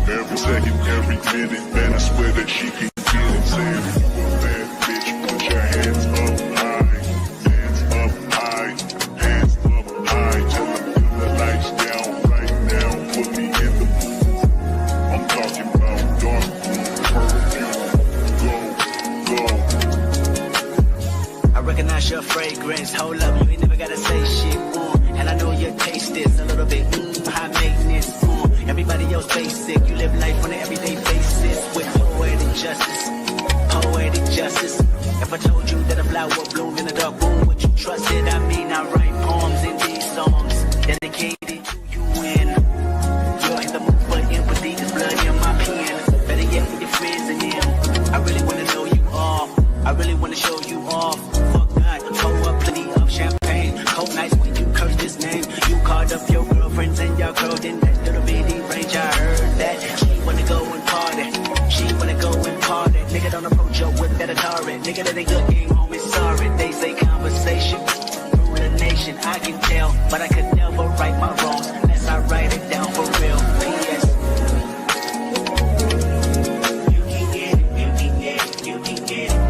Every second, every minute, man, I swear that she can get it. Saying, you a bad bitch, put your hands up high. Hands up high, hands up high. Till I feel the lights down right now. Put me in the mood. I'm talking about dark room, perfume. Go, go. I recognize your fragrance. Hold up, you ain't never gotta say shit. And I know your taste is a little bit high maintenance. Everybody else basic. You live life on an everyday basis with poetic justice. Poetic justice. If I told you that a flower bloomed in a dark room, would you trust it? I mean, I write poems in these songs dedicated to you. And you're in the mood for empathy. There's blood in my pen. Better yet with your friends and them. I really wanna know you all. I really wanna show you off. Fuck God, pour up plenty of champagne. Cold nights when you curse this name. You called up your girlfriends and y'all curled in that little bitty range. I heard that she wanna go and party. She wanna go and party. Nigga, don't approach her with that Atari. Nigga, that ain't good game, homie, sorry. They say conversation rule the nation. I can tell, but I could never right my wrongs unless I write it down for real. P.S. You can get it, you can get it, you can get it.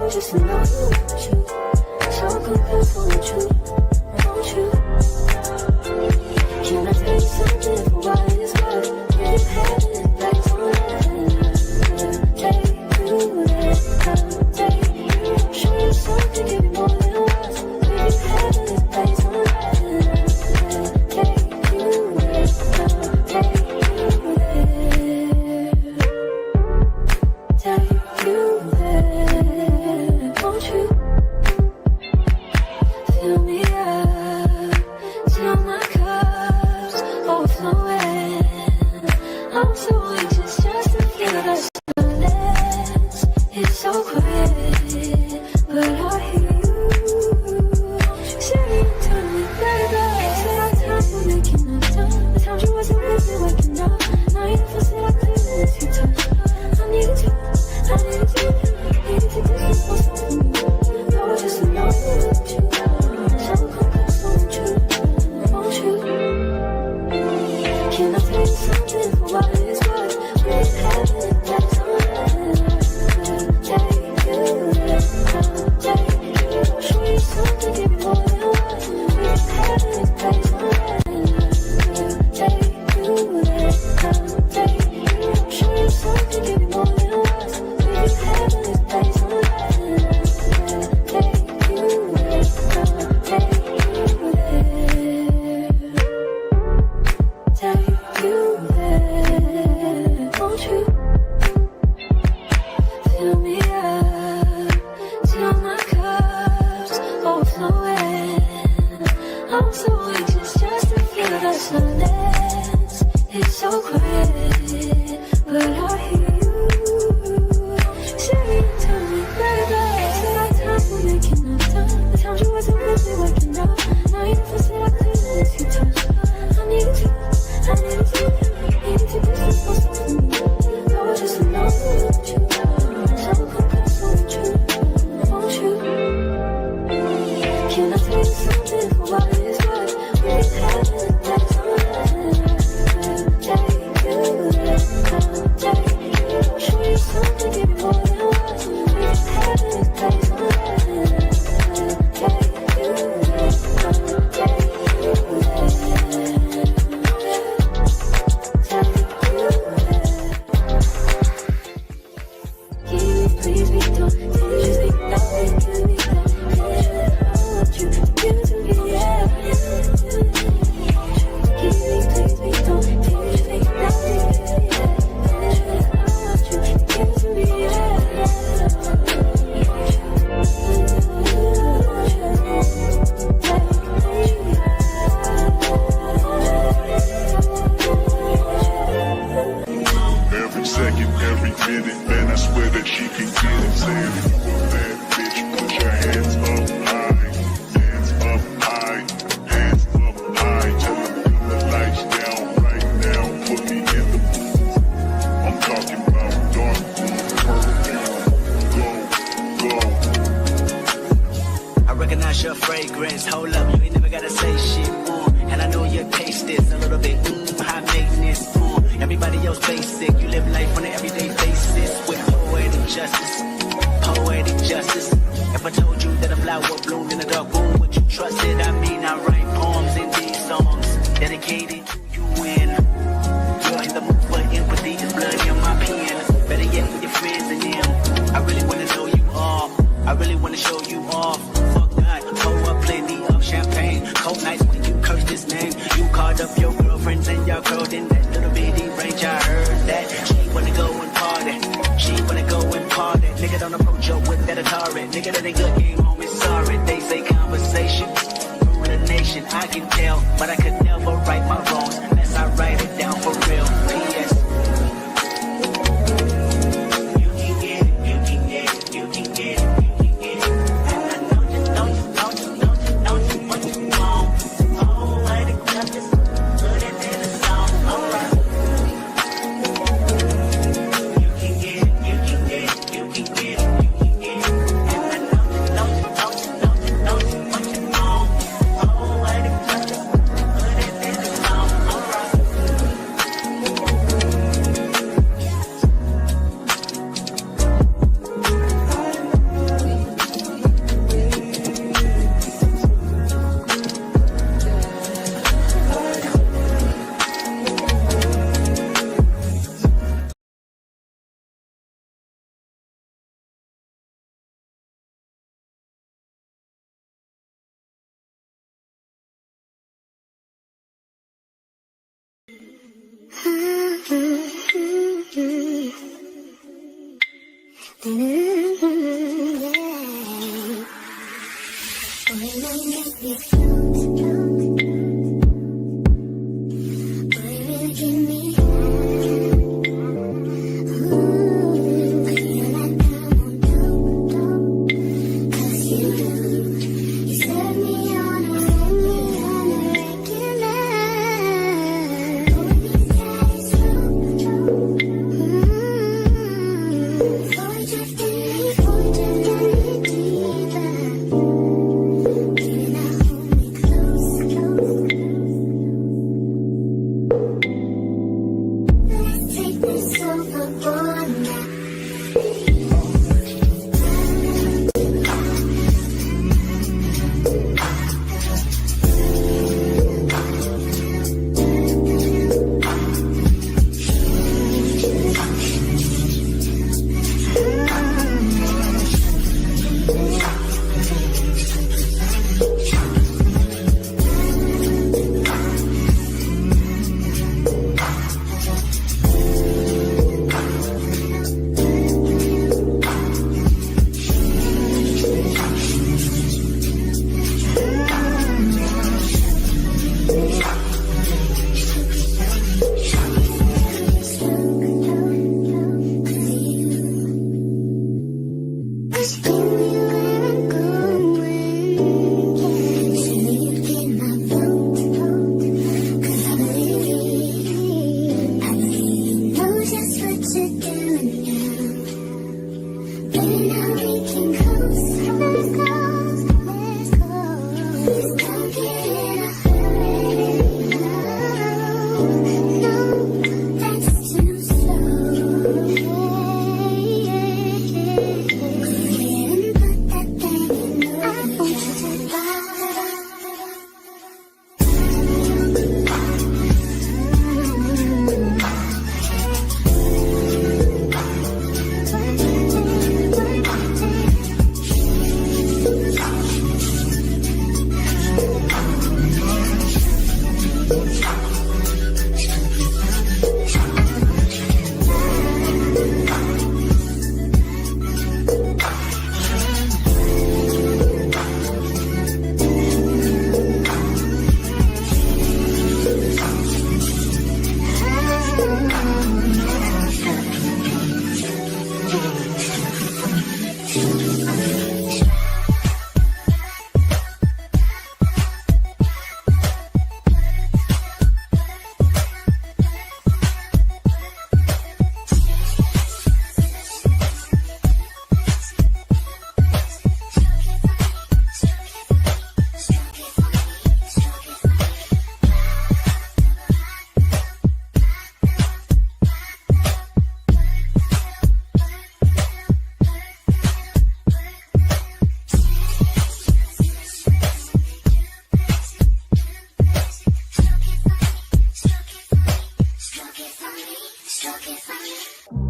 Just know you, so good.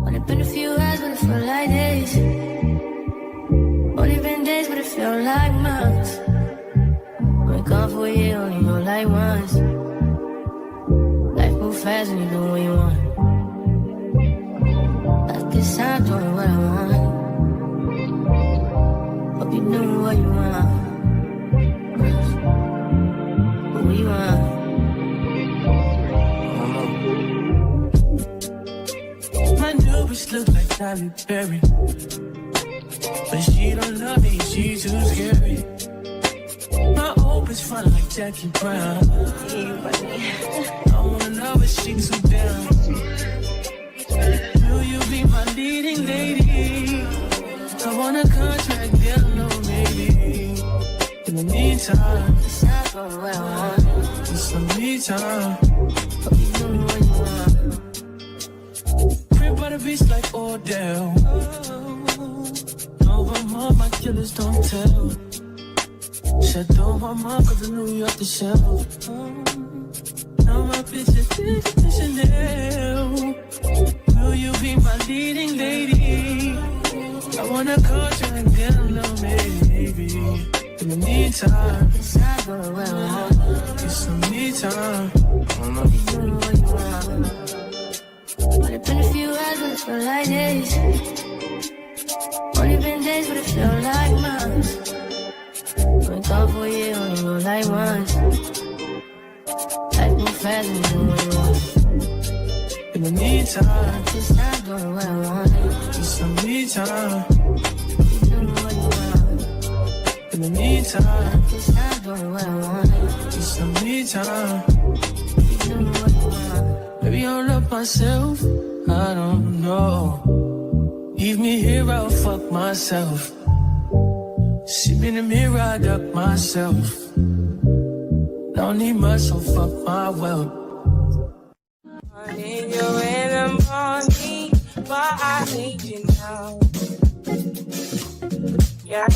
Only been a few hours, but it felt like days. Only been days, but it felt like months. Been gone for a year, only know like once. Life moves fast when you do what you want. I guess I'm doing what I want. Hope you doing what you want. What you want? My new bitch look like Tyler Perry, but she don't love me, she too scary. My old bitch front like Jackie Brown. I wanna love her, she too down. Will you be my leading lady? I want a contract, girl, no maybe. In the meantime, It's not going where I want. it's some me time. Hope you doing what you want. Crib by the beach like Odell. No, I'm all my killers don't tell. Shadow my mom, cause I knew you off the shelf. Now my bitch is bigger than Chanel. Will you be my leading lady? I wanna call you and get a little maybe. In the meantime, It's not going where I want. get some me time. Hope you doing what you want. Only been a few hours, but it felt like days. like once. Life move fast and do what you want. In the meantime, Just stop doing what I want. just some me time. Keep doing what you want. In the meantime, Just stop doing what I want. just some me time. Keep doing what you want. Maybe I'll love myself, I don't know. Leave me here, I'll fuck myself. See me in the mirror, I duck myself. Don't need much, so fuck my wealth. I need you in the morning, but I need you now. Yeah,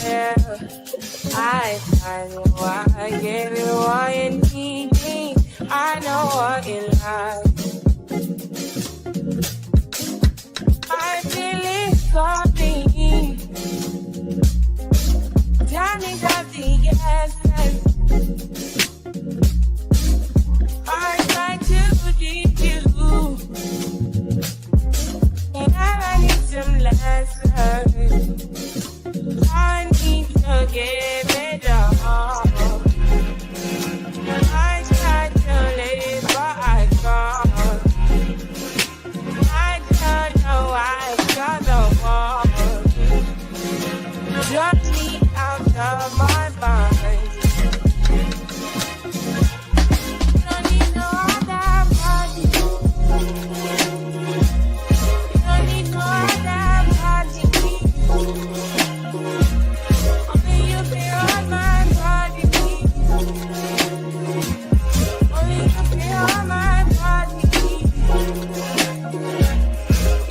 I know I gave you all you need me. I know what you like. I feel it coming. Tell me that the essence. I try to keep you, and I need some lessons. I need to give it up. I tried to live, but I can't. I don't know why I got the wall. Drop me out of my mind. Don't need no other body. Don't need no other body. Only you feel on my body. Only you feel on my body.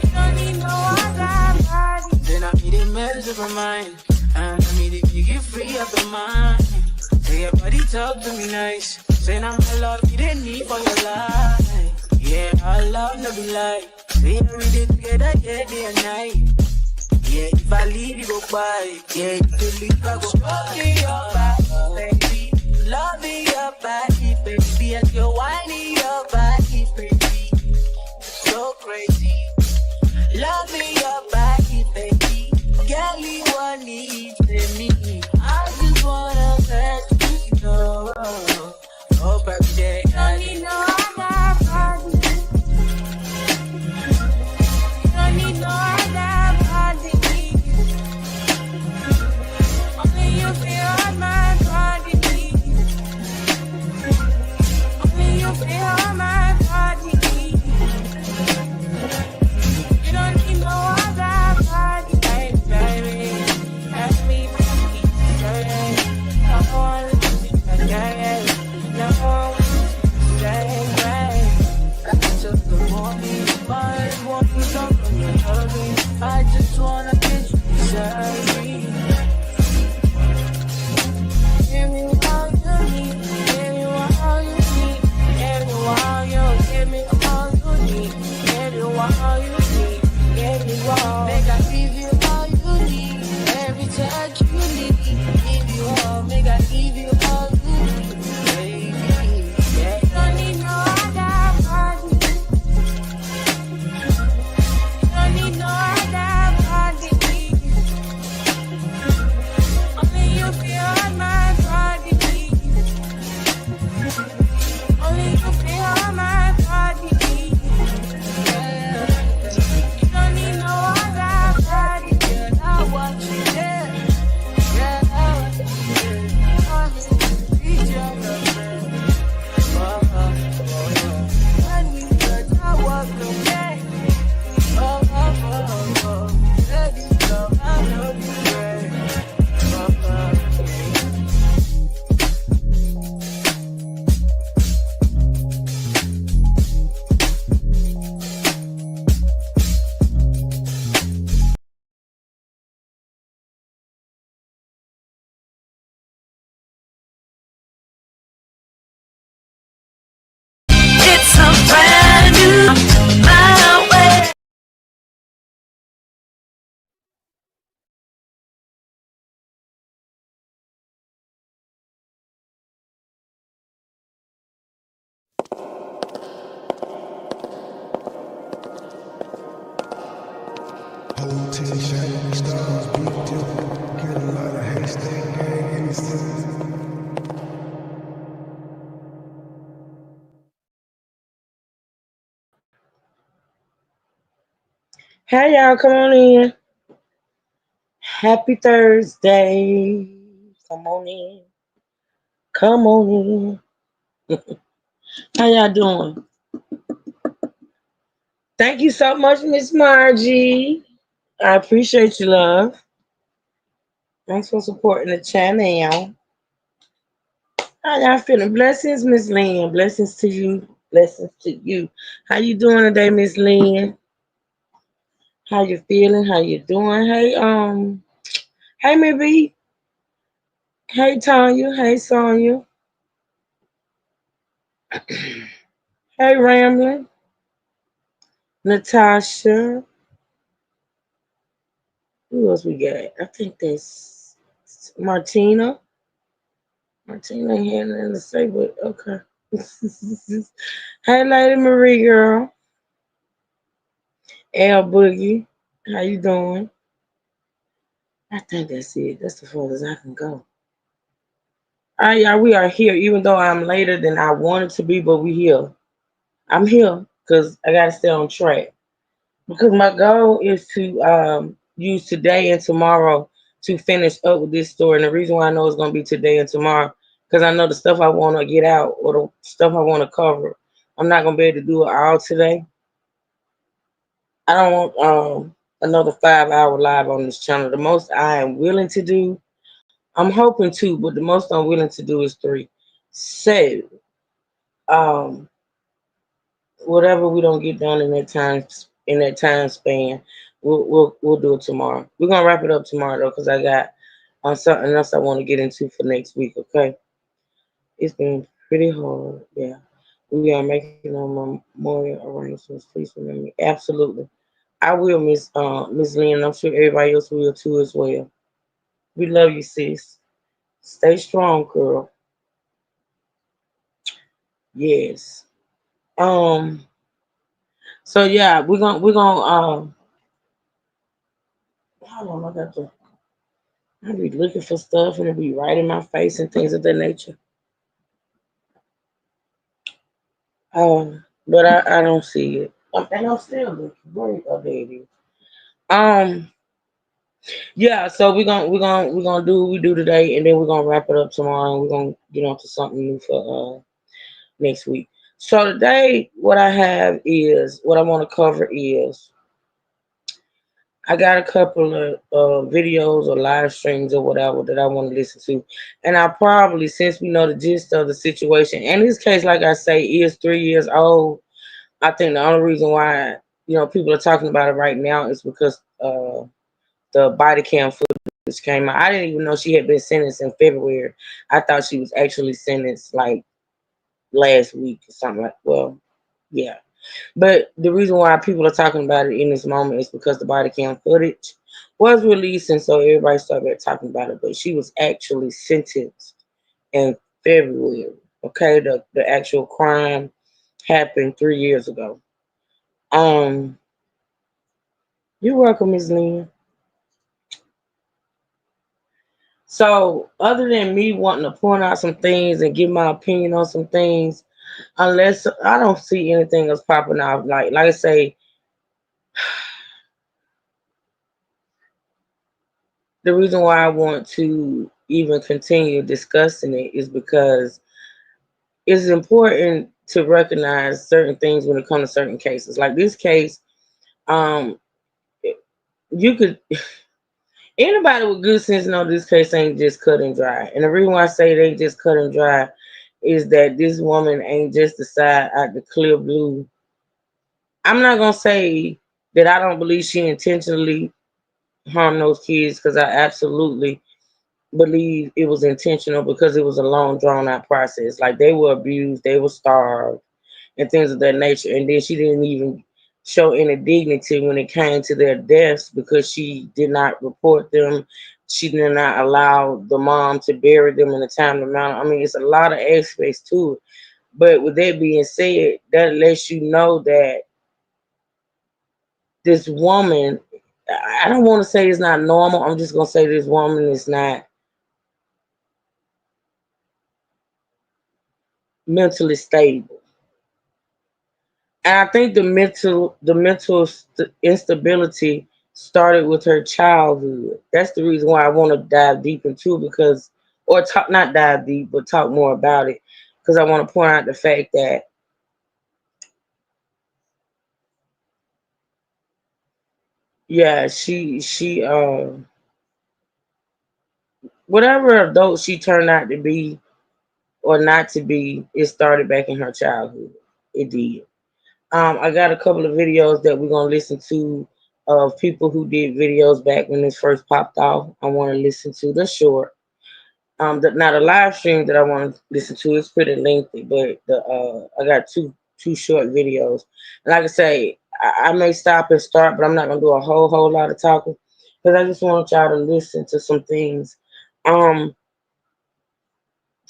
You don't need no other body. Then I need a mess of my mind. And I need to get free up your mind. Say your body talk to me nice. Say I'm my love you didn't need for your life. Yeah, our love no be like. Say every day together, yeah, day and night. Yeah, if I leave you go by. Yeah, if you leave I go loving your body, baby. Loving your body, baby. As you're whining your body, baby. So crazy. Loving your body, baby. Girl, you want need me. I just wanna let you know. Oh, baby, day. Don't need no other body. Don't need no other body. Only you feel on my body. Only you feel on my body. You don't need no other body, baby. Ask me, baby. Come on, yeah, no, Took the morning, my walking up on your loving. I just wanna get you beside me. give me all you need, give me all you need, give me all you, give me all you need, give me all you need, give me all. Make I give you all you need, every touch you need. Give you all, make I give you all you need, baby. Yeah. You don't need no other body. You don't need no other body. Only you feel on my body. Only you feel on my body. You don't need no other body. Girl, I want you there. Girl, I want you there. I want to reach your love. When we touch, I walk away. Oh, oh, oh, oh. Baby, girl, I know you great. Oh, oh. it's a brand new my way. Whole 10 shining stars, big dip. Get a lot of hate, stay gang, innocent. Hey y'all, come on in. Happy Thursday. Come on in. Come on in. How y'all doing? Thank you so much, Miss Margie. I appreciate you, love. Thanks for supporting the channel. How y'all feeling? Blessings, Miss Lynn. Blessings to you. Blessings to you. How you doing today, Miss Lynn? How you feeling? How you doing? Hey, maybe. Hey, Tanya. Hey, Sonya. Hey, Ramlin. Natasha. Who else we got? I think that's Martina. Martina ain't had nothing to say, but okay. Hey, Lady Marie, girl. L Boogie. How you doing? I think that's it. That's the farthest I can go. All right, y'all, we are here, even though I'm later than I wanted to be, but we here. I'm here because I got to stay on track. Because my goal is to use today and tomorrow to finish up with this story. And the reason why I know it's going to be today and tomorrow, because I know the stuff I want to get out or the stuff I want to cover, I'm not going to be able to do it all today. I don't want another 5 hour live on this channel. The most I am willing to do, I'm hoping two, but the most I'm willing to do is three. So, um, whatever we don't get done in that time span, we'll do it tomorrow. We're gonna wrap it up tomorrow though, because I got something else I want to get into for next week. Okay, it's been pretty hard. Yeah, we are making our memorial arrangements. Please remember me. Absolutely, I will, Miss Lynn. I'm sure everybody else will too as well. We love you, sis. Stay strong, girl. Yes. Um. So yeah, we're gonna hold on. I got to. I be looking for stuff and it be right in my face and things of that nature. But I don't see it. And I'm still looking. Where oh, there it is. Um, yeah. So we're gonna do what we do today, and then we're gonna wrap it up tomorrow, and we're gonna get on to something new for next week. So today, what I have is what I want to cover is I got a couple of videos or live streams or whatever that I want to listen to. And I probably, since we know the gist of the situation, and this case, like I say, is 3 years old, I think the only reason why, people are talking about it right now is because the body cam footage came out. I didn't even know she had been sentenced in February. I thought she was actually sentenced like last week or something like, well, yeah. But the reason why people are talking about it in this moment is because the body cam footage was released, and so everybody started talking about it. But she was actually sentenced in February. Okay, the actual crime happened 3 years ago. Um, you're welcome, Ms. Lynn. So, other than me wanting to point out some things and give my opinion on some things, unless I don't see anything else popping out, like I say, the reason why I want to even continue discussing it is because it's important to recognize certain things when it comes to certain cases. Like this case, um, you could anybody with good sense know this case ain't just cut and dry. And the reason why I say it ain't just cut and dry is that this woman ain't just decide out the clear blue. I'm not gonna say that I don't believe she intentionally harmed those kids because I absolutely believe it was intentional because it was a long drawn out process. Like they were abused, they were starved, and things of that nature. And then she didn't even show any dignity when it came to their deaths because she did not report them. She did not allow the mom to bury them in a timely manner. I mean, it's a lot of aspects to it. But with that being said, that lets you know that this woman, I don't want to say it's not normal. I'm just going to say this woman is not mentally stable. And I think the mental instability started with her childhood. That's the reason why I want to dive deep into it, because, or talk, not dive deep, but talk more about it, because I want to point out the fact that, yeah, whatever adult she turned out to be or not to be, it started back in her childhood. It did. I got a couple of videos that we're gonna listen to of people who did videos back when this first popped off. I want to listen to the short. Now the live stream that I want to listen to is pretty lengthy, but the I got two short videos. And like I say, I may stop and start, but I'm not gonna do a whole lot of talking because I just want y'all to listen to some things. Um,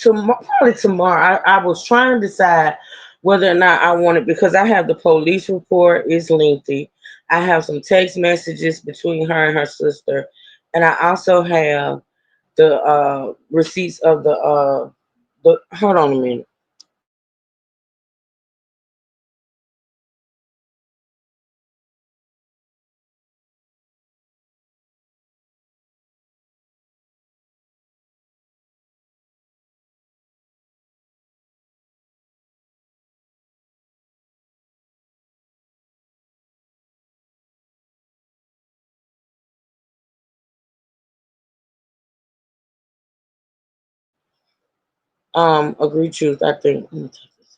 probably tomorrow. I was trying to decide whether or not I wanted, because I have the police report. It's lengthy. I have some text messages between her and her sister, and I also have the receipts of the. Hold on a minute. Agree truth. I think. Let me take this.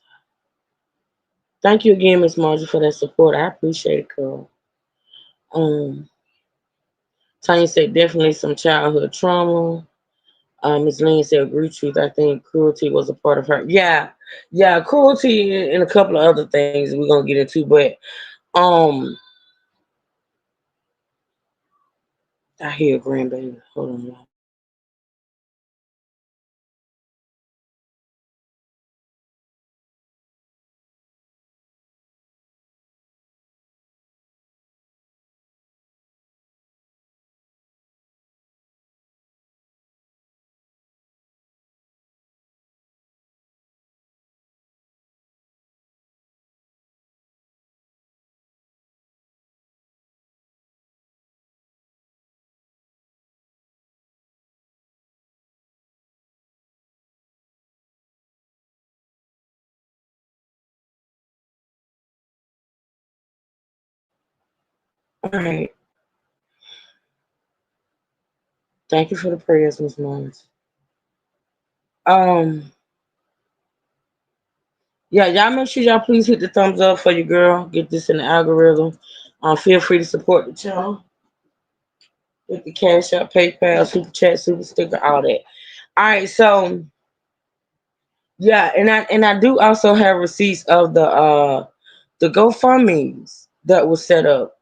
Thank you again, Miss Margie, for that support. I appreciate it, girl. Um, Tanya said definitely some childhood trauma. Ms. Lynn said, agree truth. I think cruelty was a part of her. Yeah, yeah, cruelty and a couple of other things we're gonna get into. But um, I hear a grandbaby. Hold on, y'all. All right. Thank you for the prayers, Miss Mons. Um, yeah, y'all make sure y'all please hit the thumbs up for your girl. Get this in the algorithm. Feel free to support the channel with the Cash App, PayPal, Super Chat, Super Sticker, all that. All right, so yeah, and I do also have receipts of the GoFundMe's that was set up.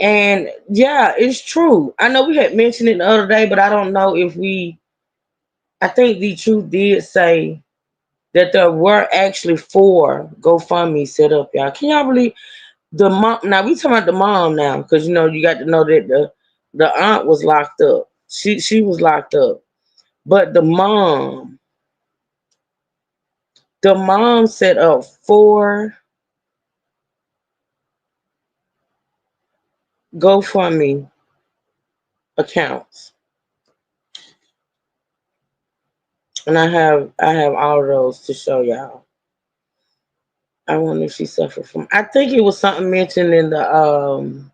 And yeah, it's true. I know we had mentioned it the other day, but I don't know if we. I think the truth did say that there were actually four GoFundMe set up, y'all. Can y'all believe the mom? Now we talking about the mom now, because you got to know that the aunt was locked up. She was locked up, but the mom set up four GoFundMe accounts, and I have all of those to show y'all. I wonder if she suffered from. I think it was something mentioned in the.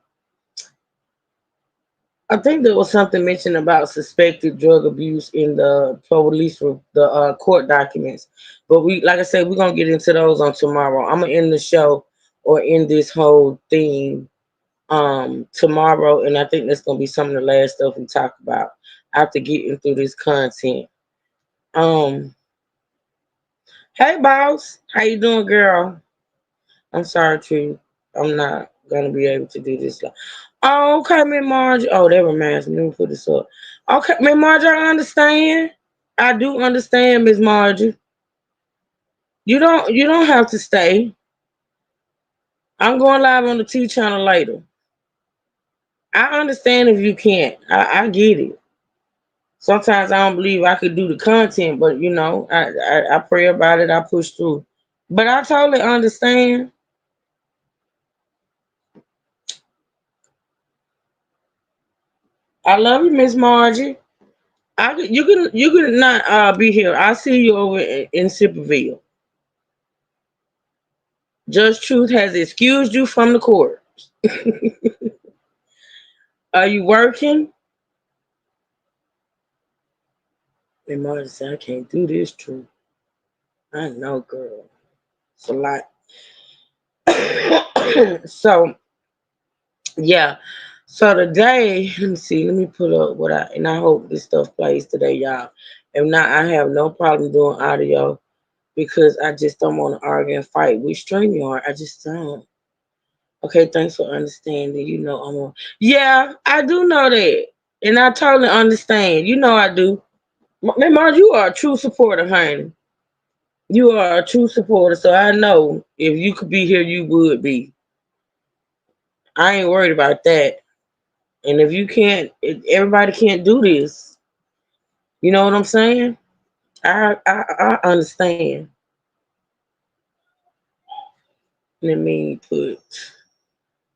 I think there was something mentioned about suspected drug abuse in the police the court documents. But we, like I said, we're gonna get into those on tomorrow. I'm gonna end the show or end this whole thing tomorrow, and I think that's gonna be some of the last stuff we talk about after getting through this content. Um, hey boss, how you doing, girl? I'm sorry, Tree. I'm not gonna be able to do this. Oh, okay, Miss Marge. Oh, that reminds me. Let me put this up. Okay, Miss Marge, I understand. I do understand, Miss Margie. You don't have to stay. I'm going live on the T channel later. I understand if you can't. I get it. Sometimes I don't believe I could do the content, but I pray about it. I push through. But I totally understand. I love you, Miss Margie. You can not be here. I see you over in Sipperville. Judge Truth has excused you from the court. Are you working? And Margie said, I can't do this, Truth. I know, girl. It's a lot. So yeah. So today, let me see. Let me put up what and I hope this stuff plays today, y'all. If not, I have no problem doing audio because I just don't want to argue and fight with StreamYard. I just don't. Okay, thanks for understanding. You know I'm a yeah, I do know that. And I totally understand. You know I do. Mind you are a true supporter, honey. You are a true supporter, so I know if you could be here, you would be. I ain't worried about that. And if you can't, if everybody can't do this. You know what I'm saying? I understand. Let me put.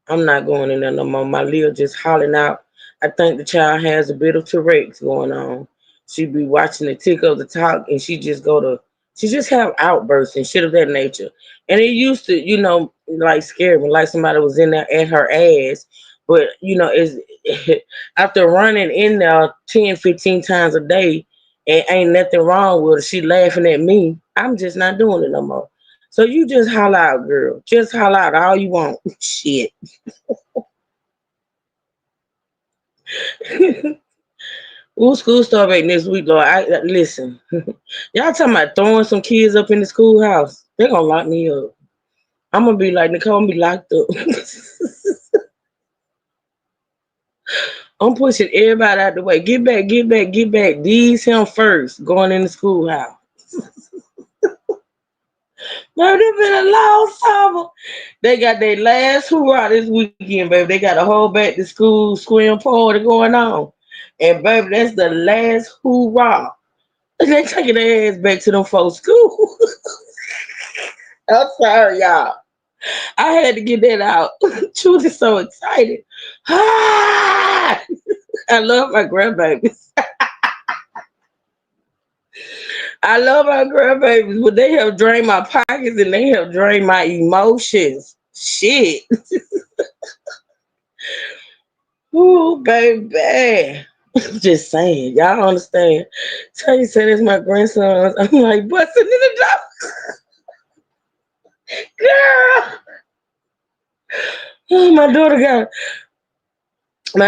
I'm not going in there no more. My Leo just hollering out. I think the child has a bit of Tourette's going on. She be watching the tick of the talk, and she just have outbursts and shit of that nature. And it used to, like scare me, like somebody was in there at her ass. But it's after running in there 10, 15 times a day, and ain't nothing wrong with her. She laughing at me. I'm just not doing it no more. So you just holler out, girl. Just holler out all you want. Shit. Ooh, school start back next week, Lord. Listen. Y'all talking about throwing some kids up in the schoolhouse. They gonna lock me up. I'm gonna be like Nicole, I'm gonna be locked up. I'm pushing everybody out the way. Get back, get back, get back. These him first going in the schoolhouse. Man, it's been a long summer. They got their last hoorah this weekend, baby. They got a whole back to school scream party going on. And baby, that's the last hoorah. They taking their ass back to them folks' school. I'm sorry, y'all. I had to get that out. Truth is so excited. Ah! I love my grandbabies. I love my grandbabies, but they have drained my pockets and they have drained my emotions. Shit. Ooh, baby. Just saying. Y'all understand. Tell you said it's my grandsons. I'm like busting in the door. Girl. Oh, my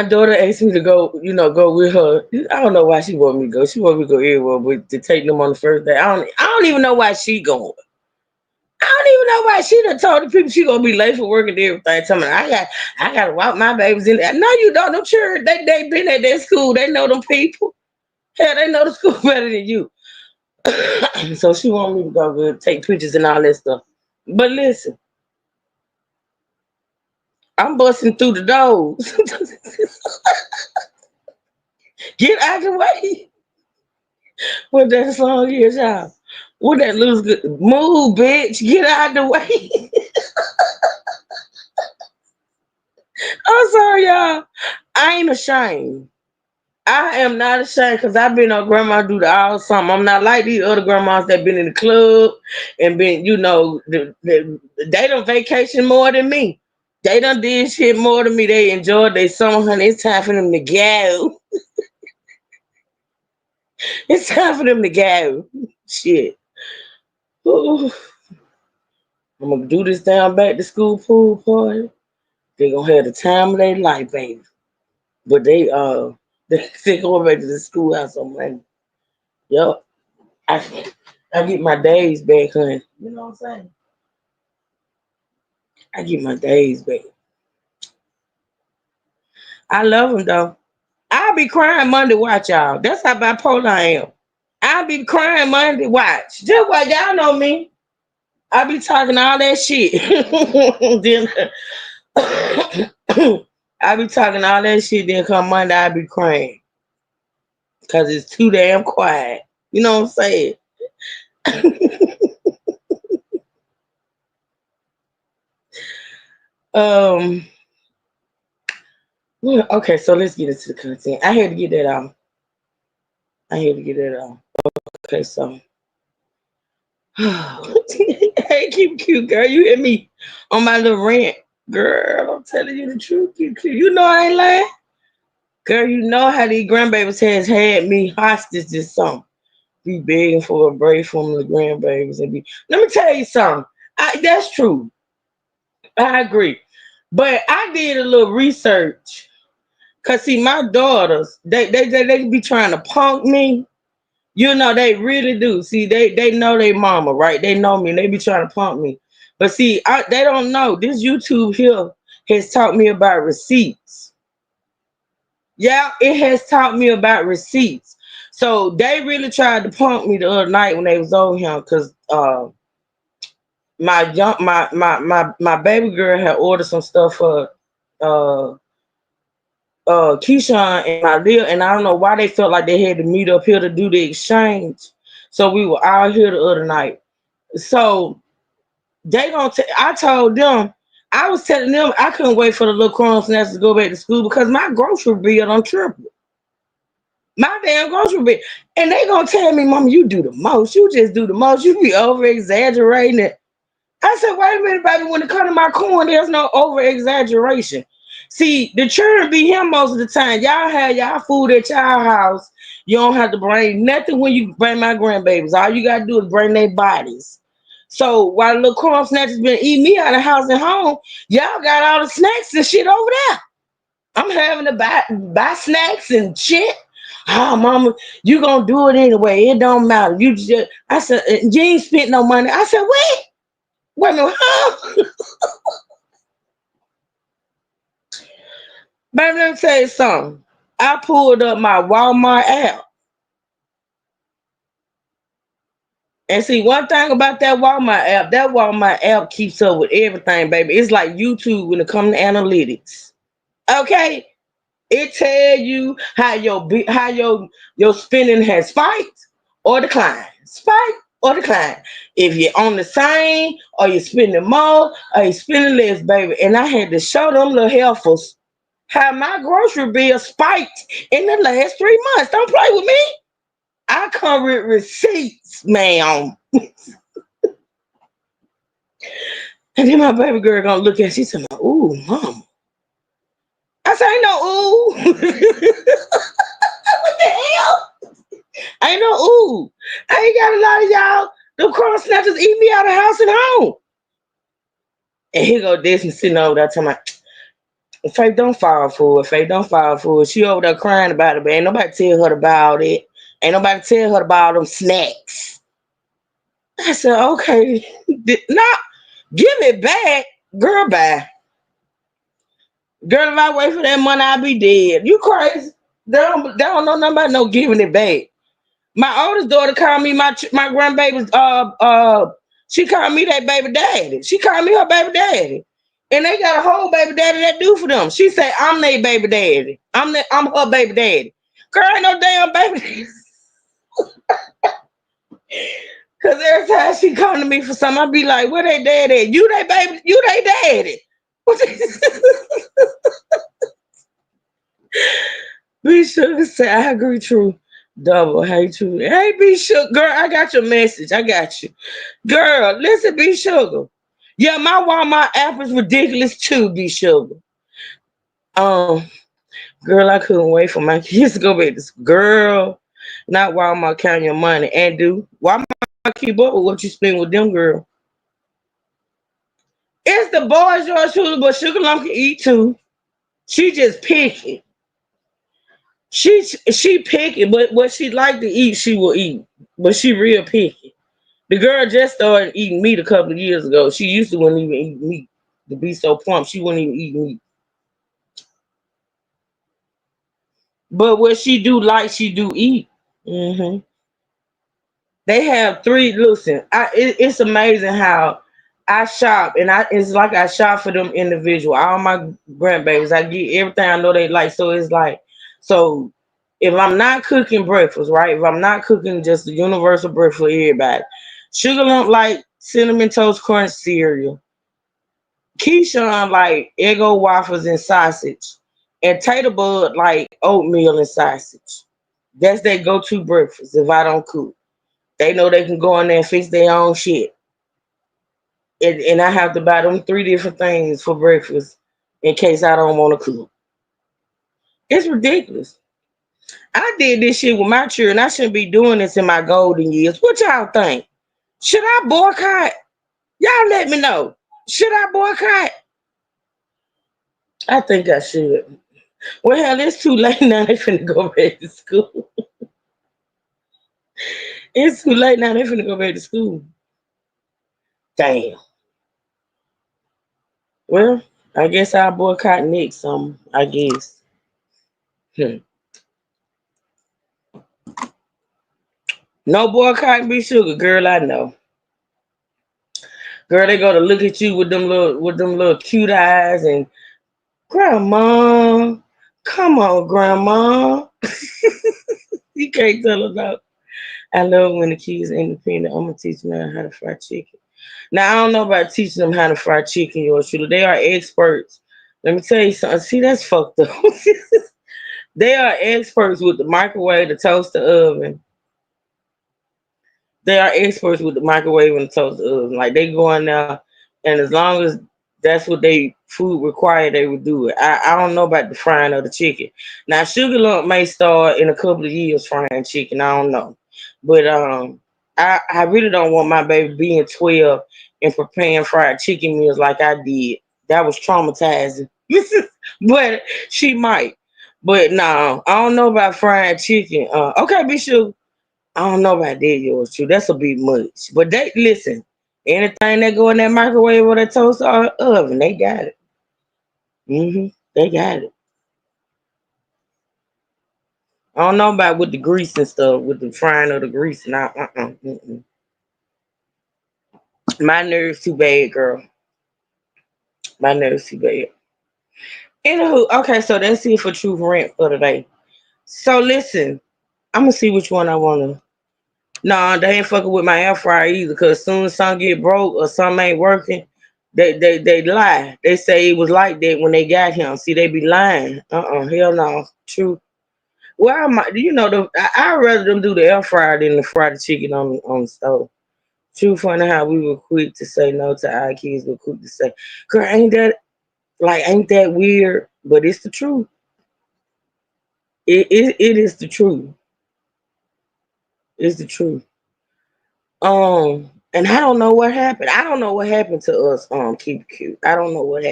daughter asked me to go, go with her. I don't know why she want me to go. She want me to go everywhere, but to take them on the first day. I don't even know why she going. I don't even know why she done told the people she gonna be late for work and everything. Tell me I gotta walk my babies in there. No, you don't. I'm sure they been at that school. They know them people. Hell, they know the school better than you. So she want me to go good, take pictures and all that stuff. But listen, I'm busting through the doors. Get out the way. What that song is, y'all? What that lose good? Move, bitch. Get out the way. I'm sorry, y'all. I ain't ashamed. I am not ashamed because I've been on grandma do the all something. I'm not like these other grandmas that been in the club and been, they done vacation more than me. They done did shit more than me. They enjoyed their summer, honey. It's time for them to go. It's time for them to go. Shit. Ooh. I'm gonna do this down back to school pool party. They gonna have the time of their life, baby. But they going back to the schoolhouse on Monday. Yup. I get my days back, honey. You know what I'm saying? I get my days back. I love them though. I'll be crying Monday, watch y'all. That's how bipolar I am. I'll be crying Monday, watch. Just what y'all know me. I be talking all that shit. Then I be talking all that shit. Then come Monday, I be crying because it's too damn quiet. You know what I'm saying? um, Well, okay, so let's get into the content. I had to get that out. I had to get that out. Okay, so hey, keep cute, girl. You hear me on my little rant, girl? I'm telling you the truth, keep cute. You know I ain't lying, girl. You know how these grandbabies has had me hostage this summer. Be begging for a break from the grandbabies and be. Let me tell you something. That's true. I agree, but I did a little research. Cause see, my daughters, they be trying to punk me. You know, they really do. See, they know they mama, right? They know me and they be trying to pump me. But see, they don't know. This YouTube here has taught me about receipts. Yeah, it has taught me about receipts. So they really tried to pump me the other night when they was over here because my baby girl had ordered some stuff for uh Keyshawn and my Lil, and I don't know why they felt like they had to meet up here to do the exchange. So we were out here the other night. So I told them, I was telling them I couldn't wait for the little crumb snatchers to go back to school because my grocery bill on triple. My damn grocery bill. And they gonna tell me, Mama, you do the most. You just do the most. You be over exaggerating it. I said, wait a minute, baby. When it comes to my corn, there's no over exaggeration. See, the children be here most of the time. Y'all have y'all food at y'all house. You don't have to bring nothing when you bring my grandbabies. All you gotta do is bring their bodies. So while the little corn snatchers been eating me out of house and home, y'all got all the snacks and shit over there. I'm having to buy snacks and shit. Oh, mama, you gonna do it anyway. It don't matter. You just, I said, you ain't spent no money. I said, wait. Wait a minute, huh? Baby, let me tell you something. I pulled up my Walmart app. And see, one thing about that Walmart app keeps up with everything, baby. It's like YouTube when it comes to analytics. Okay? It tell you how your spending has spiked or declined. Spike or decline. If you're on the same or you're spending more or you're spending less, baby. And I had to show them little heifers how my grocery bill spiked in the last 3 months. Don't play with me. I come with receipts, ma'am. And then my baby girl gonna look at it, she said, ooh, mama. I said, ain't no ooh. What the hell? Ain't no ooh. I ain't got a lot of y'all. The cross snatchers eat me out of house and home. And here go Disney sitting over there talking about, Faith, don't fall for it. Faith, don't fall for it. She over there crying about it, but ain't nobody tell her about it. Ain't nobody tell her about them snacks. I said, okay. No, give it back. Girl, bye. Girl, if I wait for that money, I'll be dead. You crazy. They don't know nothing about no giving it back. My oldest daughter called me my grandbaby's she called me that baby daddy. She called me her baby daddy. And they got a whole baby daddy that do for them. She said, I'm their baby daddy. I'm her baby daddy. Girl, ain't no damn baby daddy. Cause every time she come to me for something, I be like, where they daddy? You they baby, you they daddy. Be Sugar say, I agree, true. Double, hey, true. Hey, Be Sugar. Girl, I got your message. I got you. Girl, listen, Be Sugar. Yeah, my Walmart app is ridiculous too, Be Sugar. Um, girl, I couldn't wait for my kids to go back to school. Girl, not Walmart counting your money. And do Walmart keep up with what you spend with them, girl. It's the boys, yours truly, but Sugar Lump can eat too. She just picky. She picky, but what she like to eat, she will eat. But she real picky. The girl just started eating meat a couple of years ago. She used to wouldn't even eat meat. To be so plump, she wouldn't even eat meat. But what she do like, she do eat. Hmm. They have three. Listen, it's amazing how I shop, and it's like I shop for them individual. All my grandbabies, I get everything I know they like. So it's like, so if I'm not cooking breakfast, right? If I'm not cooking just a universal breakfast for everybody, Sugar Lump like cinnamon toast crunch cereal. Keyshawn like Eggo waffles and sausage. And Tater Bud like oatmeal and sausage. That's their go-to breakfast if I don't cook. They know they can go in there and fix their own shit. And I have to buy them 3 different things for breakfast in case I don't want to cook. It's ridiculous. I did this shit with my children. I shouldn't be doing this in my golden years. What y'all think? Should I boycott? Y'all let me know. Should I boycott? I think I should. Well, hell, it's too late now. They finna go back to school. It's too late now. They finna go back to school. Damn. Well, I guess I'll boycott next. I guess. Hmm. No boycott, be sugar, girl. I know. Girl, they go to look at you with them little cute eyes and grandma. Come on, grandma. You can't tell us about. I love when the kids are independent. I'm gonna teach them how to fry chicken. Now I don't know about teaching them how to fry chicken, yours truly. They are experts. Let me tell you something. See, that's fucked up. They are experts with the microwave, the toaster oven. They are experts with the microwave and the toaster oven. Like they go in there, and as long as that's what they food required, they would do it. I don't know about the frying of the chicken. Now Sugar Lump may start in a couple of years frying chicken. I don't know, but I really don't want my baby being 12 and preparing fried chicken meals like I did. That was traumatizing. But she might. But no, I don't know about fried chicken. Okay, be sure. I don't know about that, yours too. That's a bit much. But they listen, anything that go in that microwave or that toaster or oven, they got it. They got it. I don't know about with the grease and stuff, with the frying of the grease. And my nerves too bad, girl. My nerves too bad. Anywho, okay, so that's it for Truth Rant for today. So listen, I'm gonna see which one I wanna. Nah, they ain't fucking with my air fryer either. Cause as soon as something get broke or something ain't working, they lie. They say it was like that when they got him. See, they be lying. Hell no. True. Well, I'd rather them do the air fryer than the fry the chicken on the stove. True funny how we were quick to say no to our kids, but quick to say, girl, ain't that weird? But it's the truth. It is the truth. It's the truth. And I don't know what happened. I don't know what happened to us. Keep it cute. I don't know what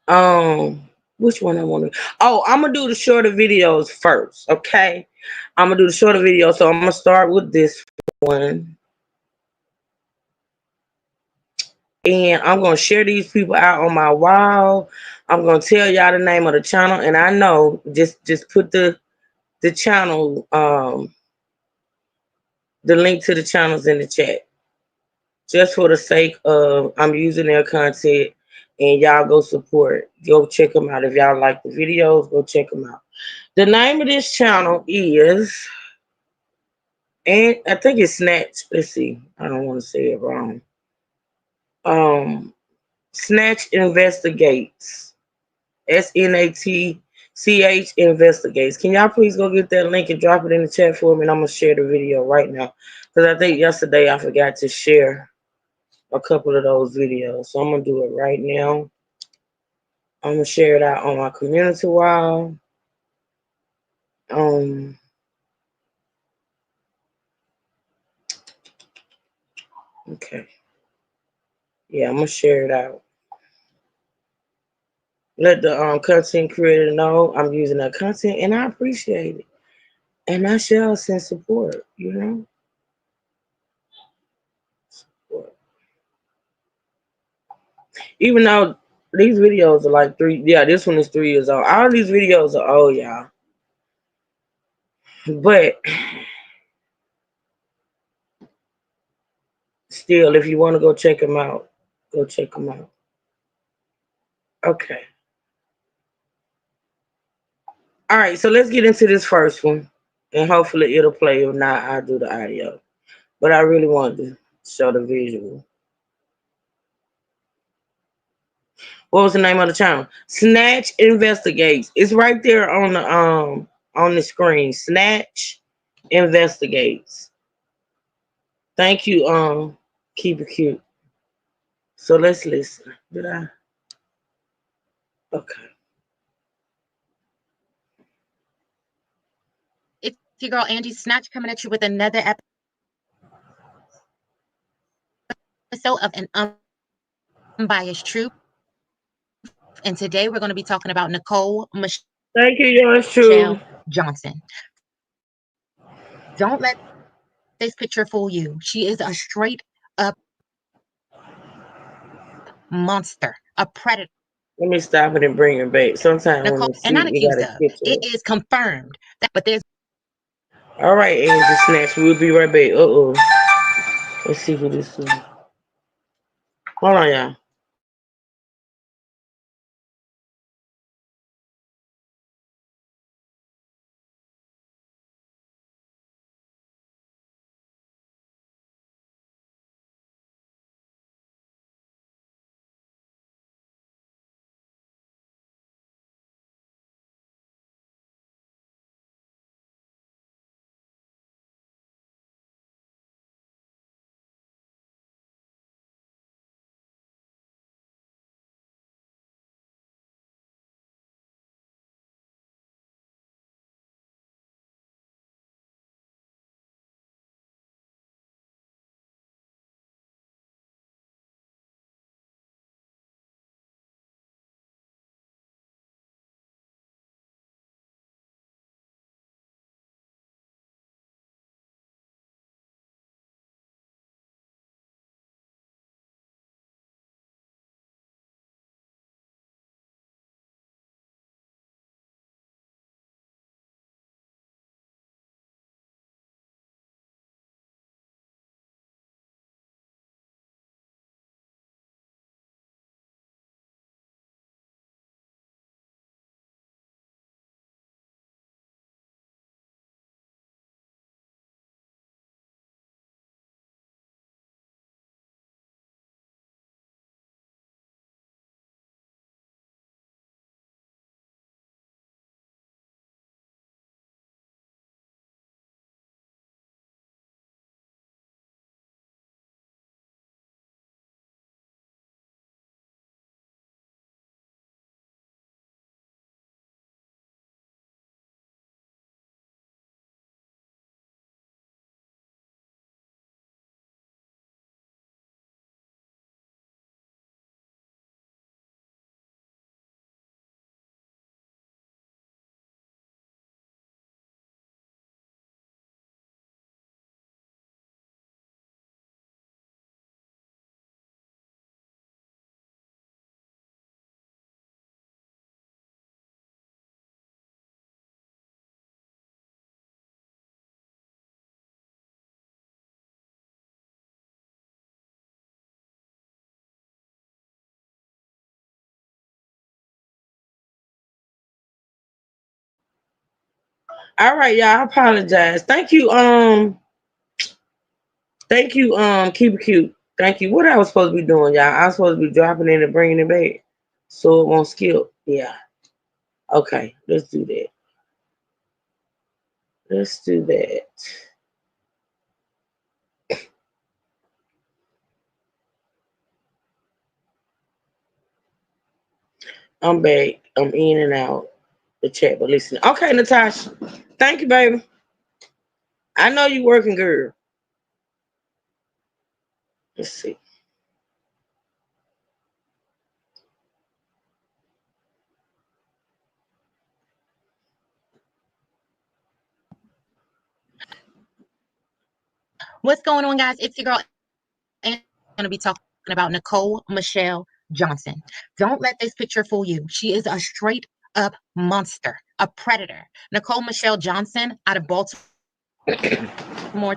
happened. Which one I want to? Oh, I'm gonna do the shorter videos first. Okay, I'm gonna do the shorter video. So I'm gonna start with this one, and I'm gonna share these people out on my wall. I'm gonna tell y'all the name of the channel, and I know just put the channel the link to the channels in the chat. Just for the sake of I'm using their content and y'all go support. Go check them out. If y'all like the videos, go check them out. The name of this channel is, and I think it's Snatch. Let's see. I don't want to say it wrong. Snatch Investigates. SNATCH Investigates. Can y'all please go get that link and drop it in the chat for me? And I'm gonna share the video right now. Because I think yesterday I forgot to share a couple of those videos. So I'm gonna do it right now. I'm gonna share it out on my community wall. Okay. Yeah, I'm gonna share it out. Let the content creator know I'm using that content and I appreciate it. And I shall send support, Support. Even though these videos are like this one is 3 years old. All these videos are old, y'all. But still, if you want to go check them out, go check them out. Okay. All right, so let's get into this first one. And hopefully it'll play. If not, I'll do the audio. But I really wanted to show the visual. What was the name of the channel? Snatch Investigates. It's right there on the screen. Snatch Investigates. Thank you, keep it cute. So let's listen. Did I? Okay. It's your girl Angie Snatch coming at you with another episode of An Unbiased Truth. And today we're going to be talking about Nicole Thank you, yours true. Michelle Johnson. Don't let this picture fool you. She is a straight up monster, a predator. Let me stop it and bring it back. Sometimes when Nicole, you and see not it, you accused gotta of. catch It up. is confirmed that, but there's All right, Angel Snatch. We'll be right back. Uh-oh. Let's see who this is. Hold on, y'all. All right, y'all. I apologize. Thank you, keep it cute. Thank you. What I was supposed to be doing, y'all? I was supposed to be dropping it and bringing it back, so it won't skip. Yeah. Okay, let's do that. Let's do that. I'm back. I'm in and out the chat, but listen. Okay, Natasha. Thank you, baby. I know you working, girl. Let's see. What's going on, guys? It's your girl and I'm going to be talking about Nicole Michelle Johnson. Don't let this picture fool you. She is a straight up monster, a predator. Nicole Michelle Johnson out of Baltimore,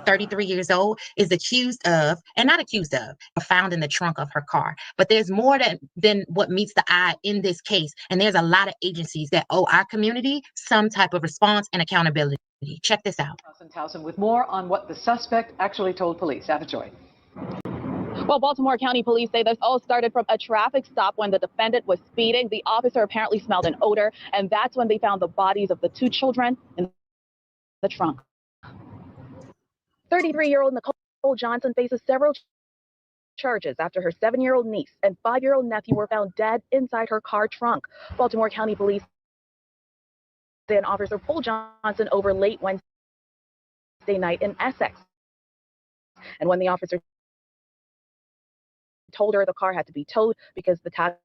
33 years old, is accused of, and not accused of, found in the trunk of her car. But there's more than what meets the eye in this case. And there's a lot of agencies that owe our community some type of response and accountability. Check this out. Towson with more on what the suspect actually told police. Avitoy. Well, Baltimore County police say this all started from a traffic stop when the defendant was speeding. The officer apparently smelled an odor, and that's when they found the bodies of the two children in the trunk. 33-year-old Nicole Johnson faces several charges after her 7-year-old niece and 5-year-old nephew were found dead inside her car trunk. Baltimore County police say an officer pulled Johnson over late Wednesday night in Essex. And when the officer told her the car had to be towed because the tags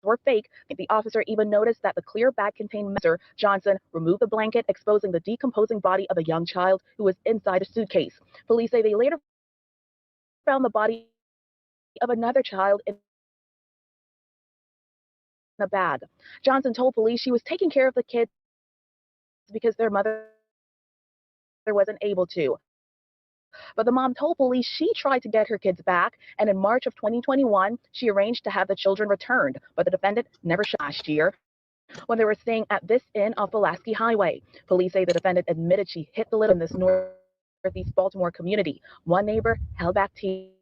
were fake, the officer even noticed that the clear bag contained messer. Johnson removed the blanket, exposing the decomposing body of a young child who was inside a suitcase. Police say they later found the body of another child in a bag. Johnson told police she was taking care of the kids because their mother wasn't able to. But the mom told police she tried to get her kids back, and in March of 2021, she arranged to have the children returned, but the defendant never showed last year when they were staying at this inn off Pulaski Highway. Police say the defendant admitted she hit the lid in this northeast Baltimore community. One neighbor held back tears.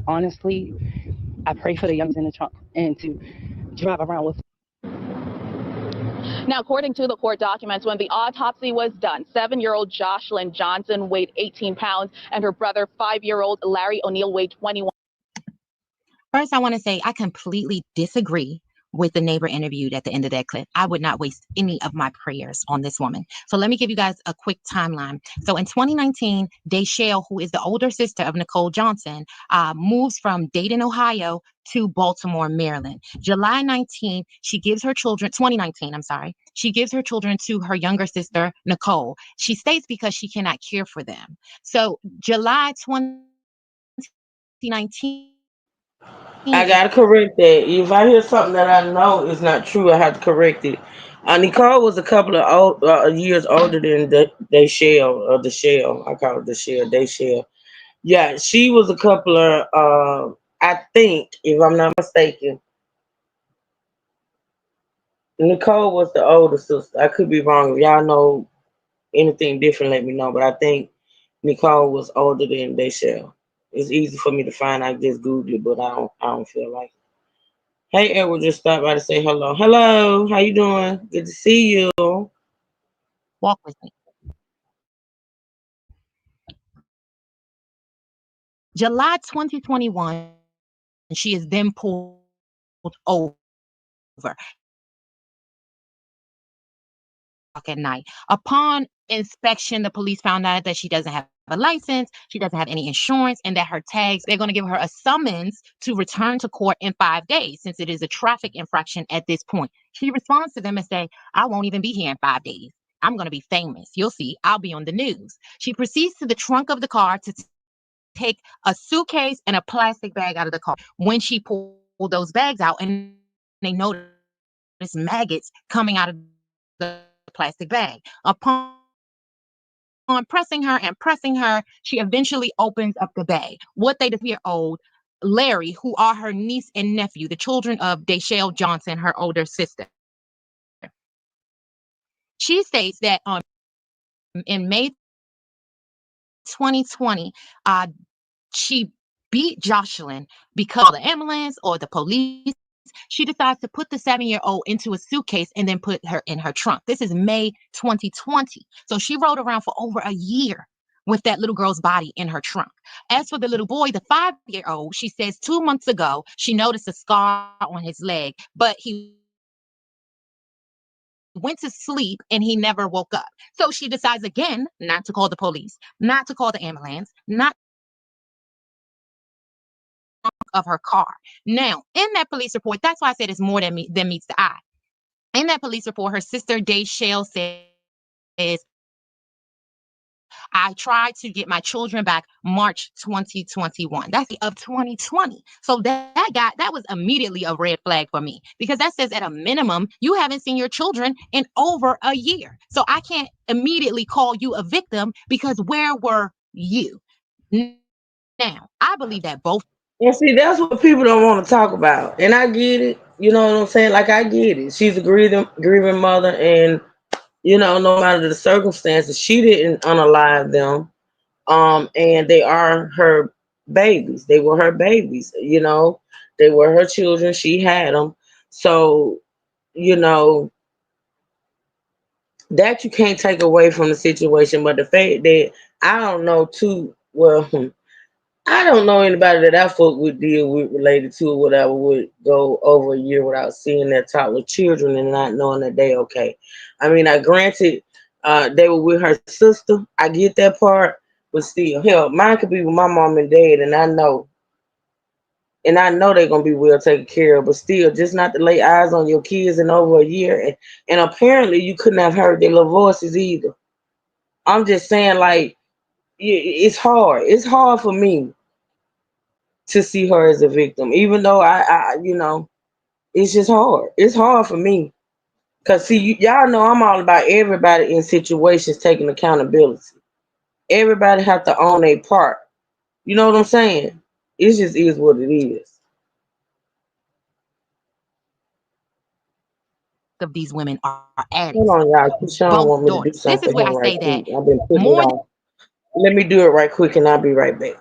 Honestly, I pray for the young's in the trunk and to drive around with. Now, according to the court documents, when the autopsy was done, 7-year-old Jocelyn Johnson weighed 18 pounds, and her brother, 5-year-old Larry O'Neill, weighed 21. First, I want to say I completely disagree with the neighbor interviewed at the end of that clip. I would not waste any of my prayers on this woman. So let me give you guys a quick timeline. So in 2019, Dayshell, who is the older sister of Nicole Johnson, moves from Dayton, Ohio to Baltimore, Maryland. July 19th, she gives her children, 2019, I'm sorry, she gives her children to her younger sister, Nicole. She states because she cannot care for them. So July 2019, I gotta correct that. If I hear something that I know is not true, I have to correct it. Nicole was a couple of years older than the shell or the shell. I call it the shell. They shell. Yeah, she was a couple of. I think, if I'm not mistaken, Nicole was the older sister. I could be wrong. If y'all know anything different, let me know. But I think Nicole was older than they shell. It's easy for me to find. I just Google it, but I don't feel like it. Hey, Edward, just stopped by to say hello. Hello, how you doing? Good to see you. walk with me. July 2021, she is then pulled over at night. Upon inspection, the police found out that she doesn't have a license, she doesn't have any insurance, and that her tags, they're going to give her a summons to return to court in 5 days, since it is a traffic infraction at this point. She responds to them and say, I won't even be here in 5 days. I'm going to be famous. You'll see. I'll be on the news. She proceeds to the trunk of the car to take a suitcase and a plastic bag out of the car. When she pulled those bags out, and they noticed maggots coming out of the plastic bag. Upon pressing her and pressing her, she eventually opens up the bag. What they old Larry, who are her niece and nephew, the children of Dayshell Johnson, her older sister. She states that in May 2020, she beat Jocelyn because the ambulance or the police. She decides to put the 7-year-old into a suitcase and then put her in her trunk. This is May 2020. So she rode around for over a year with that little girl's body in her trunk. As for the little boy, the 5-year-old, she says 2 months ago, she noticed a scar on his leg, but he went to sleep and he never woke up. So she decides again not to call the police, not to call the ambulance, not of her car. Now, in that police report, that's why I said it's more than meets the eye. In that police report, her sister Dayshell says, I tried to get my children back March 2021. That's of 2020. So that was immediately a red flag for me, because that says at a minimum, you haven't seen your children in over a year. So I can't immediately call you a victim, because where were you? Now, I believe that both. And see, that's what people don't want to talk about. And I get it. You know what I'm saying? Like, I get it. She's a grieving mother. And, no matter the circumstances, she didn't unalive them. And they are her babies. They were her babies. They were her children. She had them. So you know that you can't take away from the situation. But the fact that I don't know too well, I don't know anybody that I fuck would deal with related to or whatever would go over a year without seeing their toddler children and not knowing that they okay. I mean, I granted they were with her sister. I get that part, but still, hell, mine could be with my mom and dad, and I know they're gonna be well taken care of. But still, just not to lay eyes on your kids in over a year, and apparently you couldn't have heard their little voices either. I'm just saying, like, it's hard. It's hard for me to see her as a victim, even though it's just hard. It's hard for me because see, y'all know I'm all about everybody in situations taking accountability. Everybody have to own their part. You know what I'm saying? It just is what it is. Of these women are addicts. Hold on, y'all. Keyshawn Both want me to do daughters. This something is for where him I right say that quick. I've been putting it more on. Let me do it right quick, and I'll be right back.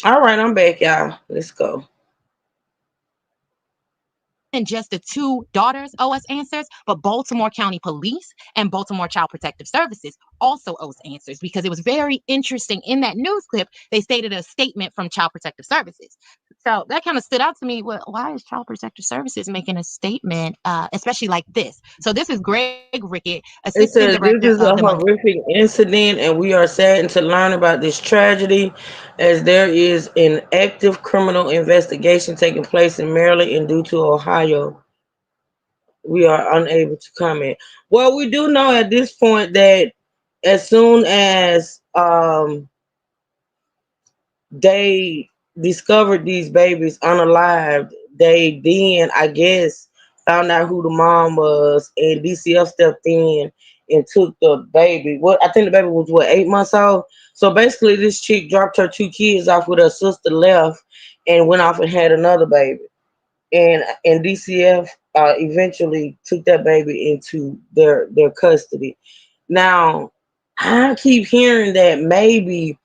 All right, I'm back, y'all. Let's go. than just the two daughters owe us answers, but Baltimore County Police and Baltimore Child Protective Services also owes answers because it was very interesting. In that news clip, they stated a statement from Child Protective Services. So that kind of stood out to me. Well, why is Child Protective Services making a statement, especially like this? So this is Greg Rickett, It Assistant says Director this of is the a Money. horrific incident, and we are saddened to learn about this tragedy, as there is an active criminal investigation taking place in Maryland, and due to Ohio, we are unable to comment. Well, we do know at this point that as soon as they discovered these babies unalived, they then, I guess, found out who the mom was, and DCF stepped in and took the baby. What I think the baby was 8 months old. So basically, this chick dropped her two kids off with her sister, left, and went off and had another baby. And DCF eventually took that baby into their custody. Now, I keep hearing that maybe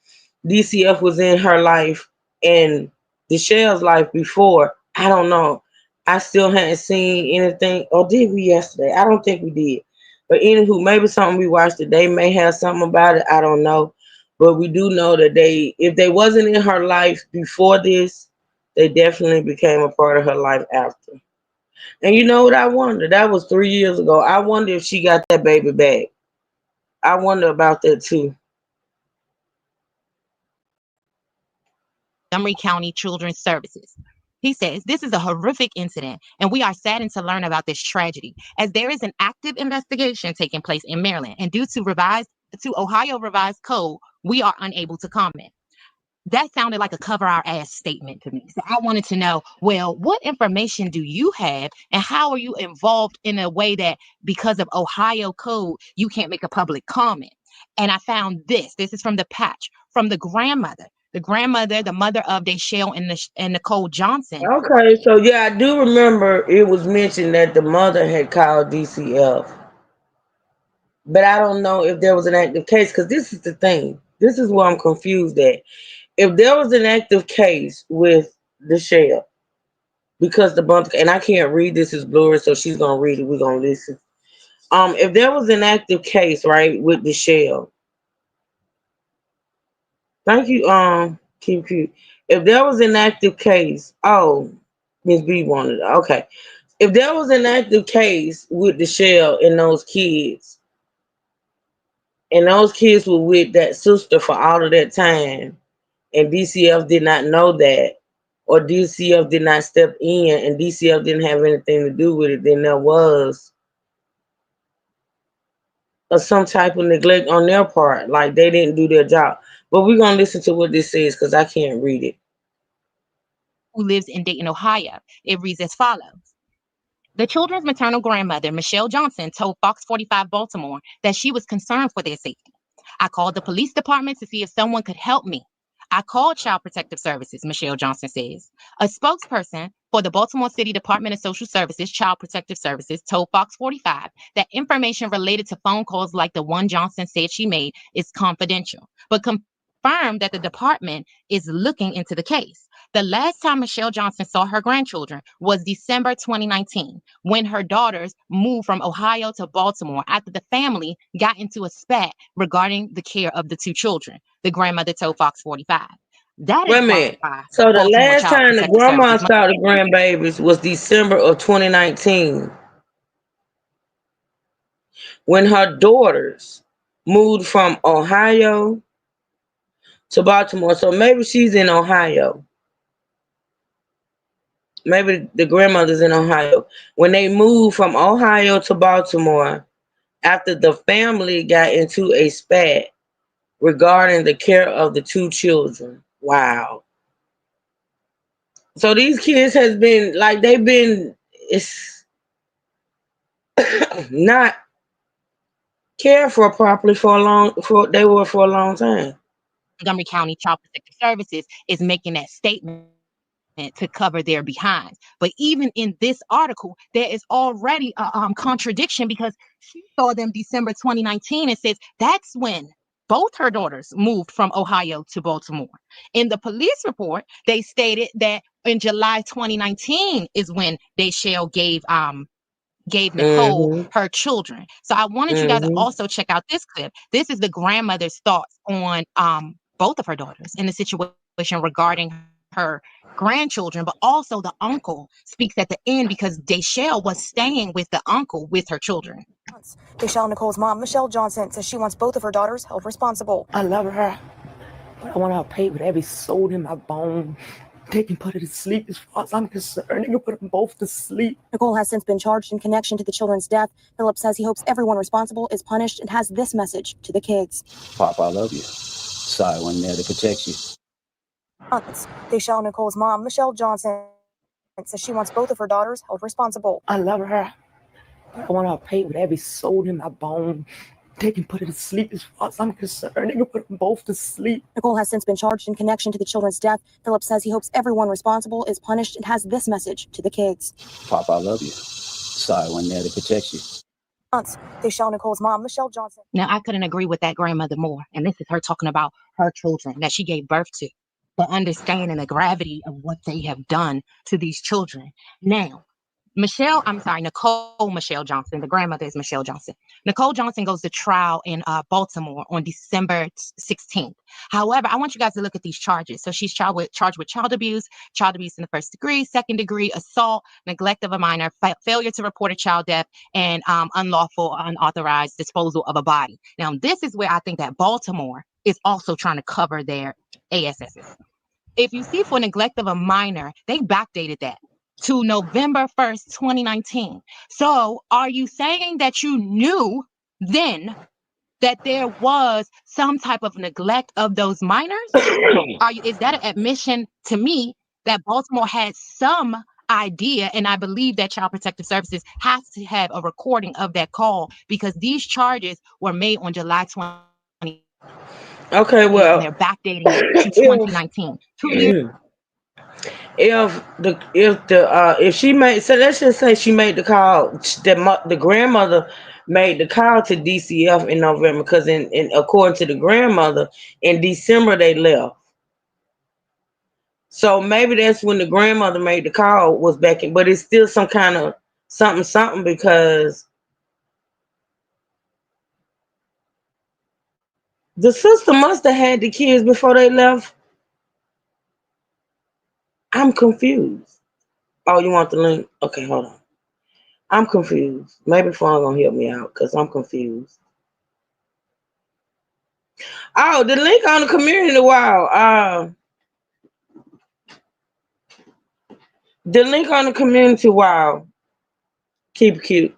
DCF was in her life and Michelle's life before. I don't know. I still hadn't seen anything. Or did we yesterday? I don't think we did. But anywho, maybe something we watched today may have something about it. I don't know. But we do know that if they wasn't in her life before this, they definitely became a part of her life after. And you know what I wonder? That was 3 years ago. I wonder if she got that baby back. I wonder about that too. Montgomery County Children's Services. He says, this is a horrific incident, and we are saddened to learn about this tragedy, as there is an active investigation taking place in Maryland, and due to Ohio Revised Code, we are unable to comment. That sounded like a cover our ass statement to me. So I wanted to know, well, what information do you have, and how are you involved in a way that because of Ohio code, you can't make a public comment? And I found this. This is from the patch from the grandmother. The grandmother, the mother of Deshelle and Nicole Johnson. Okay, so yeah, I do remember it was mentioned that the mother had called DCF, but I don't know if there was an active case because this is the thing. This is where I'm confused at. If there was an active case with the shell, because the bump, and I can't read this is blurry, so she's gonna read it. We're gonna listen. If there was an active case, right, with the shell, thank you, keep cute. If there was an active case, oh, Miss B wanted it. Okay. If there was an active case with the shell and those kids were with that sister for all of that time, and DCF did not know that, or DCF did not step in, and DCF didn't have anything to do with it, then there was some type of neglect on their part, like they didn't do their job. But we're gonna listen to what this says because I can't read it. Who lives in Dayton, Ohio. It reads as follows. The children's maternal grandmother, Michelle Johnson, told Fox 45 Baltimore that she was concerned for their safety. I called the police department to see if someone could help me. I called Child Protective Services, Michelle Johnson says. A spokesperson for the Baltimore City Department of Social Services, Child Protective Services, told Fox 45 that information related to phone calls like the one Johnson said she made is confidential, but confirmed that the department is looking into the case. The last time Michelle Johnson saw her grandchildren was December 2019, when her daughters moved from Ohio to Baltimore after the family got into a spat regarding the care of the two children, the grandmother told Fox 45. That Wait is a why minute. So the Baltimore last Child time the Protective grandma Services. saw the grandbabies was December of 2019, when her daughters moved from Ohio to Baltimore. So maybe she's in Ohio. Maybe the grandmother's in Ohio. When they moved from Ohio to Baltimore, after the family got into a spat regarding the care of the two children. Wow. So these kids has been like they've been it's not cared for properly for a long time. Montgomery County Child Protective Services is making that statement to cover their behinds. But even in this article, there is already a contradiction because she saw them December 2019 and says that's when both her daughters moved from Ohio to Baltimore. In the police report, they stated that in July 2019 is when Dayshell gave Nicole Mm-hmm. her children. So I wanted you guys to Mm-hmm. also check out this clip. This is the grandmother's thoughts on both of her daughters in the situation regarding her grandchildren, but also the uncle speaks at the end because Dayshell was staying with the uncle with her children. Dayshell Nicole's mom, Michelle Johnson, says she wants both of her daughters held responsible. I love her, but I want her paid with every soul in my bone. They can put her to sleep as far as I'm concerned. They can put them both to sleep. Nicole has since been charged in connection to the children's death. Philip says he hopes everyone responsible is punished and has this message to the kids. Pop, I love you. Sorry, I wasn't there to protect you. Dayshell Nicole's mom, Michelle Johnson, says she wants both of her daughters held responsible. I love her, but I want her paid with every soul in my bone. They can put her to sleep as far as I'm concerned. They can put them both to sleep. Nicole has since been charged in connection to the children's death. Philip says he hopes everyone responsible is punished and has this message to the kids. Pop, I love you. Sorry, I wasn't there to protect you. Dayshell Nicole's mom, Michelle Johnson. Now, I couldn't agree with that grandmother more. And this is her talking about her children that she gave birth to, but understanding the gravity of what they have done to these children. Now, Nicole Michelle Johnson, the grandmother is Michelle Johnson. Nicole Johnson goes to trial in Baltimore on December 16th. However, I want you guys to look at these charges. So she's charged with child abuse in the first degree, second degree, assault, neglect of a minor, failure to report a child death, and unlawful, unauthorized disposal of a body. Now, this is where I think that Baltimore is also trying to cover their ASSs. If you see for neglect of a minor, they backdated that to November 1st, 2019. So are you saying that you knew then that there was some type of neglect of those minors? Is that an admission to me that Baltimore had some idea? And I believe that Child Protective Services has to have a recording of that call because these charges were made on July 20. Okay, well, and they're backdating it to 2019. 2 years. If she made, so let's just say she made the call, the grandmother made the call to DCF in November, because in according to the grandmother, in December they left. So maybe that's when the grandmother made the call, was back in, but it's still some kind of something, because the sister must have had the kids before they left. I'm confused. Oh, you want the link? Okay, hold on. I'm confused. Maybe phone gonna help me out because I'm confused. Oh, the link on the community wall. The link on the community wall. Keep it cute.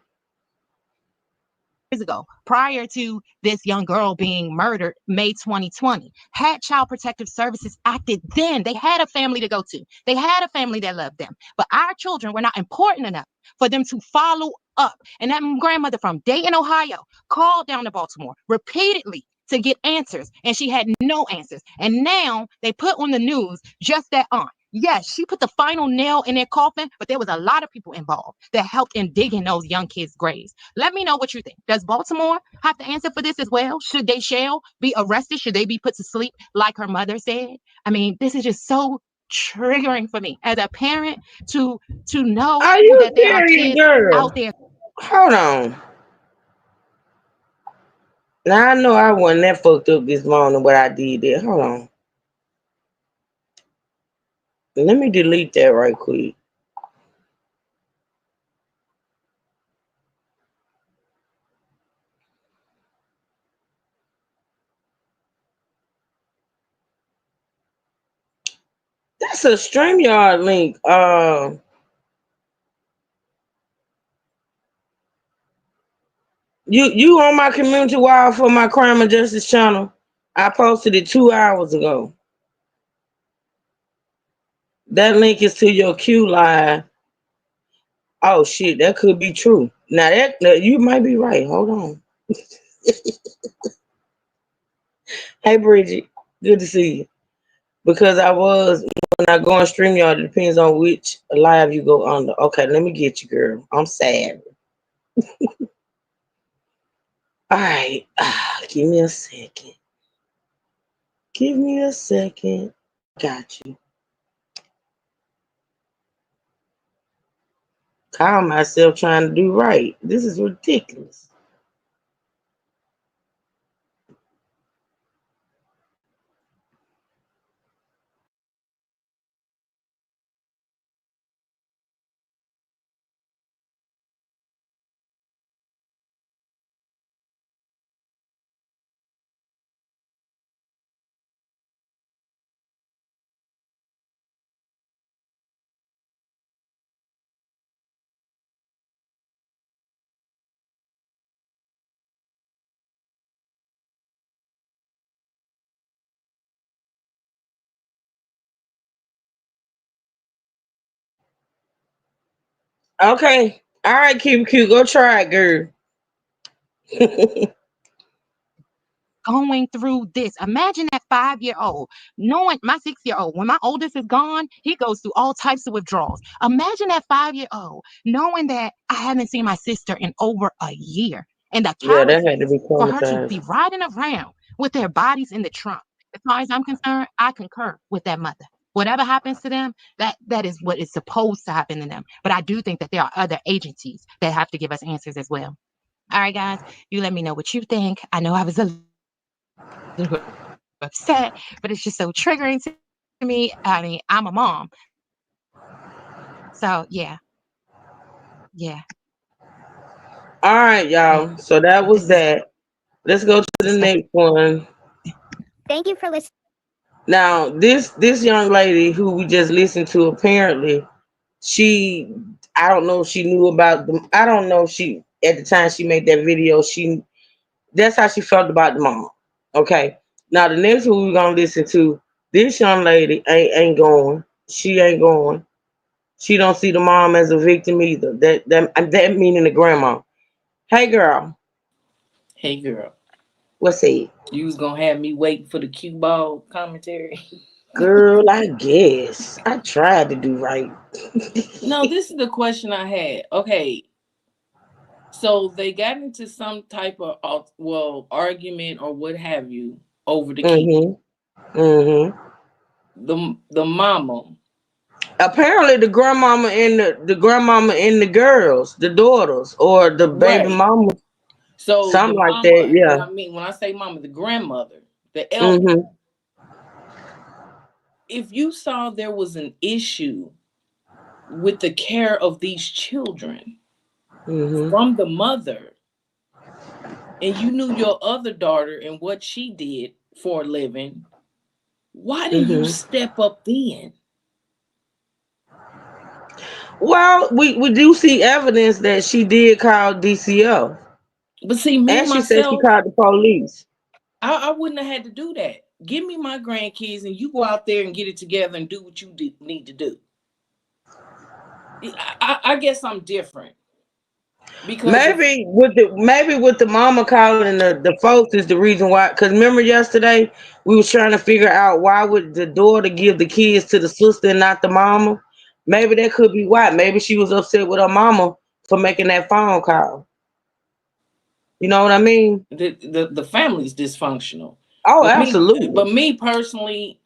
Ago, prior to this young girl being murdered, May 2020, had Child Protective Services acted then, they had a family to go to. They had a family that loved them. But our children were not important enough for them to follow up. And that grandmother from Dayton, Ohio, called down to Baltimore repeatedly to get answers, and she had no answers. And now they put on the news just that aunt. Yes, she put the final nail in their coffin, but there was a lot of people involved that helped in digging those young kids' graves. Let me know what you think. Does Baltimore have to answer for this as well? Should they shall be arrested? Should they be put to sleep like her mother said? I mean, this is just so triggering for me as a parent to know Are you that there are serious, kids out girl? there. Hold on. Now I know I wasn't that fucked up this morning, what I did there. Hold on. Let me delete that right quick. That's a StreamYard link. You on my community wall for my crime and justice channel. I posted it 2 hours ago. That link is to your Q line. Oh shit, that could be true. Now that you might be right. Hold on. Hey Bridget, good to see you. Because I was, when I go on StreamYard, it depends on which live you go under. Okay, let me get you, girl. I'm sad. All right, give me a second. Give me a second. Got you. Call myself trying to do right. This is ridiculous. Okay. All right, keep it cute. Go try it, girl. Going through this. Imagine that 5-year-old, knowing my 6-year-old, when my oldest is gone, he goes through all types of withdrawals. Imagine that 5-year-old knowing that I haven't seen my sister in over a year, and the Yeah, that had to carelessness be for her to be traumatized. riding around with their bodies in the trunk. As far as I'm concerned, I concur with that mother. Whatever happens to them, that is what is supposed to happen to them. But I do think that there are other agencies that have to give us answers as well. All right, guys, you let me know what you think. I know I was a little upset, but it's just so triggering to me. I mean, I'm a mom. So yeah, All right, yeah. y'all. So that was This is that. Let's go to the disgusting. next one. Thank you for listening. Now, this young lady who we just listened to, apparently, she, I don't know if she knew about them. I don't know if she, at the time she made that video, she, that's how she felt about the mom. Okay. Now the next one we're gonna listen to, this young lady ain't going. She ain't going. She don't see the mom as a victim either. That meaning the grandma. Hey girl, Hey girl, what's it? you was gonna have me waiting for the cue ball commentary. Girl, I guess I tried to do right. No, this is the question I had. Okay, so they got into some type of well argument or what have you over the kid. Mhm. Mhm. The mama. Apparently, the girls, the daughters, or the baby Right. mama, So the something like that. mama, when Yeah. I mean when I say mama, the grandmother, the elder. Mhm. If you saw there was an issue with the care of these children Mhm. from the mother, and you knew your other daughter and what she did for a living, why didn't you Mhm. step up then? Well, we do see evidence that she did call DCO, But see, me and she said she myself, called the police. I wouldn't have had to do that. Give me my grandkids and you go out there and get it together and do what you need to do. I guess I'm different because if Maybe with the mama calling the folks is the reason why. Because remember yesterday we was trying to figure out why would the daughter give the kids to the sister and not the mama. Maybe that could be why. Maybe she was upset with her mama for making that phone call. You know what I mean? the family's dysfunctional, Oh, but me absolutely. but me personally,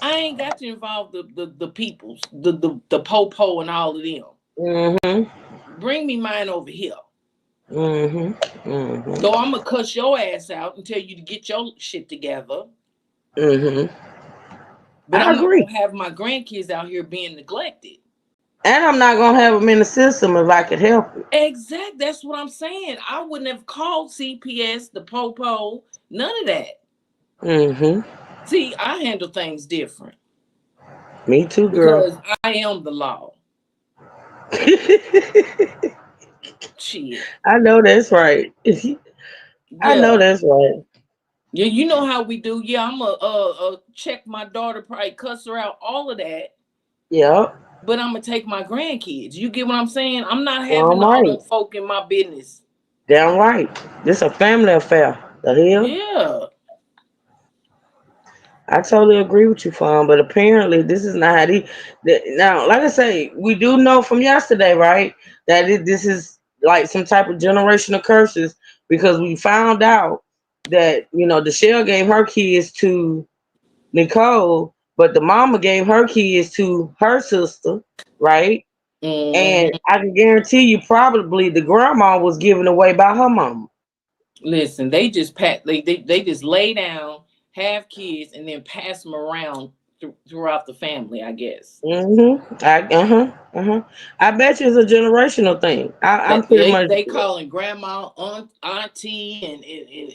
I ain't got to involve the peoples, the popo and all of them. Mhm. Bring me mine over here. Mhm. Mhm. Though I'm gonna cuss your ass out and tell you to get your shit together. Mhm. But I I'm not agree. gonna have my grandkids out here being neglected. And I'm not gonna have them in the system if I could help it. Exact. That's what I'm saying. I wouldn't have called CPS, the popo, none of that. Mhm. See, I handle things different Me too, girl. because I am the law. Shit. I know that's right. I know Yeah. that's right. Yeah, you know how we do. Yeah, I'm a check my daughter, probably cuss her out, all of that. Yep. But I'm gonna take my grandkids. You get what I'm saying? I'm not Damn having all right. them folk in my business. Damn right. This a family affair. The hell? Yeah. I totally agree with you, Fawn. But apparently, this is not how now, like I say, we do know from yesterday, right, that this is like some type of generational curses because we found out that Deshelle gave her kids to Nicole, but the mama gave her kids to her sister, right? And Hmm. I can guarantee you, probably the grandma was given away by her mama. Listen, they just they just lay down, have kids, and then pass them around throughout the family. I guess. I bet you it's a generational thing. I'm pretty They much. they calling grandma, auntie,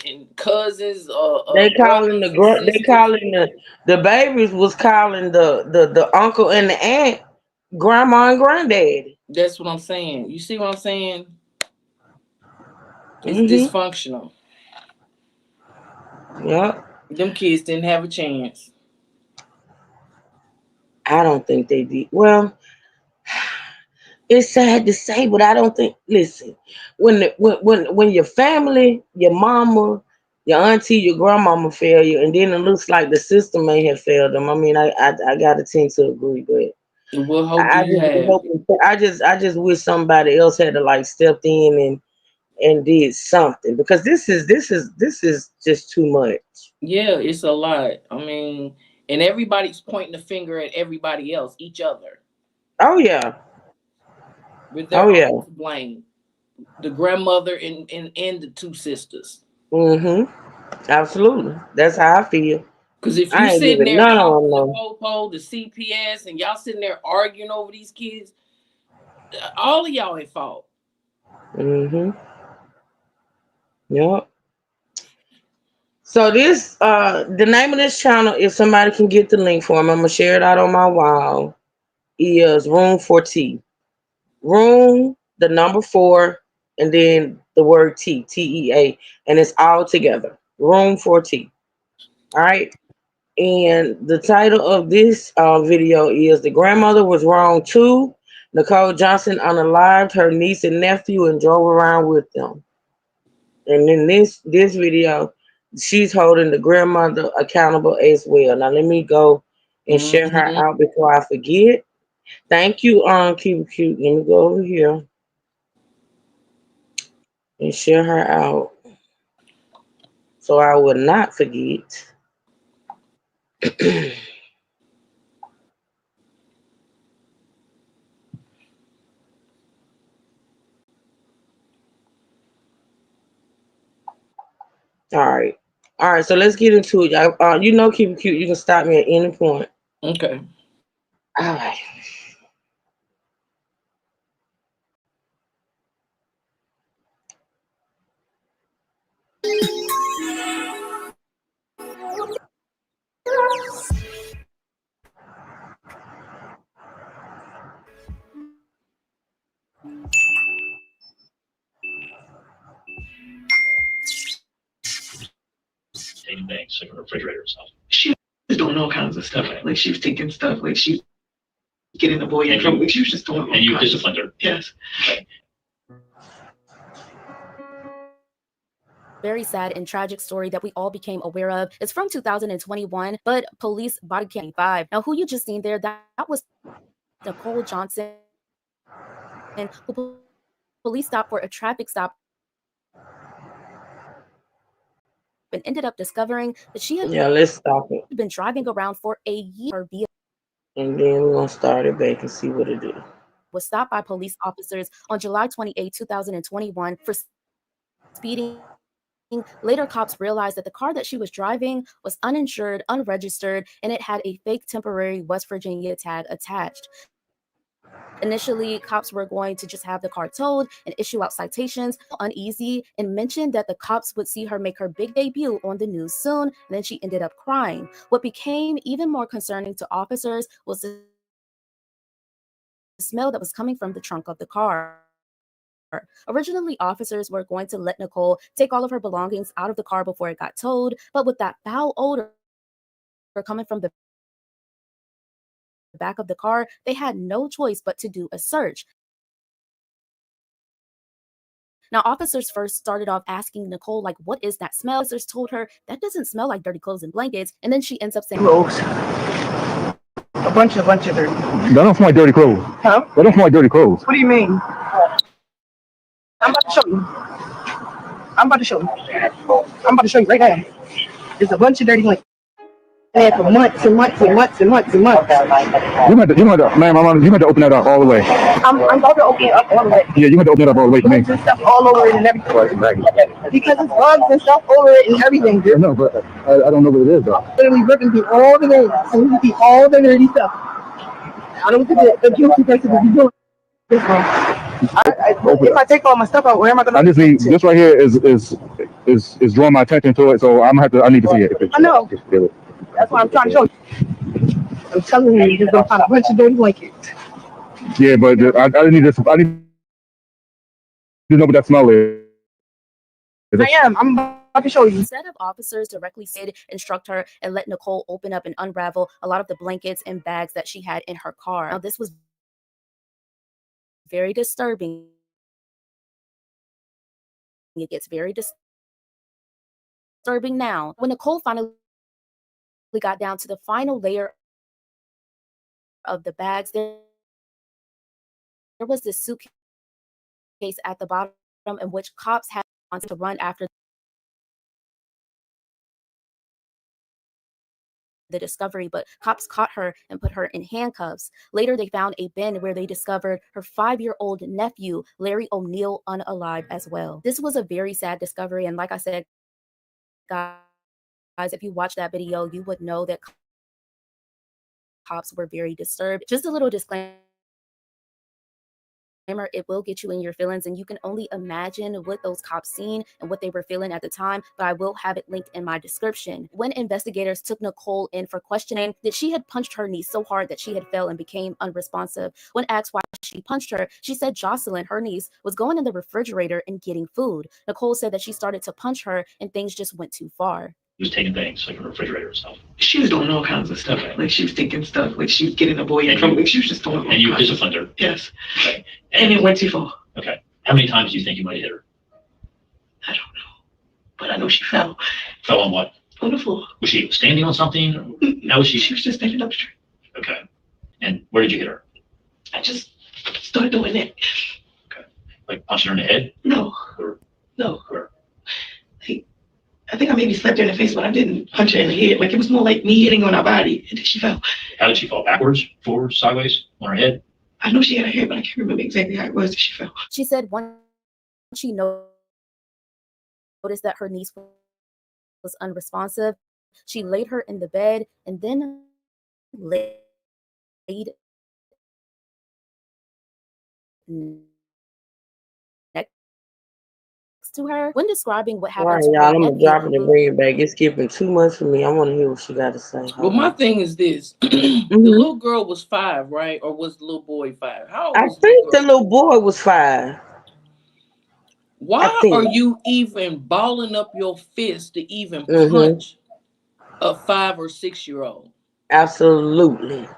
and cousins, They calling brothers and they sisters. calling the babies was calling the uncle and the aunt grandma and granddaddy. That's what I'm saying. You see what I'm saying? It's Mhm. dysfunctional. Yep. Them kids didn't have a chance. I don't think they did. Well, it's sad to say, but I don't think. Listen, when your family, your mama, your auntie, your grandmama fail you, and then it looks like the system may have failed them. I mean, I gotta tend to agree, but What hope do I you just be have? hoping. I just wish somebody else had to like stepped in and did something because this is just too much. Yeah, it's a lot. I mean, and everybody's pointing the finger at everybody else, each other, Oh yeah, but oh they're yeah. all to blame. The grandmother and the two sisters. Mhm. Absolutely. That's how I feel. Because if you I ain't sitting giving there none of them talking to no. Popo, the CPS, and y'all sitting there arguing over these kids, all of y'all at fault. Mhm. Yep. So the name of this channel, if somebody can get the link for me, I'm gonna share it out on my wall. Is Room for Tea. Room, the number 4, and then the word T, TEA, and it's all together. Room for Tea. All right. And the title of this video is "The Grandmother Was Wrong Too." Nicole Johnson unalived her niece and nephew and drove around with them. And in this video, she's holding the grandmother accountable as well. Now let me go and share her out before I forget. Thank you, Cute Cute. Let me go over here and share her out so I will not forget. All right. All right, so let's get into it. You know, Keep It Cute. You can stop me at any point. Okay. All right. Taking things like a refrigerator and stuff. She was doing all kinds of stuff. Like she was taking stuff. Like she was getting the boy in trouble. Like she was just doing all And you kinds disciplined her? Yes. Okay. Very sad and tragic story that we all became aware of. It's from 2021, but police body cam 5. Now, who you just seen there, that was Nicole Johnson, who police stopped for a traffic stop and ended up discovering that she had let's stop it. been driving around for a year. And then we're going to start it back and see what it do. Was stopped by police officers on July 28, 2021 for speeding. Later, cops realized that the car that she was driving was uninsured, unregistered, and it had a fake temporary West Virginia tag attached. Initially, cops were going to just have the car towed and issue out citations, uneasy, and mentioned that the cops would see her make her big debut on the news soon. And then she ended up crying. What became even more concerning to officers was the smell that was coming from the trunk of the car. Originally, officers were going to let Nicole take all of her belongings out of the car before it got towed, but with that foul odor coming from the back of the car, they had no choice but to do a search. Now, officers first started off asking Nicole, like, what is that smell? Officers told her, that doesn't smell like dirty clothes and blankets. And then she ends up saying, Clothes. A bunch of dirty. That don't smell like dirty clothes. Huh? That don't smell like dirty clothes. What do you mean? I'm about to show you. I'm about to show you right now. There's a bunch of dirty blankets. And for months and months and months and months and months. You might have to open that up all the way. I'm about to open it up all the way. Yeah, you have to open it up all the way for me. There's stuff all over it and everything. Because it's bugs and stuff over it and everything. I know, but I don't know what it is though. Literally ripping through all the nails. So you can see all the dirty stuff. I don't think the guilty person will be doing this one. If I take all my stuff out, where am I gonna? I just need this right here is drawing my attention to it, so I need to see it. I know. That's why I'm trying to show you. I'm telling you, you're gonna find a bunch of dirty blankets. Yeah, but I need to know what that smell is. I'm about to show you. Instead of officers directly said, instruct her and let Nicole open up and unravel a lot of the blankets and bags that she had in her car. Now, this was very disturbing. It gets very disturbing now. When Nicole finally got down to the final layer of the bags, there was this suitcase at the bottom in which cops had to run after the discovery, but cops caught her and put her in handcuffs. Later, they found a bin where they discovered her 5-year-old nephew, Larry O'Neill, unalive as well. This was a very sad discovery, and like I said, guys, if you watch that video, you would know that cops were very disturbed. Just a little disclaimer, it will get you in your feelings, and you can only imagine what those cops seen and what they were feeling at the time, but I will have it linked in my description. When investigators took Nicole in for questioning, that she had punched her niece so hard that she had fell and became unresponsive. When asked why she punched her, she said Jocelyn, her niece, was going in the refrigerator and getting food. Nicole said that she started to punch her and things just went too far. She was taking things like a refrigerator and stuff. She was doing all kinds of stuff. Like she was taking stuff. Like she was getting the boy in trouble. Like she was just doing all And you kinds of disciplined her? Yes. Okay. And it went too far. Okay. How many times do you think you might have hit her? I don't know. But I know she fell. Fell on what? On the floor. Was she standing on something? How was she? She was just standing up straight. Okay. And where did you hit her? I just started doing that. Okay. Like punching her in the head? No. Or no. Or like, I think I maybe slapped her in the face, but I didn't punch her in the head. Like it was more like me hitting on her body, and then she fell. How did she fall? Backwards, forwards, sideways, on her head? I know she had her head, but I can't remember exactly how it was that she fell. She said once she noticed that her niece was unresponsive, she laid her in the bed and then laid next to her. When describing what All happened right, to her y'all. I'm gonna nephew, drop it and bring it back. It's skipping too much for me. I want to hear what she got to say. Well, Hold my on. thing is this: the little girl was 5, right? Or was the little boy 5? How old I was the little think the girl? little boy was 5. I Why are think. you even balling up your fist to even Mm-hmm. punch a 5 or 6-year-old? Absolutely.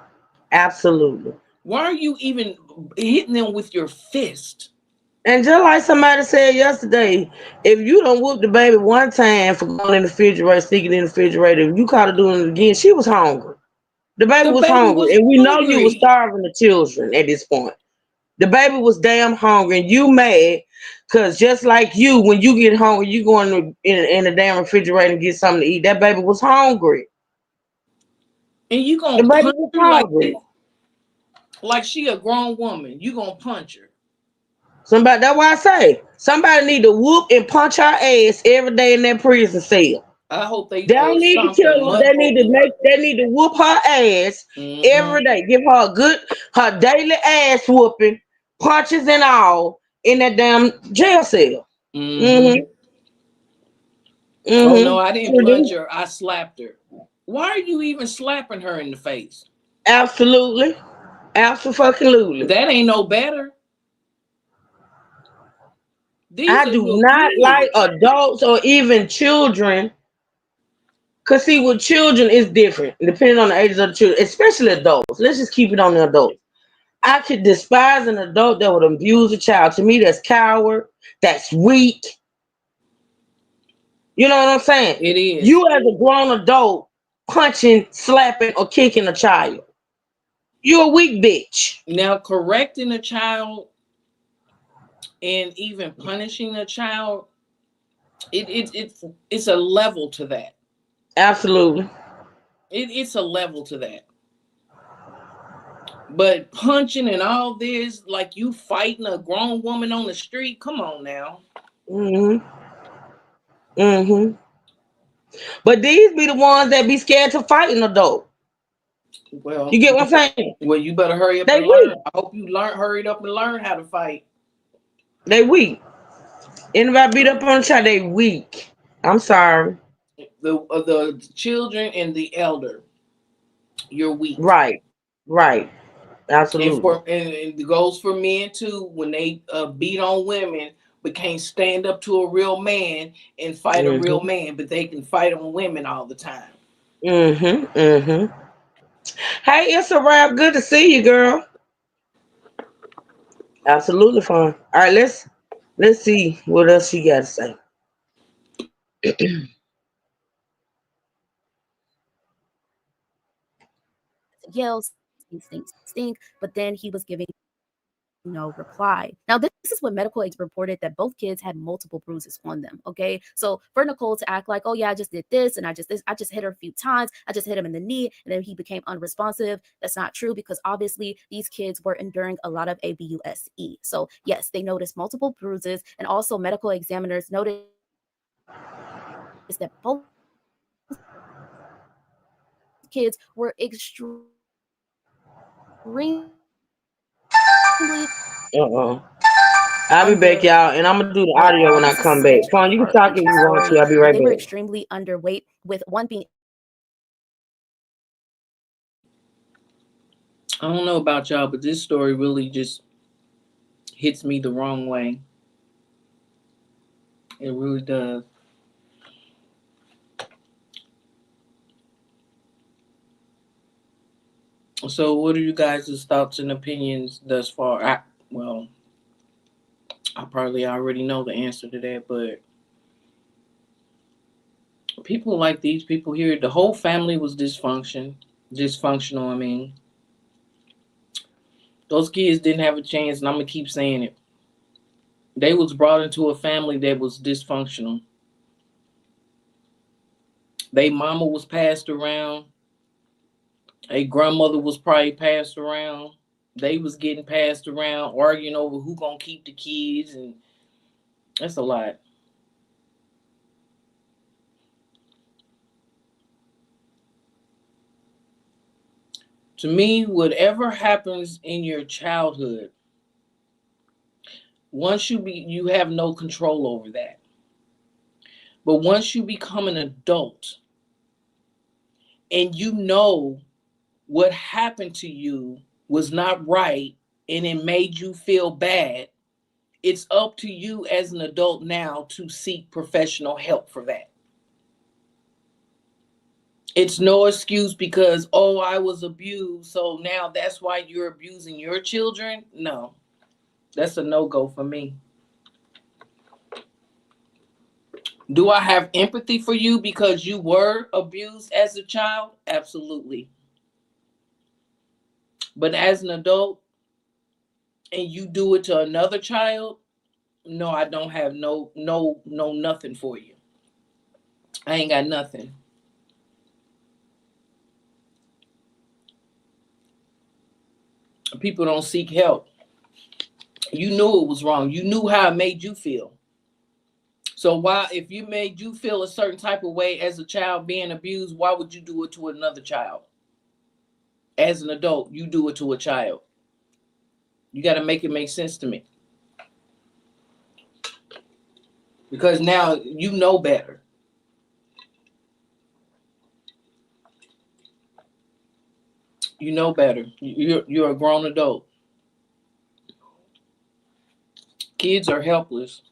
Absolutely. Why are you even hitting them with your fist? And just like somebody said yesterday, if you don't whoop the baby one time for going in the refrigerator, sneaking in the refrigerator, if you caught her doing it again, she was hungry. The baby The was baby hungry. was And we know you were hungry. starving the children at this point. The baby was damn hungry. And you mad because just like you, when you get hungry, you go in the damn refrigerator and get something to eat. That baby was hungry. And you The gonna baby punch was her hungry. like she a grown woman. You gonna punch her. Somebody, that's why I say somebody need to whoop and punch her ass every day in that prison cell. I hope they They don't need to stomp the kill her. mud hole in her. They need to whoop her ass Mm-hmm. every day. Give her a good her daily ass whooping, punches and all in that damn jail cell. Mm-hmm. Mm-hmm. Oh no, Mm-hmm. I didn't Sure punch do. her. I slapped her. Why are you even slapping her in the face? Absolutely. Absolutely. That ain't no better. These I are do your not like kids. adults or even children. Cause see, with children it's different, depending on the ages of the children, especially adults. Let's just keep it on the adults. I could despise an adult that would abuse a child. To me, that's coward. That's weak. You know what I'm saying? It is. You as a grown adult punching, slapping, or kicking a child. You're a weak bitch. Now correcting a child and even punishing a child, it's a level to that. Absolutely. It's a level to that. But punching and all this, like you fighting a grown woman on the street, come on now. Mm-hmm. Mm-hmm. But these be the ones that be scared to fight an adult. Well, You get what I'm saying? well, you better hurry up They and learn. weak. I hope you hurried up and learn how to fight. They weak. Anybody beat up on a child, they weak. I'm sorry. The children and the elder, you're weak. Right. Right. And Absolutely. it goes for men too when they beat on women but can't stand up to a real man and fight a real Mm-hmm. man, but they can fight on women all the time. Mm-hmm. Mm-hmm. Hey, it's a wrap. Good to see you, girl. Absolutely fine. All right, let's see what else she got to say. yells, stink, stink, stink, but then he was giving no reply. Now, this is when medical aides reported that both kids had multiple bruises on them. Okay. So for Nicole to act like, oh, yeah, I just did this and I just hit her a few times. I just hit him in the knee and then he became unresponsive. That's not true because obviously these kids were enduring a lot of ABUSE. So, yes, they noticed multiple bruises and also medical examiners noticed that both kids were extremely Uh-uh. I'll be back, under y'all, and I'm gonna do the audio when I this is come back. such a Fun, you can talk if heart-wrenching you want to. story, I'll be but right they were back. extremely underweight, with one being I don't know about y'all, but this story really just hits me the wrong way. It really does. So, what are you guys' thoughts and opinions thus far? Well, I probably already know the answer to that, but people like these people here, the whole family was dysfunctional. I mean, Those kids didn't have a chance, and I'm gonna keep saying it. They was brought into a family that was dysfunctional. They mama was passed around. A grandmother was probably passed around. They was getting passed around, arguing over who gonna keep the kids, and that's a lot. To me, whatever happens in your childhood, once you have no control over that. But once you become an adult and you know what happened to you was not right and it made you feel bad, it's up to you as an adult now to seek professional help for that. It's no excuse because, oh, I was abused, so now that's why you're abusing your children. No, that's a no-go for me. Do I have empathy for you because you were abused as a child? Absolutely. But as an adult and you do it to another child, no, I don't have no nothing for you. I ain't got nothing. People don't seek help. You knew it was wrong. You knew how it made you feel. So why, if you made you feel a certain type of way as a child being abused, why would you do it to another child? As an adult, you do it to a child. You got to make it make sense to me. Because now you know better. You know better. You're a grown adult. Kids are helpless.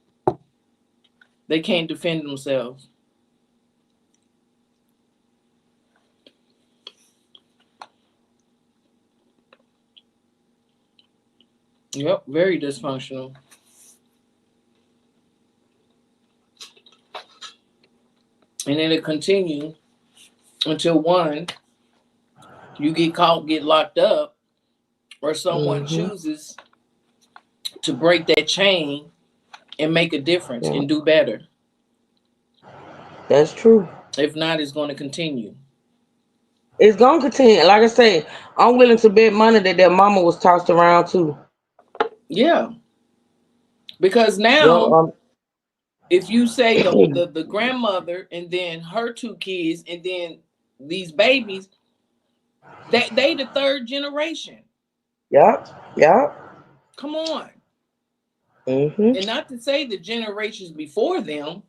They can't defend themselves. Yep, very dysfunctional. And then it continues until one, you get caught, get locked up, or someone chooses to break that chain and make a difference Yeah, and do better. that's true. If not, it's going to continue. It's gonna continue. Like I say, I'm willing to bet money that their mama was tossed around too. Yeah, because Yo, now if you say the grandmother and then her two kids and then these babies, they the third generation. yep, yep. Come on. hmm And not to say the generations before them,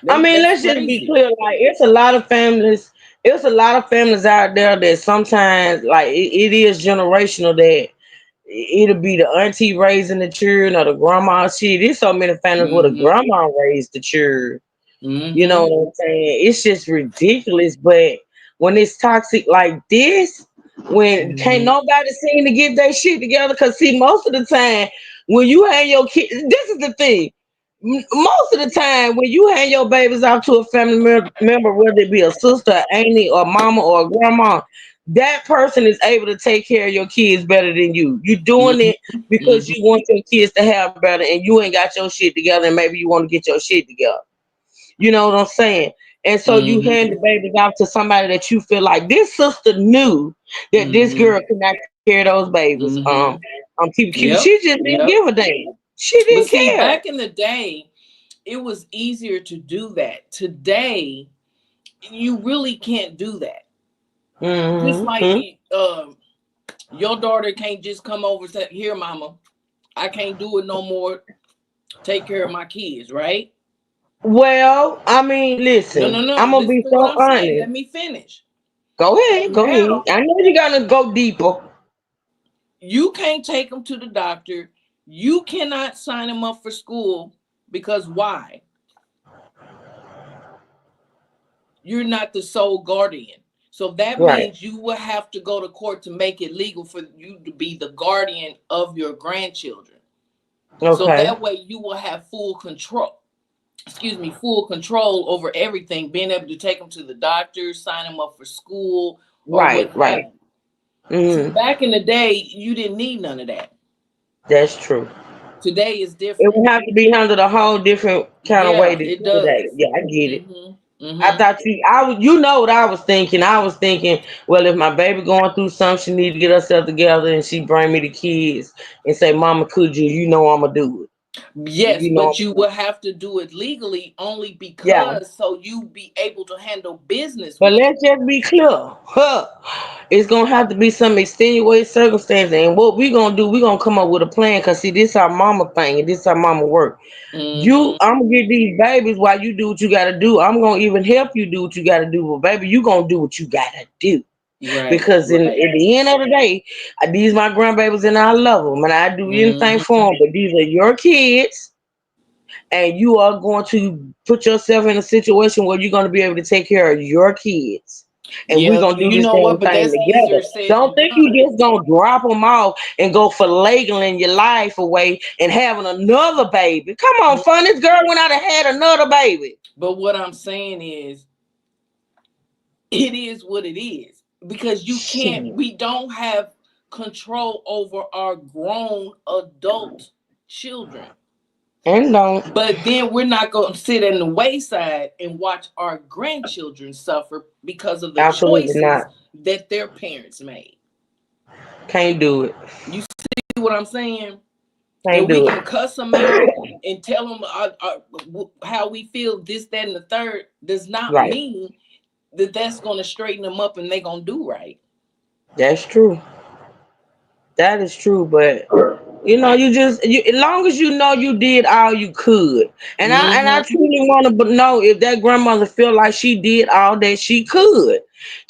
I mean, that's let's just be crazy. clear. Like, it's a lot of families. It's a lot of families out there that sometimes, like, it is generational. That it'll be the auntie raising the children or the grandma. Shit, there's so many families where the Mm-hmm. grandma raised the children. You know Mm-hmm. what I'm saying? It's just ridiculous. But when it's toxic like this, when can't Mm-hmm. nobody seem to get their shit together, because see, most of the time when you have your kids, this is the thing. Most of the time when you hand your babies off to a family member, whether it be a sister, auntie, or mama, or a grandma, that person is able to take care of your kids better than you. You doing it Mm-hmm. because Mm-hmm. you want your kids to have better, and you ain't got your shit together, and maybe you want to get your shit together. You know what I'm saying? And so you hand Mm-hmm. the babies off to somebody that you feel like this sister knew that this Mm-hmm. girl could not take care of those babies. Mm-hmm. Keep she Yep. just didn't Yep. give a damn. She But didn't see, care. back in the day, it was easier to do that. Today, you really can't do that. Just like Mm-hmm. your daughter can't just come over and say, "Here, mama, I can't do it no more. Take care of my kids," right? Well, I mean, No, no, listen, no. I'm gonna Listen be to what so I'm saying. Let honest. me finish. Go So ahead, go ahead. now I know you're gonna go deeper. you can't take them to the doctor. You cannot sign them up for school because why? You're not the sole guardian. So that Right. means you will have to go to court to make it legal for you to be the guardian of your grandchildren. So Okay. that way you will have full control. Excuse me, full control over everything, being able to take them to the doctor, sign them up for school, or what Right, have right. you. See, Hmm. back in the day, you didn't need none of that. That's true. Today is It different. would have to be handled a whole different kind of way Yeah, than it today. does. Yeah, I get it. Mhm. I Mhm. thought you know what I was thinking. I was thinking, well, if my baby going through something, she need to get herself together, and she bring me the kids and say, "Mama, could you? You know I'ma do it. Yes, You know but I'ma you do will it." have to do it legally only Yeah, because so you be able to handle business but with your. let's just be clear. Huh. It's gonna have to be some extenuating circumstances, and what we gonna do? We gonna come up with a plan. Cause see, this our mama thing, and this our mama work. Mhm. I'm gonna get these babies while you do what you gotta do. I'm gonna even help you do what you gotta do, but baby, you gonna do what you gotta do. Right. Because at Right. the end of the day, these my grandbabies and I love them and I do anything for Mhm. them. But these are your kids, and you are going to put yourself in a situation where you're going to be able to take care of your kids. And we're Yeah, gonna do you this know damn what? But thing that's easier together. said Don't than think you done. just gonna drop them off and go for finagling your life away and having another baby. Come on, Mm. fun. This girl went out and had another baby. But what I'm saying is, it is what it is because you can't. Shit. We don't have control over our grown adult children. And don't. But then we're not going to sit in the wayside and watch our grandchildren suffer because of the Absolutely choices not. that their parents made. Can't do it. You see what I'm saying? And Can't we do can it. cuss them out and tell them how we feel, this, that, and the third, does not Right. mean that that's going to straighten them up and they're going to do right. That's true. That is true, but as long as you know you did all you could, and I Mm-hmm. truly want to know if that grandmother feel like she did all that she could.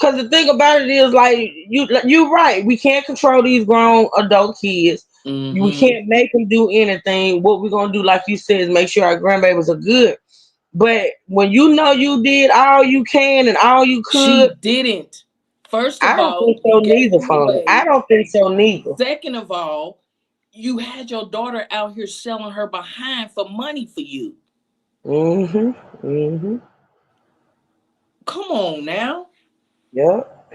Cause the thing about it is, like you're right, we can't control these grown adult kids. We Mm-hmm. can't make them do anything. What we're gonna do, like you said, is make sure our grandbabies are good. But when you know you did all you can and all you She could, didn't. First I of don't all, think you so gave neither, them fun. I away. don't think so neither. Second of all, you had your daughter out here selling her behind for money for you. Mm-hmm. Mm-hmm. Come on now. Yep.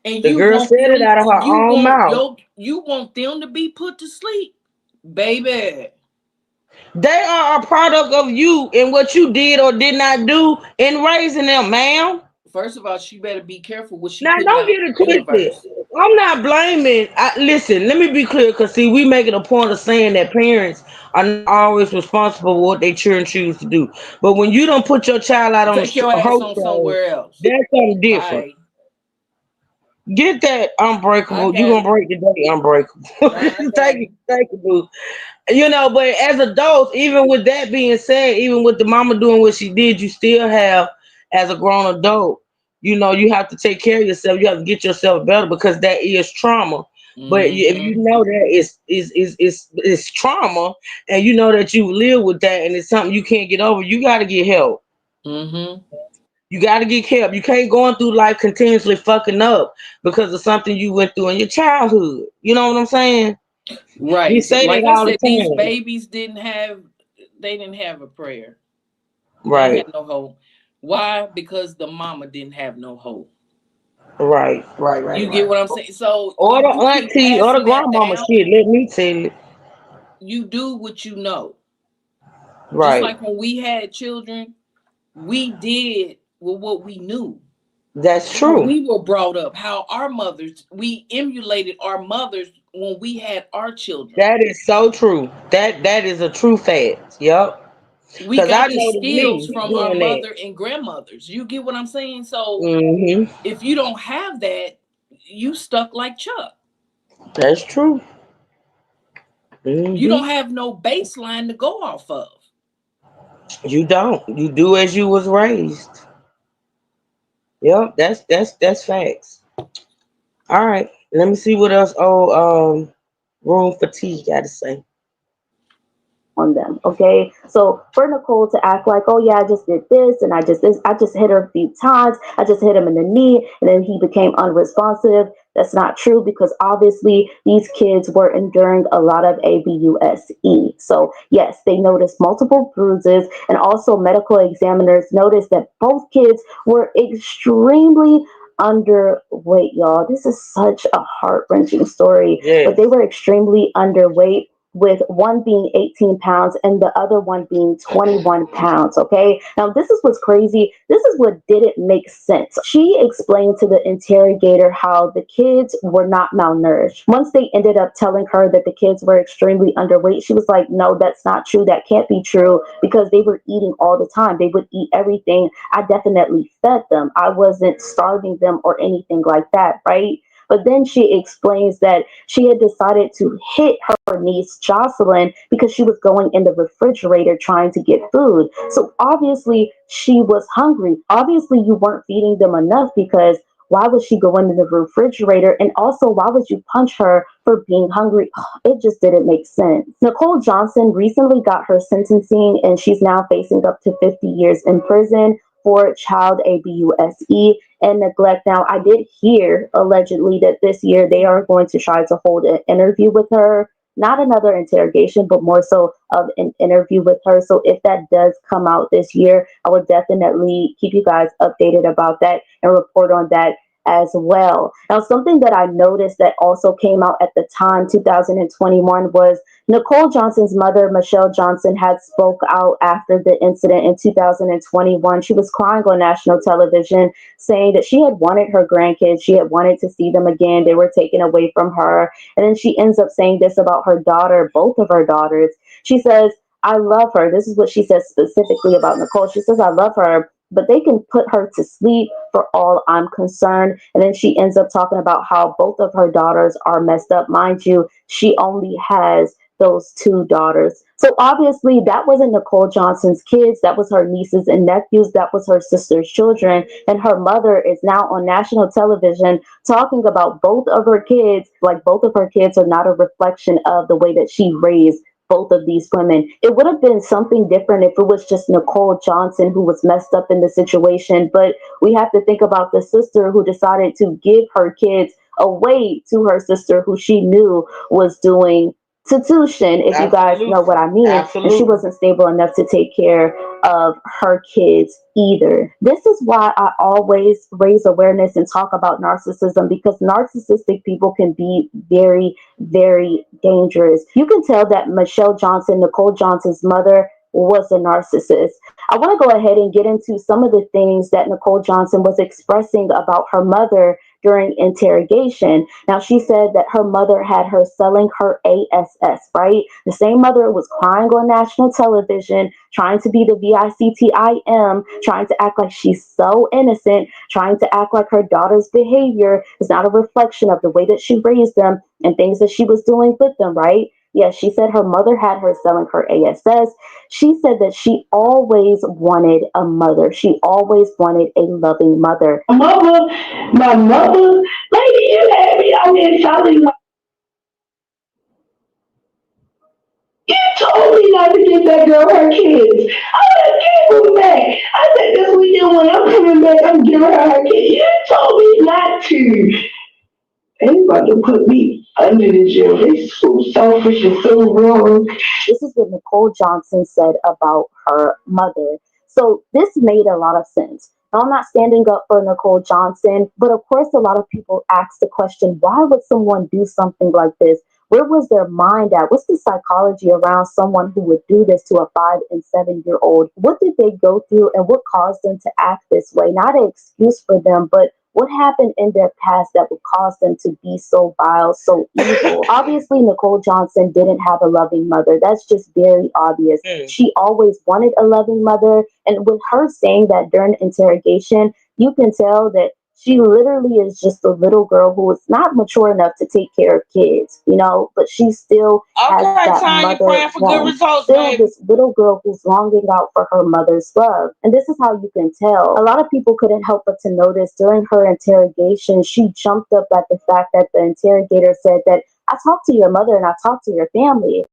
And The you girl want said it them out of her own mouth. you want them to be put to sleep. Baby. They are a product of you and what you did or did not do in raising them, ma'am. First of all, she better be careful what she Now, putting don't out get it in the twisted. universe. I'm not blaming. Listen, let me be clear, because see, we making a point of saying that parents are not always responsible for what their children choose to do. But when you don't put your child out on the Take your ass hope on train, somewhere else. that's something different. Bye. Get that I unbreakable. You got gonna it. break the day unbreakable. I got Thank you, it. thank you, boo. But as adults, even with that being said, even with the mama doing what she did, you still have, as a grown adult, you have to take care of yourself. You have to get yourself better, because that is trauma. But if you Mm-hmm. know that it's trauma, and you know that you live with that, and it's something you can't get over, you got to get help. Mm-hmm. You got to get help. You can't go on through life continuously fucking up because of something you went through in your childhood. You know what I'm saying? We Right. say Like that I all the said, these time. babies didn't have a prayer. They ain't Right. had no hope. Why? Because the mama didn't have no hope. Right, right, right, You get right. what I'm saying? So Or when the you keep auntie or the passing that grandmama down, shit, let me tell you. you do what you know. Just Right. like when we had children, we did with what we knew. That's How true. we were brought up, how our mothers, we emulated our mothers when we had our children. That is so true. That is a true fact. Yep. We Cause I got the noticed skills me from our doing that. mother and grandmothers. You get what I'm saying? So Hmm. if you don't have that, you stuck like Chuck. That's true. You Hmm. don't have no baseline to go off of. You don't. You do as you was raised. Yep. That's facts. All right. Let me see what else. Room for tea got to say. On them. Okay. So for Nicole to act like, oh yeah, I just did this and I just hit her a few times. I just hit him in the knee and then he became unresponsive. That's not true because obviously these kids were enduring a lot of ABUSE. So yes, they noticed multiple bruises and also medical examiners noticed that both kids were extremely underweight, y'all. This is such a heart-wrenching story. But Yes. they were extremely underweight, with one being 18 pounds and the other one being 21 pounds. Okay. Now, this is what's crazy. This is what didn't make sense. She explained to the interrogator how the kids were not malnourished. Once they ended up telling her that the kids were extremely underweight, she was like, no, that's not true. That can't be true because they were eating all the time. They would eat everything. I definitely fed them. I wasn't starving them or anything like that. Right. But then she explains that she had decided to hit her niece Jocelyn because she was going in the refrigerator trying to get food. So obviously she was hungry. Obviously you weren't feeding them enough, because why would she go into the refrigerator? And also, why would you punch her for being hungry? It just didn't make sense. Nicole Johnson recently got her sentencing, and she's now facing up to 50 years in prison for child abuse and neglect. Now, I did hear allegedly that this year they are going to try to hold an interview with her, not another interrogation, but more so of an interview with her. So if that does come out this year, I will definitely keep you guys updated about that and report on that as well. Now, something that I noticed that also came out at the time, 2021, was Nicole Johnson's mother, Michelle Johnson, had spoke out after the incident in 2021. She was crying on national television, saying that she had wanted her grandkids. She had wanted to see them again. They were taken away from her. And then she ends up saying this about her daughter, both of her daughters. She says, I love her. This is what she says specifically about Nicole. She says, I love her, but they can put her to sleep for all I'm concerned. And then she ends up talking about how both of her daughters are messed up. Mind you, she only has those two daughters. So obviously that wasn't Nicole Johnson's kids. That was her nieces and nephews. That was her sister's children. And her mother is now on national television talking about both of her kids, like both of her kids are not a reflection of the way that she raised both of these women. It would have been something different if it was just Nicole Johnson who was messed up in the situation. But we have to think about the sister who decided to give her kids away to her sister who she knew was doing institution, if you guys know what I mean. And she wasn't stable enough to take care of her kids either. This is why I always raise awareness and talk about narcissism, because narcissistic people can be very, very dangerous. You can tell that Michelle Johnson, Nicole Johnson's mother, was a narcissist. I want to go ahead and get into some of the things that Nicole Johnson was expressing about her mother during interrogation. Now, she said that her mother had her selling her ASS, right? The same mother was crying on national television, trying to be the VICTIM, trying to act like she's so innocent, trying to act like her daughter's behavior is not a reflection of the way that she raised them and things that she was doing with them, right? Yes, she said her mother had her selling her ASS. She said that she always wanted a mother. She always wanted a loving mother. My mother, lady, you had me out here telling my, you told me not to give that girl her kids. I would have given them back. I said this weekend when I'm coming back, I'm giving her her kids. You told me not to. They about to put me under the jail. They so selfish and so wrong. This is what Nicole Johnson said about her mother. So this made a lot of sense. Now, I'm not standing up for Nicole Johnson, but of course, a lot of people ask the question, why would someone do something like this? Where was their mind at? What's the psychology around someone who would do this to a 5 and 7 year old? What did they go through and what caused them to act this way? Not an excuse for them, but what happened in their past that would cause them to be so vile, so evil? Obviously, Nicole Johnson didn't have a loving mother. That's just very obvious. She always wanted a loving mother. And with her saying that during interrogation, you can tell that she literally is just a little girl who is not mature enough to take care of kids, you know, but she still has that mother want. Still this little girl who's longing out for her mother's love. And this is how you can tell. A lot of people couldn't help but to notice during her interrogation, she jumped up at the fact that the interrogator said that I talked to your mother and I talked to your family.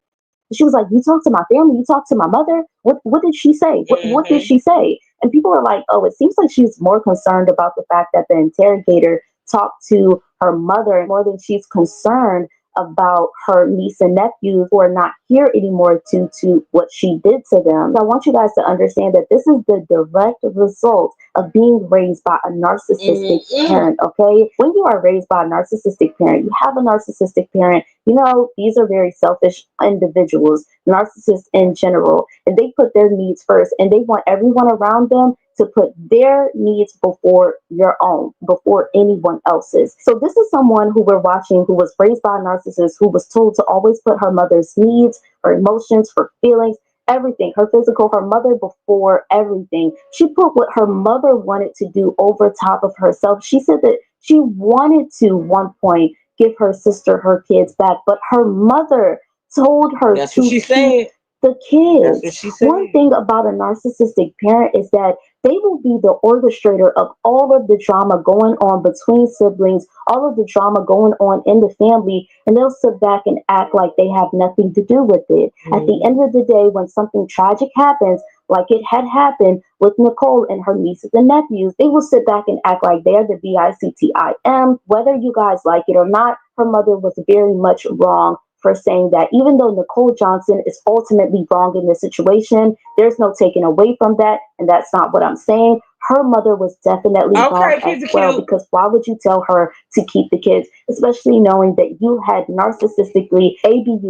She was like, you talked to my family, you talked to my mother. What did she say? What did she say? And people are like, oh, it seems like she's more concerned about the fact that the interrogator talked to her mother more than she's concerned about her niece and nephews who are not here anymore due to what she did to them. I want you guys to understand that this is the direct result of being raised by a narcissistic parent, okay? When you are raised by a narcissistic parent, you have a narcissistic parent, you know, these are very selfish individuals, narcissists in general, and they put their needs first and they want everyone around them to put their needs before your own, before anyone else's. So this is someone who we're watching who was raised by a narcissist, who was told to always put her mother's needs, her emotions, her feelings, everything, her physical, her mother before everything. She put what her mother wanted to do over top of herself. She said that she wanted to one point give her sister her kids back, but her mother told her That's to what she keep said. the That's what kids. she said. One thing about a narcissistic parent is that they will be the orchestrator of all of the drama going on between siblings, all of the drama going on in the family, and they'll sit back and act like they have nothing to do with it. At the end of the day, when something tragic happens, like it had happened with Nicole and her nieces and nephews, they will sit back and act like they're the victim. Whether you guys like it or not, her mother was very much wrong for saying that. Even though Nicole Johnson is ultimately wrong in this situation, there's no taking away from that, and that's not what I'm saying. Her mother was definitely wrong as well, because why would you tell her to keep the kids, especially knowing that you had narcissistically abused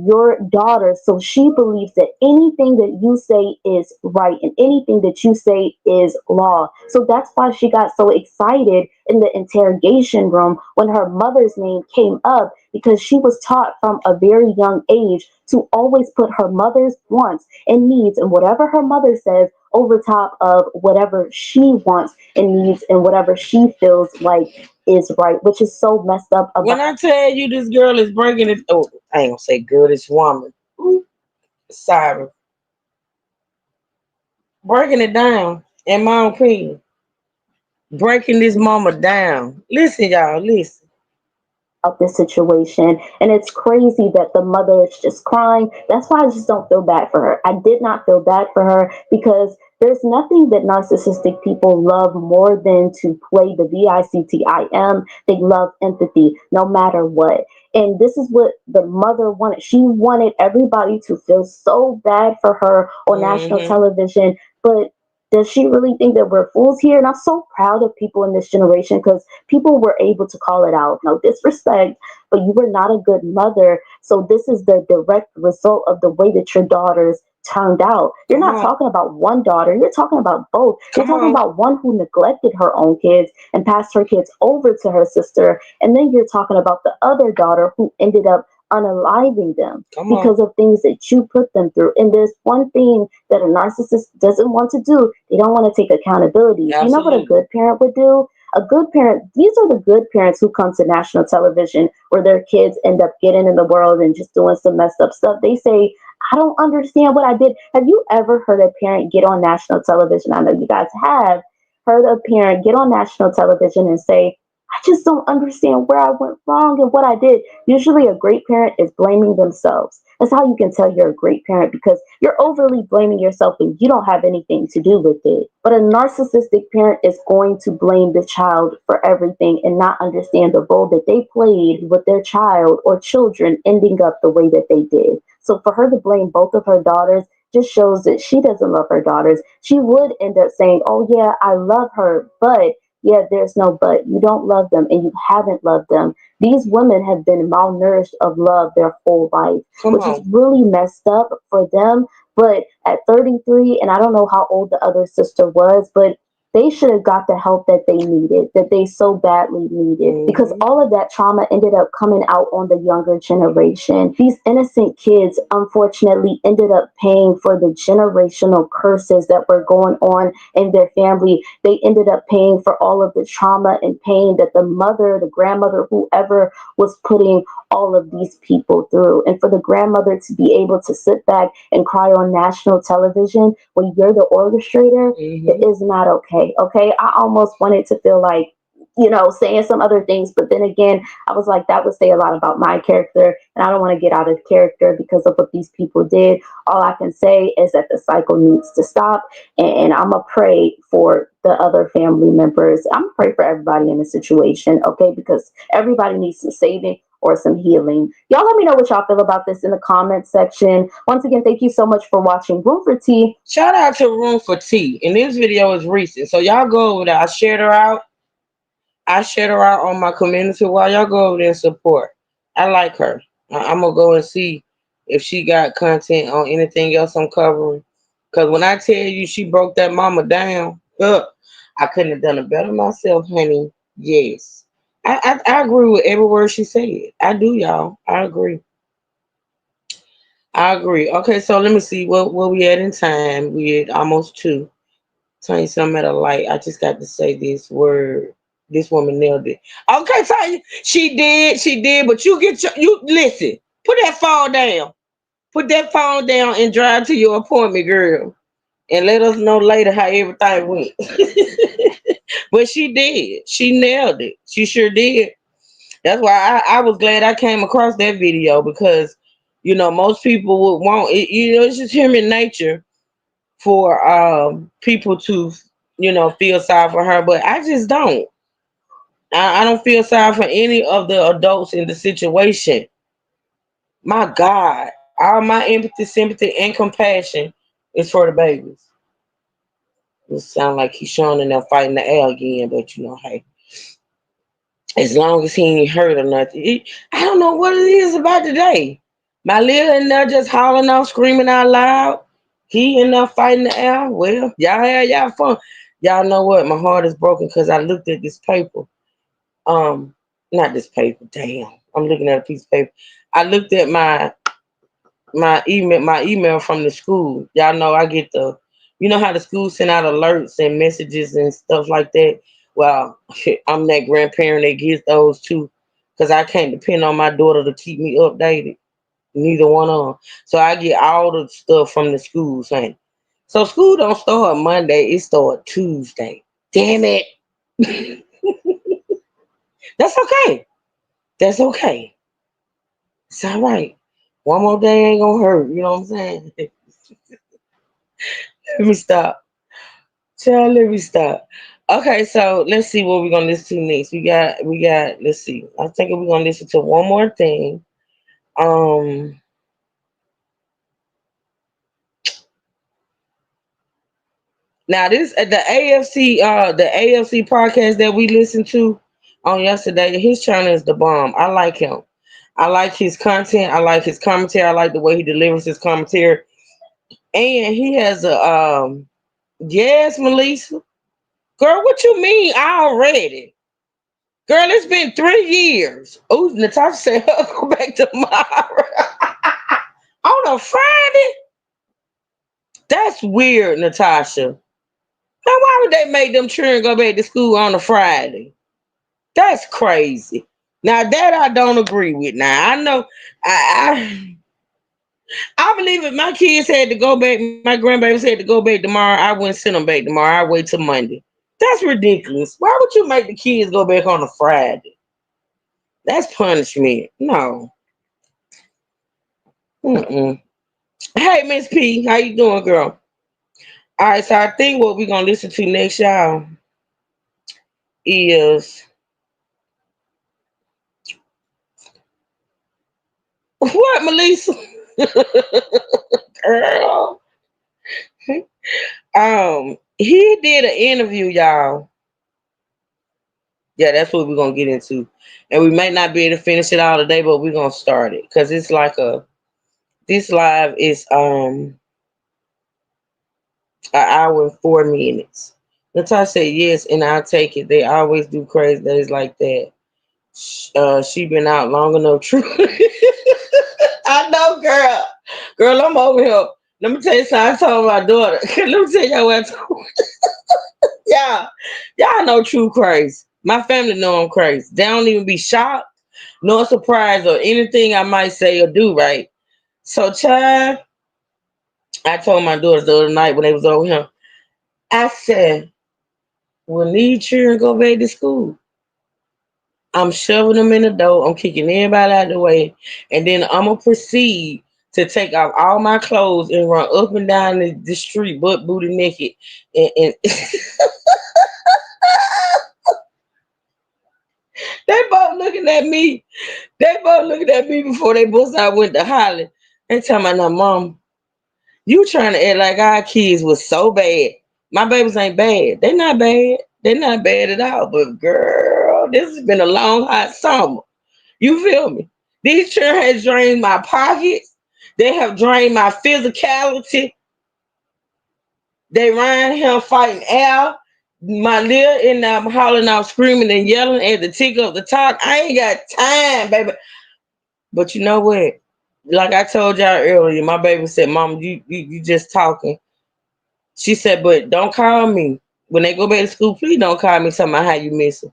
your daughter, so she believes that anything that you say is right and anything that you say is law. So that's why she got so excited in the interrogation room when her mother's name came up, because she was taught from a very young age to always put her mother's wants and needs and whatever her mother says over top of whatever she wants and needs and whatever she feels like is right, which is so messed up about. When I tell you this girl is breaking it, oh, I ain't gonna say girl, this woman. Ooh, sorry. Breaking it down, in my opinion. Breaking this mama down. Listen, y'all, listen. Of this situation, and it's crazy that the mother is just crying. That's why I just don't feel bad for her. I did not feel bad for her, because there's nothing that narcissistic people love more than to play the victim. They love empathy no matter what, and this is what the mother wanted. She wanted everybody to feel so bad for her on national television, but does she really think that we're fools here? And I'm so proud of people in this generation, because people were able to call it out. No disrespect, but you were not a good mother. So this is the direct result of the way that your daughters turned out. You're not talking about one daughter, you're talking about both. You're talking about one who neglected her own kids and passed her kids over to her sister. And then you're talking about the other daughter who ended up unaliving them because of things that you put them through. And there's one thing that a narcissist doesn't want to do. They don't want to take accountability. You know what a good parent would do? A good parent, these are the good parents who come to national television where their kids end up getting in the world and just doing some messed up stuff. They say, I don't understand what I did. Have you ever heard a parent get on national television? I know you guys have heard a parent get on national television and say, I just don't understand where I went wrong and what I did. Usually a great parent is blaming themselves. That's how you can tell you're a great parent, because you're overly blaming yourself and you don't have anything to do with it. But a narcissistic parent is going to blame the child for everything and not understand the role that they played with their child or children ending up the way that they did. So for her to blame both of her daughters just shows that she doesn't love her daughters. She would end up saying, oh yeah, I love her, but yeah, there's no but. You don't love them and you haven't loved them. These women have been malnourished of love their whole life, which is really messed up for them. But at 33, and I don't know how old the other sister was, but they should have got the help that they needed, that they so badly needed, because all of that trauma ended up coming out on the younger generation. These innocent kids, unfortunately, ended up paying for the generational curses that were going on in their family. They ended up paying for all of the trauma and pain that the mother, the grandmother, whoever was putting all of these people through. And for the grandmother to be able to sit back and cry on national television when you're the orchestrator, it is not okay. Okay. I almost wanted to feel like, you know, saying some other things, but then again, I was like, that would say a lot about my character, and I don't want to get out of character because of what these people did. All I can say is that the cycle needs to stop, and I'm gonna pray for the other family members. I'm gonna pray for everybody in the situation, okay? Because everybody needs some saving, or some healing. Y'all let me know what y'all feel about this in the comments section. Once again, thank you so much for watching Room for Tea. Shout out to Room for Tea. And this video is recent. So y'all go over there. I shared her out. On my community while y'all go over there and support. I like her. I'm going to go and see if she got content on anything else I'm covering. Because when I tell you she broke that mama down, I couldn't have done it better myself, honey. Yes. I agree with every word she said. I do, y'all. I agree. Okay, so let me see what we at in time. We at almost 2. Tell you something at a light. I just got to say this word. This woman nailed it. Okay, Tanya, she did. But you listen. Put that phone down. Put that phone down and drive to your appointment, girl, and let us know later how everything went. But she did. She nailed it. She sure did. That's why I was glad I came across that video because, most people would want it. It's just human nature for people to, feel sorry for her. But I just don't. I don't feel sorry for any of the adults in the situation. My God, all my empathy, sympathy, and compassion is for the babies. It sound like he's showing in there fighting the air again, but hey, as long as he ain't hurt or nothing. I don't know what it is about today. My little in there just hollering out, screaming out loud. He in there fighting the air. Well, y'all have y'all fun. Y'all know what? My heart is broken because I looked at this paper. Not this paper. Damn, I'm looking at a piece of paper. I looked at my email from the school. Y'all know I get how the school send out alerts and messages and stuff like that. Well, I'm that grandparent that gets those too, because I can't depend on my daughter to keep me updated. Neither one of them. So I get all the stuff from the school saying. So school don't start Monday, it start Tuesday. Damn it. That's okay. That's okay. It's all right. One more day ain't gonna hurt. You know what I'm saying? Let me stop. Child, let me stop. Okay, so let's see what we're gonna listen to next. We got let's see. I think we're gonna listen to one more thing. Now this the AFC podcast that we listened to on yesterday, his channel is the bomb. I like him. I like his content. I like his commentary. I like the way he delivers his commentary. And he has a yes, Melissa. Girl, what you mean already? Girl, it's been 3 years. Oh, Natasha said her go back tomorrow. On a Friday? That's weird, Natasha. Now, why would they make them children go back to school on a Friday? That's crazy. Now, that I don't agree with. Now, I know, I believe if my kids had to go back, my grandbabies had to go back tomorrow, I wouldn't send them back tomorrow. I'd wait till Monday. That's ridiculous. Why would you make the kids go back on a Friday? That's punishment. No. Mm-mm. Hey, Miss P, how you doing, girl? All right, so I think what we're gonna listen to next, y'all, is what, Melissa? Girl. He did an interview, y'all. Yeah, that's what we're gonna get into. And we may not be able to finish it all today, but we're gonna start it. Cause it's like this live is an hour and 4 minutes. Natasha said yes, and I'll take it. They always do crazy days like that. She been out long enough. True. I know, girl. Girl, I'm over here. Let me tell you something. I told my daughter. Let me tell y'all what I told. Y'all know true crazy. My family know I'm crazy. They don't even be shocked, nor surprised, or anything I might say or do, right? So, child, I told my daughters the other night when they was over here, I said, when these children go back to school, I'm shoving them in the door. I'm kicking everybody out of the way. And then I'm going to proceed to take off all my clothes and run up and down the street, butt booty naked. And They both looking at me. They both looking at me before they both out went to holler. They tell me, now, Mom, you trying to act like our kids was so bad. My babies ain't bad. They not bad. They not bad at all. But girl, this has been a long, hot summer. You feel me? These children has drained my pockets. They have drained my physicality. They ran here fighting Al. My lil and I'm hollering out, screaming and yelling at the tick of the talk. I ain't got time, baby. But you know what? Like I told y'all earlier, my baby said, Mom, you just talking. She said, but don't call me. When they go back to school, please don't call me talking about how you miss them.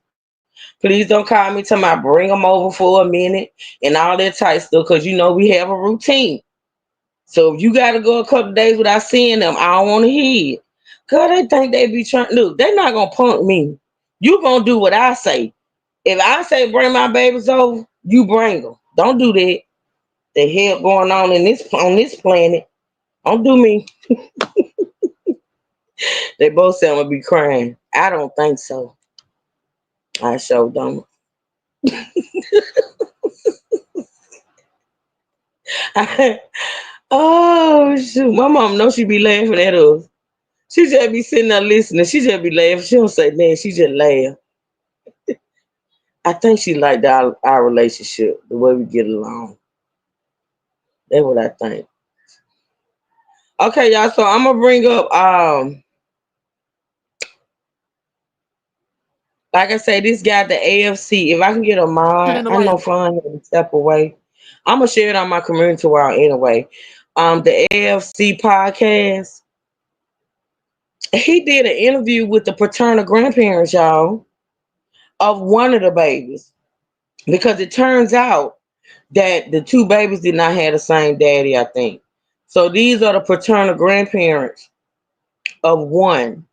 Please don't call me talking about bring them over for a minute and all that type stuff, because you know we have a routine. So if you got to go a couple days without seeing them, I don't want to hear it. Cause they think they be trying. Look, they're not gonna punk me. You gonna do what I say. If I say bring my babies over, you bring them. Don't do that. The hell going on this planet. Don't do me. They both say I'm gonna be crying. I don't think so. I sure don't. Oh shoot, my mom knows she be laughing at us. She just be sitting there listening. She just be laughing. She don't say nothing. She just laugh. I think she liked our relationship, the way we get along. That's what I think. Okay, y'all. So I'm gonna bring up like I say, this guy, the AFC. If I can get a mod, I know Fun had to step away. I'm gonna share it on my community wall anyway. The AFC podcast. He did an interview with the paternal grandparents, y'all, of one of the babies, because it turns out that the two babies did not have the same daddy, I think. So these are the paternal grandparents of one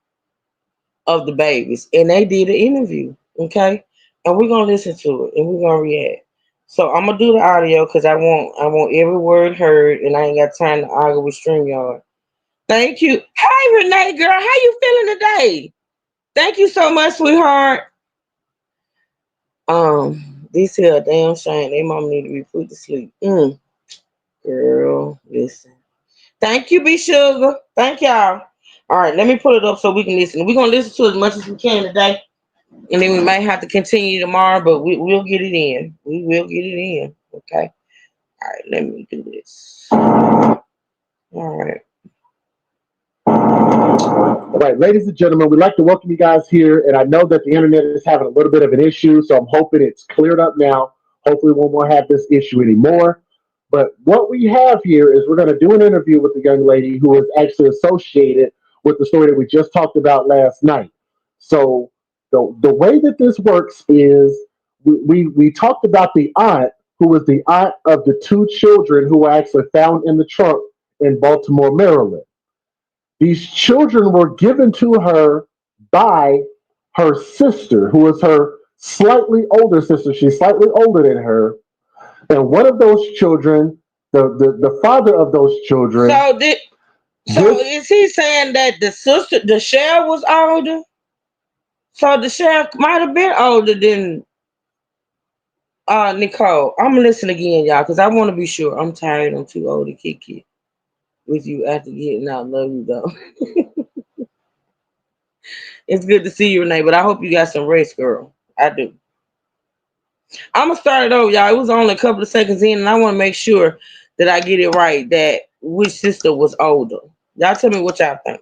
of the babies, and they did an interview, okay? And we're gonna listen to it and we're gonna react. So I'm gonna do the audio because I want every word heard, and I ain't got time to argue with StreamYard. Thank you. Hey Renee, girl, how you feeling today? Thank you so much, sweetheart. This here a damn shame. They mama need to be put to sleep. Girl, listen. Thank you, B Sugar. Thank y'all. All right, let me put it up so we can listen. We're gonna listen to as much as we can today, and then we might have to continue tomorrow, but we'll get it in. We will get it in. Okay. All right, let me do this. All right. All right, ladies and gentlemen, we'd like to welcome you guys here. And I know that the internet is having a little bit of an issue, so I'm hoping it's cleared up now. Hopefully, we won't have this issue anymore. But what we have here is we're going to do an interview with the young lady who is actually associated with the story that we just talked about last night. So the way that this works is we talked about the aunt who was the aunt of the two children who were actually found in the trunk in Baltimore, Maryland. These children were given to her by her sister, who is her slightly older sister. She's slightly older than her. And one of those children, the father of those children. So is he saying that the sheriff was older? So the sheriff might have been older than Nicole. I'm gonna listen again, y'all, because I want to be sure. I'm tired. I'm too old to kick it with you after getting out. Love you though. It's good to see you, Renee, but I hope you got some rest, girl. I do. I'm gonna start it over, y'all. It was only a couple of seconds in, and I want to make sure that I get it right. That which sister was older? Y'all tell me what y'all think.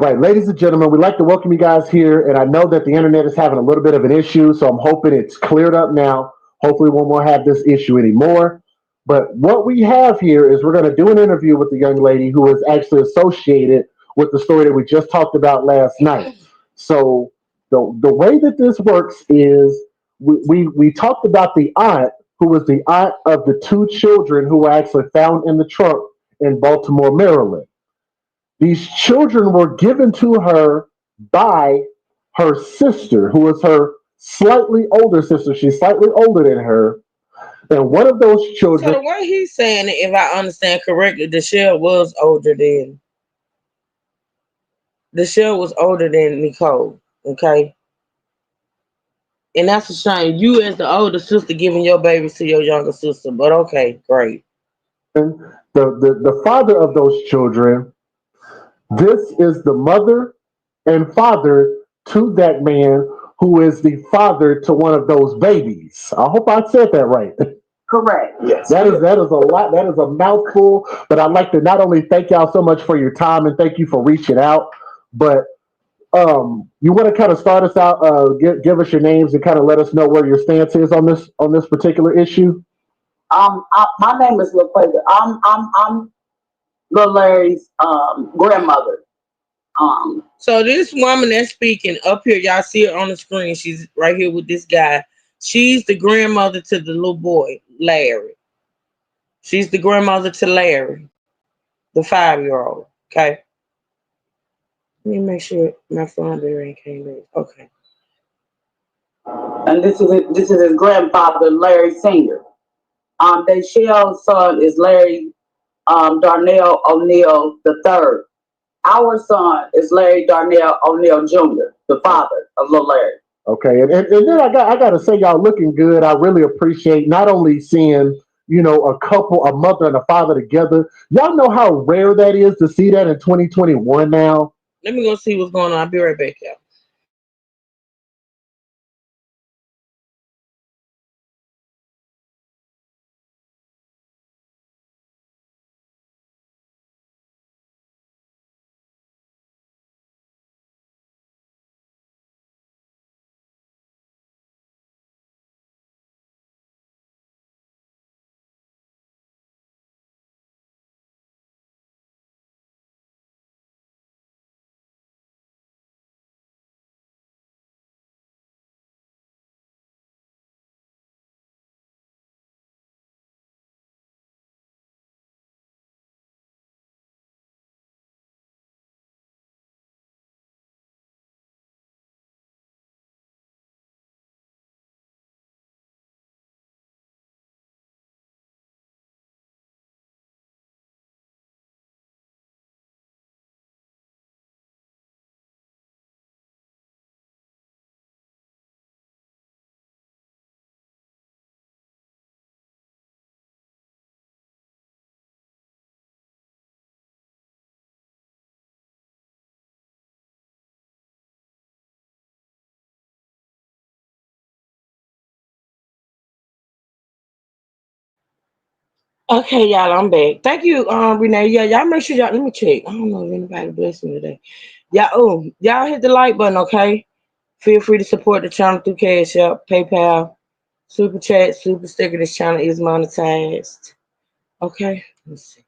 Right, ladies and gentlemen, we'd like to welcome you guys here. And I know that the internet is having a little bit of an issue, so I'm hoping it's cleared up now. Hopefully, we won't have this issue anymore. But what we have here is we're going to do an interview with the young lady who is actually associated with the story that we just talked about last night. So the way that this works is we talked about the aunt who was the aunt of the two children who were actually found in the trunk in Baltimore, Maryland. These children were given to her by her sister, who is her slightly older sister. She's slightly older than her. And one of those children. So the way he's saying it, if I understand correctly, the sheriff was older than Nicole. Okay. And that's a shame. You as the older sister giving your babies to your younger sister. But okay, great. And the father of those children, this is the mother and father to that man who is the father to one of those babies. I hope I said that right. Correct. Yes. That is a lot. That is a mouthful. But I'd like to not only thank y'all so much for your time and thank you for reaching out, but you want to kind of start us out, give us your names and kind of let us know where your stance is on this particular issue. My name is LaQuasia. I'm Lil Larry's grandmother. So this woman that's speaking up here, y'all see her on the screen. She's right here with this guy. She's the grandmother to the little boy, Larry. She's the grandmother to Larry, the 5-year-old. Okay. Let me make sure my phone there ain't came in. Okay. And this is his grandfather, Larry Senior. Dayshell's son is Larry Darnell O'Neill III. Our son is Larry Darnell O'Neill Jr., the father of Lil Larry. Okay, and then I gotta say y'all looking good. I really appreciate not only seeing a couple, a mother and a father together. Y'all know how rare that is to see that in 2021 now. Let me go see what's going on. I'll be right back, y'all. Okay, y'all, I'm back. Thank you, Renee. Yeah, y'all make sure y'all let me check. I don't know if anybody blessed me today. Y'all hit the like button, okay? Feel free to support the channel through Cash App, PayPal, Super Chat, Super Sticker. This channel is monetized. Okay. Let's see.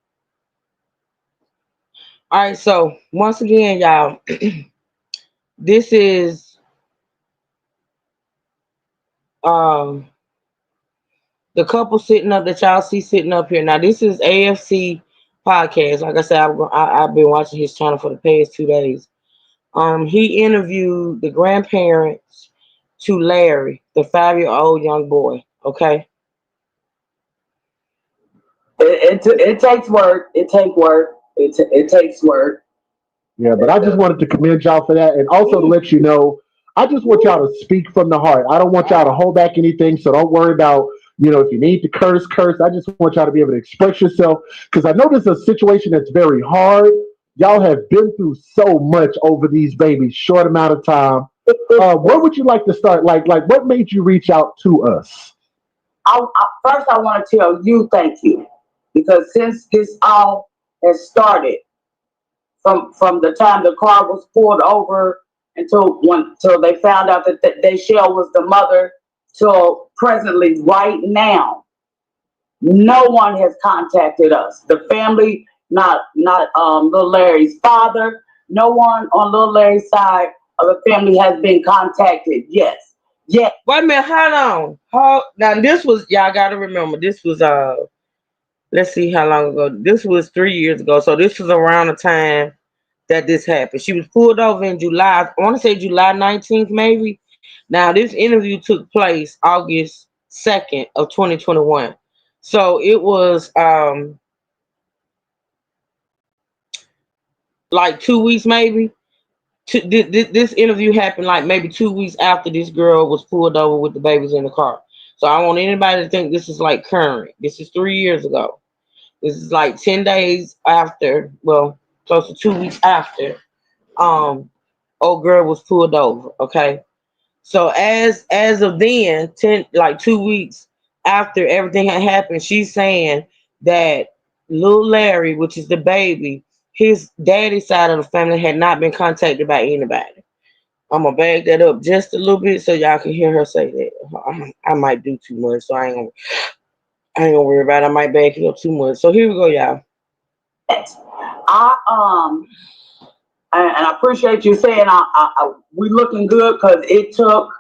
All right, so once again, y'all, this is um the couple sitting up that y'all see sitting up here. Now, this is AFC podcast. Like I said, I've been watching his channel for the past 2 days. He interviewed the grandparents to Larry, the 5-year-old young boy. Okay. It takes work. It takes work. It takes work. Yeah, but I just wanted to commend y'all for that, and also to let you know, I just want y'all to speak from the heart. I don't want y'all to hold back anything, so don't worry about if you need to curse, curse. I just want y'all to be able to express yourself because I know this is a situation that's very hard. Y'all have been through so much over these babies, short amount of time. Where would you like to start? Like, what made you reach out to us? First, I want to tell you thank you because since this all has started, from the time the car was pulled over until they found out that Dayshell was the mother till presently right now, no one has contacted us. The family, not Lil Larry's father, no one on Lil Larry's side of the family has been contacted. Yes. Wait a minute, hold on. Now this was y'all gotta remember this was let's see how long ago. This was 3 years ago. So this was around the time that this happened. She was pulled over in July. I want to say July 19th, maybe. Now this interview took place August 2nd of 2021. So it was like 2 weeks maybe. This interview happened like maybe 2 weeks after this girl was pulled over with the babies in the car. So I want anybody to think this is like current. This is 3 years ago. This is like 10 days after, well, close to 2 weeks after old girl was pulled over. Okay. So as of then, 2 weeks after everything had happened, she's saying that little Larry, which is the baby, his daddy side of the family had not been contacted by anybody. I'm gonna bag that up just a little bit so y'all can hear her say that. I might do too much, so I ain't gonna worry about it. I might back it up too much. So here we go, y'all. And I appreciate you saying we looking good because it took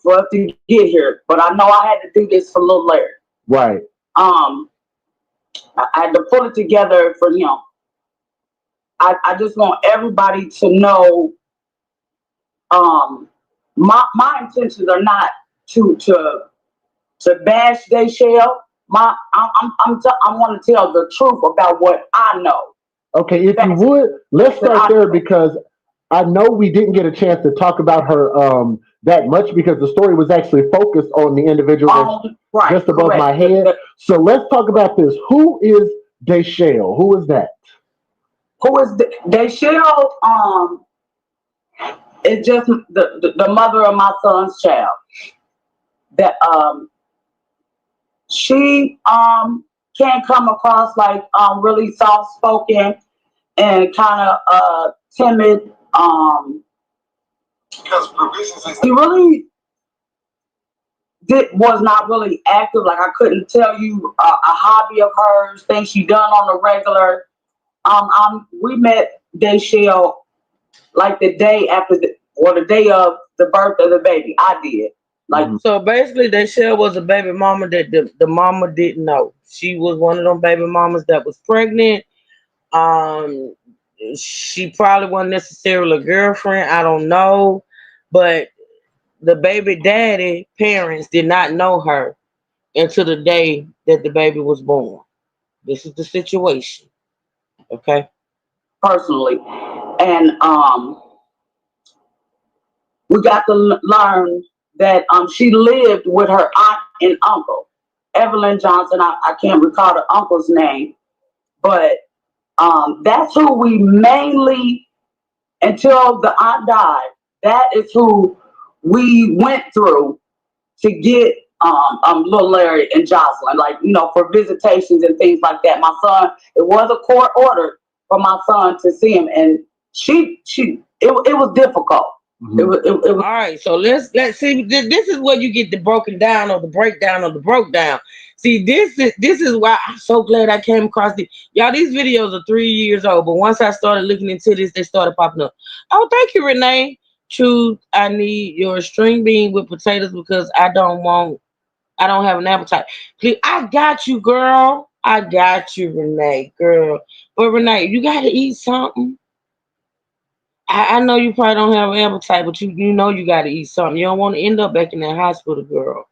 for us to get here. But I know I had to do this for little Larry. Right. I had to pull it together for him. I just want everybody to know. My intentions are not to bash Dayshell. I want to tell the truth about what I know. Okay, if you would, let's start there because I know we didn't get a chance to talk about her that much because the story was actually focused on the individual that's just above my head. So let's talk about this. Who is Dayshell? Who is that? Who is Dayshell? It's just the mother of my son's child. That she can come across like really soft spoken and kind of timid. He really was not really active. Like I couldn't tell you a hobby of hers, things she done on the regular. We met Dayshell like the day after the day of the birth of the baby. I did. Like so basically Dayshell was a baby mama that the mama didn't know. She was one of them baby mamas that was pregnant. She probably wasn't necessarily a girlfriend. I don't know. But the baby daddy parents did not know her until the day that the baby was born. This is the situation. Okay. Personally. And we got to learn that she lived with her aunt and uncle, Evelyn Johnson. I can't recall the uncle's name, but that's who we mainly, until the aunt died, that is who we went through to get little Larry and Jocelyn, like, for visitations and things like that. My son, it was a court order for my son to see him, and it was difficult. Mm-hmm. It was. All right, so let's see. This is where you get the broken down or the breakdown of the broke down. See, this is why I'm so glad I came across this. Y'all, these videos are 3 years old, but once I started looking into this, they started popping up. Oh, thank you, Renee. Truth, I need your string bean with potatoes because I don't have an appetite. Please, I got you, girl. I got you, Renee, girl. But Renee, you gotta eat something. I know you probably don't have an appetite, but you know you gotta eat something. You don't want to end up back in that hospital, girl.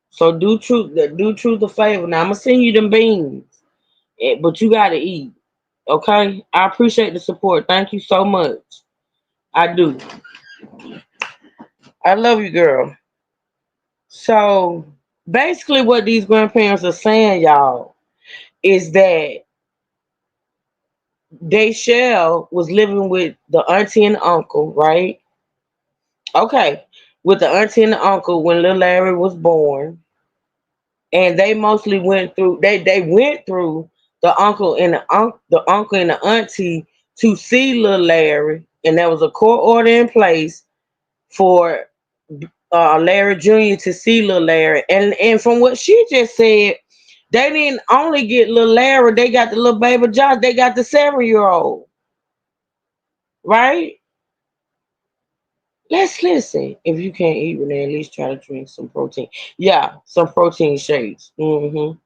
So do truth a favor. Now I'm gonna send you them beans, but you gotta eat. Okay? I appreciate the support. Thank you so much. I do. I love you, girl. So basically, what these grandparents are saying, y'all, is that Dayshell was living with the auntie and uncle, right? Okay, with the auntie and the uncle when little Larry was born, and they mostly went through. They went through the uncle and the auntie to see little Larry, and there was a court order in place for Larry Jr. to see little Larry, and from what she just said, they didn't only get little Larry, they got the little baby Josh, they got the 7-year-old, right? Let's listen. If you can't eat, Renee, at least try to drink some protein. Yeah, some protein shakes. Or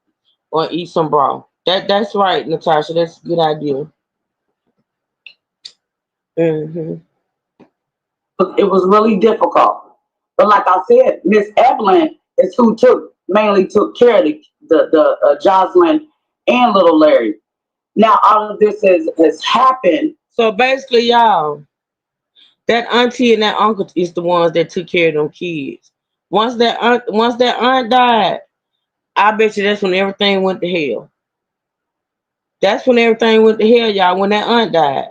eat some broth. That's right, Natasha. That's a good idea. It was really difficult. But like I said, Miss Evelyn is who mainly took care of the Jocelyn and little Larry. Now all of this has happened. So basically, y'all, that auntie and that uncle is the ones that took care of them kids. Once that aunt died, I bet you that's when everything went to hell. That's when everything went to hell, y'all, when that aunt died.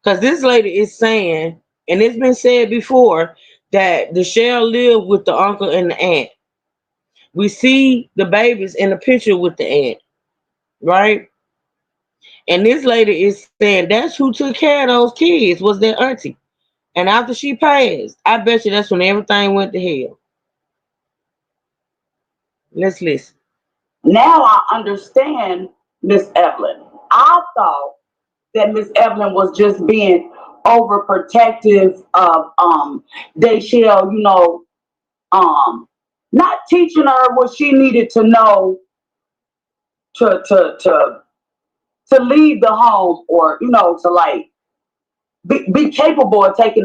Because this lady is saying, and it's been said before, that the shell lived with the uncle and the aunt. We see the babies in the picture with the aunt, right? And this lady is saying that's who took care of those kids was their auntie. And after she passed, I bet you that's when everything went to hell. Let's listen. Now I understand Miss Evelyn. I thought that Miss Evelyn was just being overprotective of Dayshell, not teaching her what she needed to know to leave the home, or to like be capable of taking care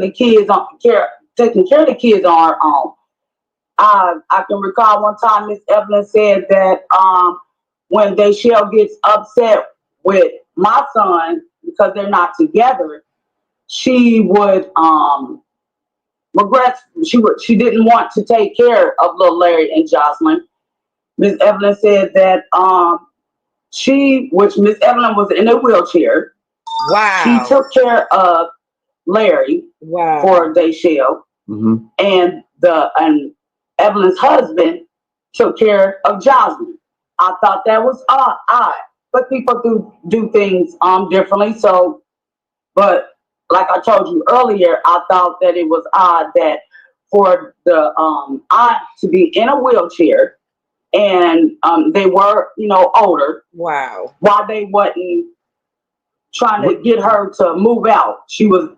of the kids on her own. I can recall one time Miss Evelyn said that when Dayshell gets upset with my son because they're not together, she would regret. She didn't want to take care of little Larry and Jocelyn. Miss Evelyn said that which Miss Evelyn was in a wheelchair. Wow. She took care of Larry for Dayshell, and Evelyn's husband took care of Jocelyn. I thought that was odd, but people do things differently. So, but like I told you earlier, I thought that it was odd that for the aunt to be in a wheelchair, and they were older. Wow. Why they wasn't trying to get her to move out? She was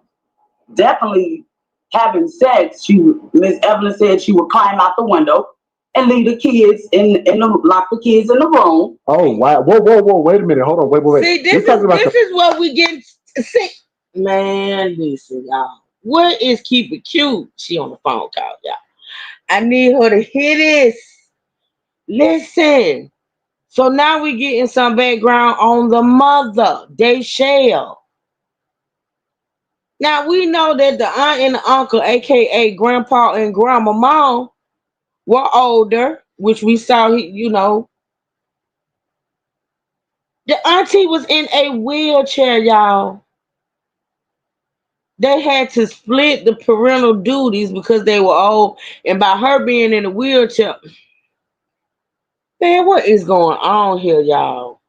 definitely having sex. Miss Evelyn said she would climb out the window and leave the kids lock the kids in the room. Oh wow! Whoa! Wait a minute! Hold on! Wait! See, this is what we get sick. Man, listen, y'all. What is keep it cute? She on the phone call, y'all. I need her to hear this. Listen. So now we getting some background on the mother, Dayshell. Now we know that the aunt and the uncle, aka grandpa and grandma mom, were older, which we saw. The auntie was in a wheelchair, y'all. They had to split the parental duties because they were old, and by her being in a wheelchair, man, what is going on here, y'all?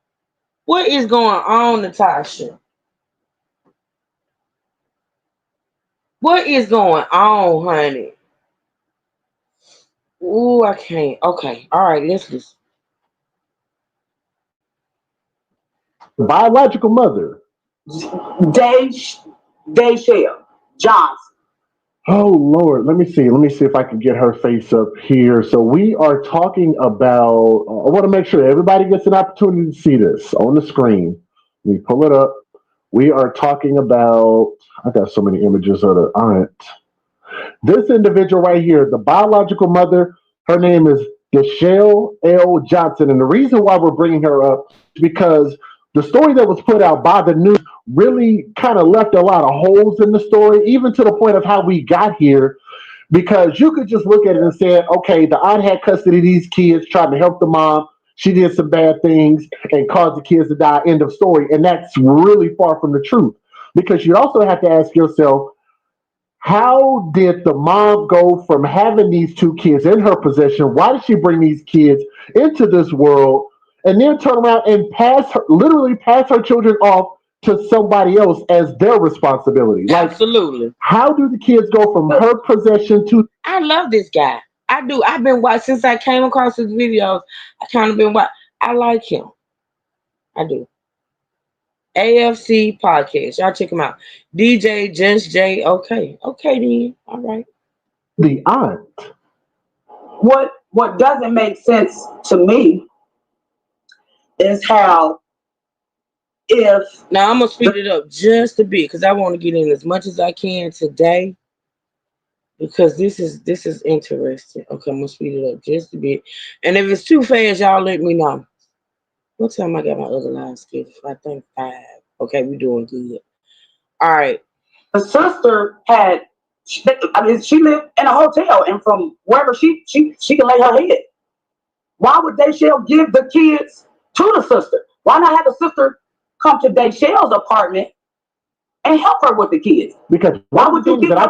What is going on, Natasha? What is going on, honey? Ooh, I can't. Okay, all right, let's listen. Biological mother. Dayshell Johnson. Oh Lord, let me see. Let me see if I can get her face up here. So we are talking about. I want to make sure everybody gets an opportunity to see this on the screen. Let me pull it up. We are talking about. I got so many images of the aunt. This individual right here, the biological mother, her name is Deshelle L. Johnson. And the reason why we're bringing her up is because the story that was put out by the news really kind of left a lot of holes in the story, even to the point of how we got here. Because you could just look at it and say, okay, the aunt had custody of these kids, trying to help the mom. She did some bad things and caused the kids to die. End of story. And that's really far from the truth. Because you also have to ask yourself, how did the mom go from having these two kids in her possession? Why did she bring these kids into this world and then turn around and literally pass her children off to somebody else as their responsibility? Like, absolutely. How do the kids go from her possession to? I love this guy. I do. I've been watching since I came across his videos. I kind of been watching. I like him. I do. AFC podcast. Y'all check him out. DJ Just J. Okay. Okay then. All right. The aunt. What doesn't make sense to me is how if now I'm gonna speed it up just a bit because I want to get in as much as I can today because this is interesting. Okay, I'm gonna speed it up just a bit, and if it's too fast, y'all let me know. What time I got my other line scheduled? I think 5. Okay, we doing good. All right. The sister had, I mean, she lived in a hotel, and from wherever she can lay her head. Why would Dayshell give the kids to the sister? Why not have the sister come to Dayshell's apartment and help her with the kids? Because one of the things that I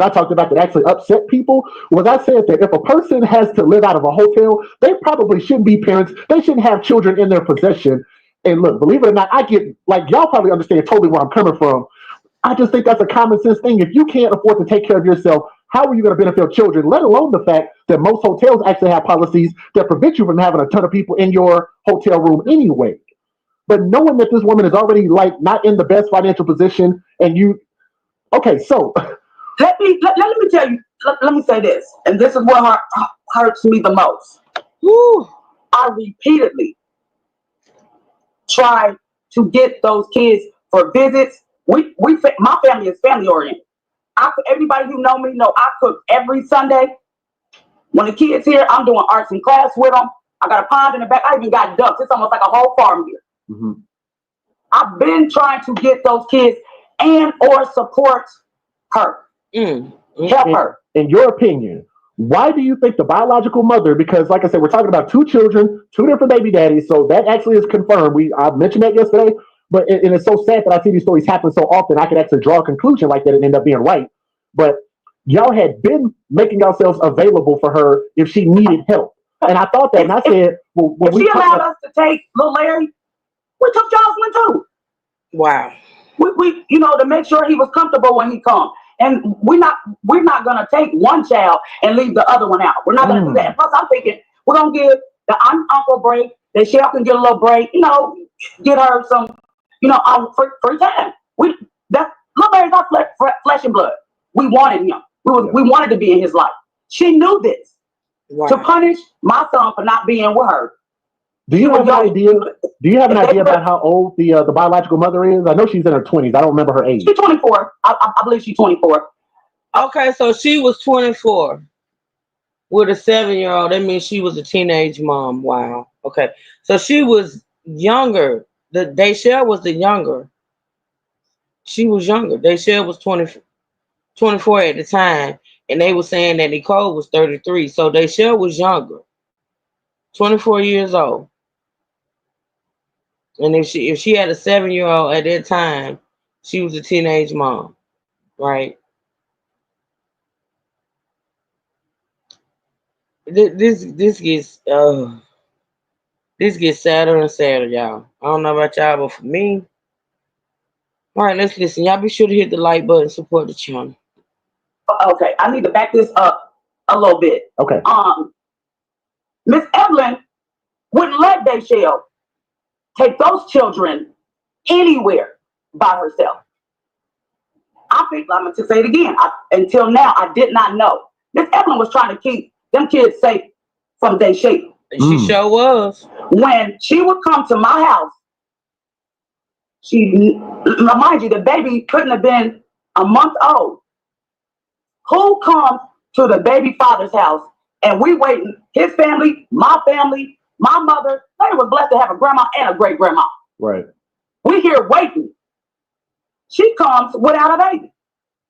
talked about that actually upset people was I said that if a person has to live out of a hotel, they probably shouldn't be parents. They shouldn't have children in their possession. And look, believe it or not, I get, like, y'all probably understand totally where I'm coming from. I just think that's a common sense thing. If you can't afford to take care of yourself, how are you going to benefit children? Let alone the fact that most hotels actually have policies that prevent you from having a ton of people in your hotel room anyway. But knowing that this woman is already like not in the best financial position, and you, okay, so let me tell you. Let me say this, and this is what hurts me the most. Woo. I repeatedly try to get those kids for visits. My family is family oriented. Everybody who know me know I cook every Sunday. When the kids here, I'm doing arts and class with them. I got a pond in the back. I even got ducks. It's almost like a whole farm here. Mm-hmm. I've been trying to get those kids and or support her. Help her. In your opinion, why do you think the biological mother, because like I said, we're talking about 2 children, 2 different baby daddies, so that actually is confirmed. I mentioned that yesterday, but and it's so sad that I see these stories happen so often. I could actually draw a conclusion like that and end up being right. But y'all had been making yourselves available for her if she needed help. And I thought that, and I said, well, if she allowed us to take little Larry, we took Jocelyn too. Wow. We to make sure he was comfortable when he come. And we're not gonna take one child and leave the other one out. We're not gonna do that. And plus, I'm thinking we're gonna give the aunt and uncle a break. That she can get a little break. Get her some, free time. That little Larry's our flesh and blood. We wanted him. We wanted to be in his life. She knew this. Wow. To punish my son for not being with her. Do you have an idea? Do you have an idea about how old the biological mother is? I know she's in her 20s. I don't remember her age. She's 24. I believe she's 24. Okay, so she was 24 with a 7-year-old. That means she was a teenage mom. Wow. Okay, so she was younger. Dayshell was the younger. She was younger. Dayshell was 24 at the time, and they were saying that Nicole was 33. So Dayshell was younger, 24 years old. And if she had a 7-year-old at that time, she was a teenage mom, right? This gets sadder and sadder, y'all. I don't know about y'all, but for me, all right, let's listen. Y'all be sure to hit the like button, support the channel. Okay, I need to back this up a little bit. Okay. Miss Evelyn wouldn't let Dayshell take those children anywhere by herself. I'm going to say it again. Until now, I did not know. Miss Evelyn was trying to keep them kids safe from Dayshell. She sure was. When she would come to my house, mind you, the baby couldn't have been a month old. Who comes to the baby father's house and we waiting? His family, my mother. They were blessed to have a grandma and a great grandma. Right. We here waiting. She comes without a baby.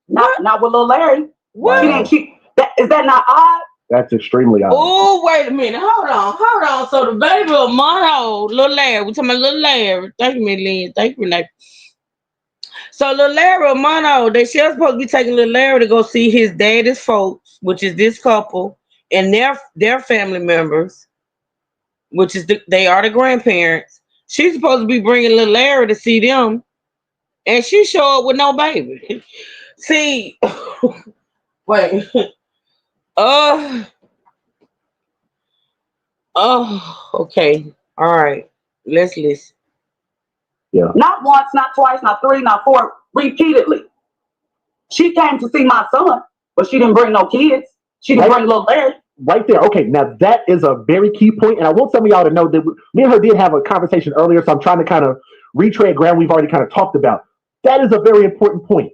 Not with little Larry. What? Is that not odd? That's extremely odd. Oh, wait a minute. Hold on. So the baby of Mono, little Larry. We're talking about little Larry. Thank you, Lynn. Thank you, Renee. So little Larry Mono, they still supposed to be taking little Larry to go see his daddy's folks, which is this couple, and their family members, which is they are the grandparents. She's supposed to be bringing little Larry to see them, and she show up with no baby. See, wait. Okay. All right. Let's listen. Yeah. Not once, not twice, not 3, not 4, repeatedly. She came to see my son, but she didn't bring no kids. She didn't bring little Larry. Right there. Okay, now that is a very key point, and I want some of y'all to know that me and her did have a conversation earlier, so I'm trying to kind of retread ground we've already kind of talked about. That is a very important point.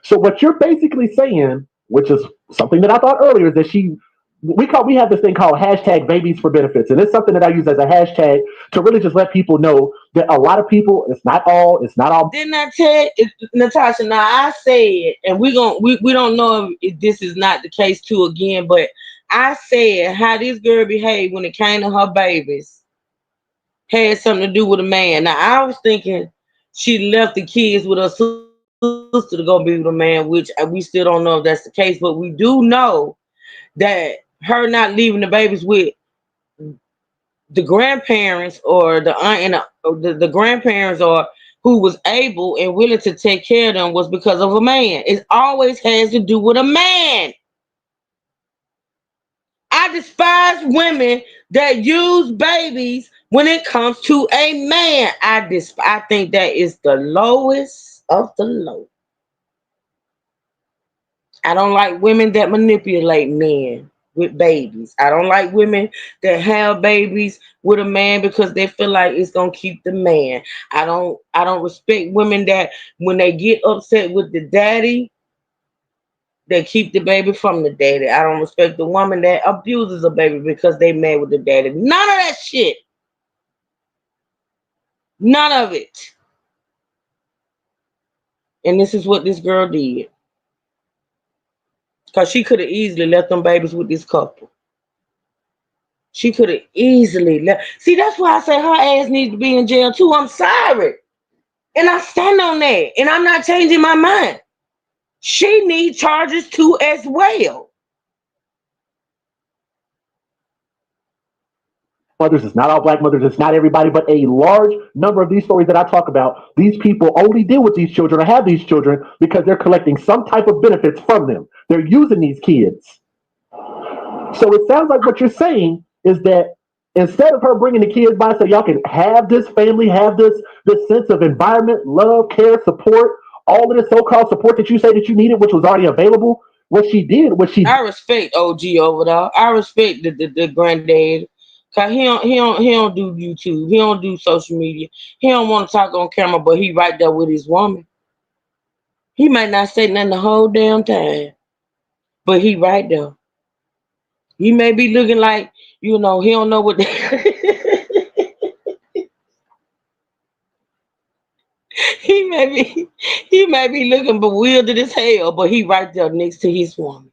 So what you're basically saying, which is something that I thought earlier, is that she we have this thing called hashtag babies for benefits, and it's something that I use as a hashtag to really just let people know that a lot of people, it's not all. Didn't I tell Natasha? Now I said, and we don't know if this is not the case too again, but I said how this girl behaved when it came to her babies had something to do with a man. Now I was thinking she left the kids with her sister to go be with a man, which we still don't know if that's the case, but we do know that her not leaving the babies with the grandparents or the aunt and the grandparents or who was able and willing to take care of them was because of a man. It always has to do with a man. I despise women that use babies when it comes to a man. I think that is the lowest of the low. I don't like women that manipulate men with babies. I don't like women that have babies with a man because they feel like it's gonna keep the man. I don't respect women that when they get upset with the daddy, they keep the baby from the daddy. I don't respect the woman that abuses a baby because they mad with the daddy. None of that shit. None of it. And this is what this girl did. Cause she could have easily left them babies with this couple. She could have easily left. See, that's why I say her ass needs to be in jail too. I'm sorry. And I stand on that. And I'm not changing my mind. She needs charges too as well. Mothers, it's not all black mothers, it's not everybody, but a large number of these stories that I talk about, these people only deal with these children or have these children because they're collecting some type of benefits from them. They're using these kids. So it sounds like what you're saying is that instead of her bringing the kids by so y'all can have this family, have this sense of environment, love, care, support, all of the so-called support that you say that you needed, which was already available, what she did was she. I respect OG over there. I respect the granddad. Cause he don't do YouTube. He don't do social media. He don't want to talk on camera, but he right there with his woman. He might not say nothing the whole damn time, but he right there. He may be looking like, he don't know what he may be looking bewildered as hell, but he right there next to his woman.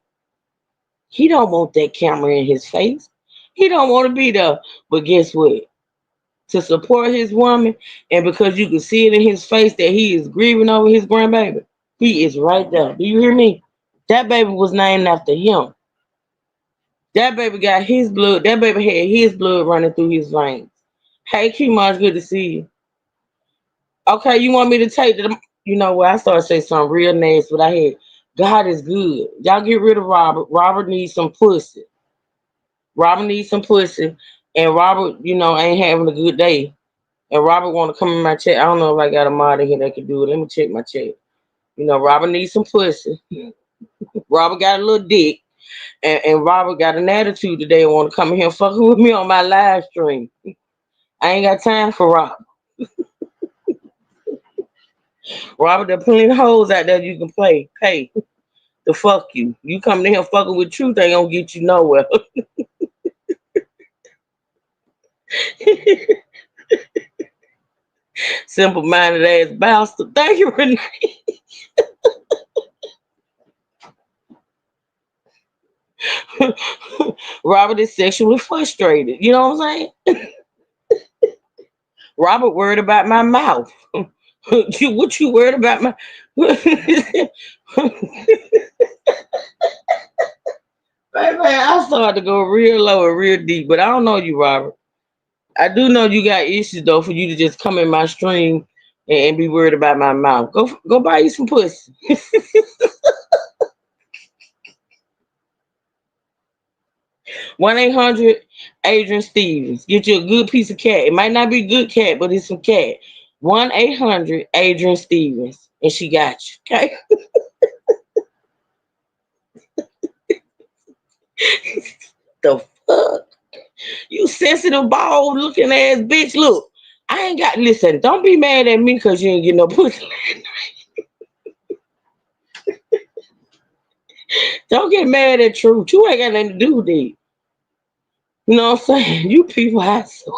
He don't want that camera in his face. He don't want to be there. But guess what? To support his woman, and because you can see it in his face that he is grieving over his grandbaby, he is right there. Do you hear me? That baby was named after him. That baby got his blood. That baby had his blood running through his veins. Hey, Kimaj, good to see you. Okay, you want me to take the? You know what? I started saying something real nasty, but I had God is good. Y'all get rid of Robert. Robert needs some pussy. Robert needs some pussy, and Robert, ain't having a good day. And Robert want to come in my chat. I don't know if I got a mod in here that can do it. Let me check my chat. Robert needs some pussy. Robert got a little dick, and Robert got an attitude today and want to come in here fucking with me on my live stream. I ain't got time for Robert. Robert, there plenty of hoes out there you can pay to fuck you. You coming in here fucking with truth ain't gonna get you nowhere. Simple minded ass bastard. Thank you, Renee. Robert is sexually frustrated. You know what I'm saying? Robert worried about my mouth. What you worried about my Baby, I started to go real low and real deep, but I don't know you, Robert. I do know you got issues though for you to just come in my stream and be worried about my mouth. Go buy you some pussy. 1-800 Adrian Stevens. Get you a good piece of cat. It might not be good cat, but it's some cat. 1-800 Adrian Stevens. And she got you. Okay? The fuck? You sensitive, bald looking ass bitch. Look, I ain't got listen, don't be mad at me because you ain't get no pussy. Don't get mad at truth. You ain't got nothing to do with it. You know what I'm saying? You people have so.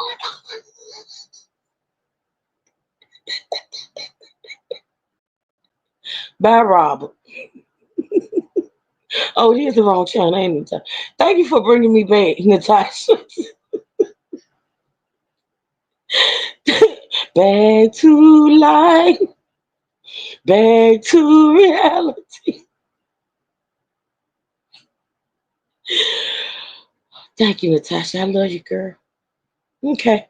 Bye, Robert. Oh, here's the wrong channel. I ain't even. Thank you for bringing me back, Natasha. Back to life. Back to reality. Thank you, Natasha. I love you, girl. Okay.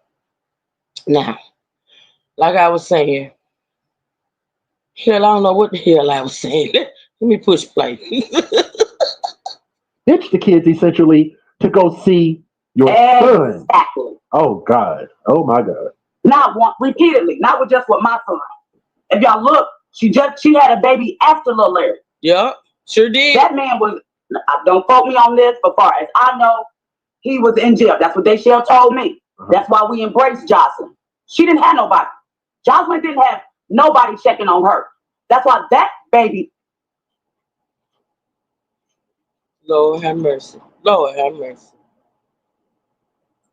Now, like I was saying, hell, I don't know what the hell I was saying. Let me push play. Ditch the kids essentially to go see your son. Exactly. Oh God. Oh my God. Not one repeatedly, not with just with my son. If y'all look, she had a baby after Lil Larry. Yep, sure did. That man was, don't quote me on this, but far as I know, he was in jail. That's what Dayshell told me. That's why we embraced Jocelyn. She didn't have nobody. Jocelyn didn't have nobody checking on her. That's why that baby. Lord have mercy. Lord have mercy.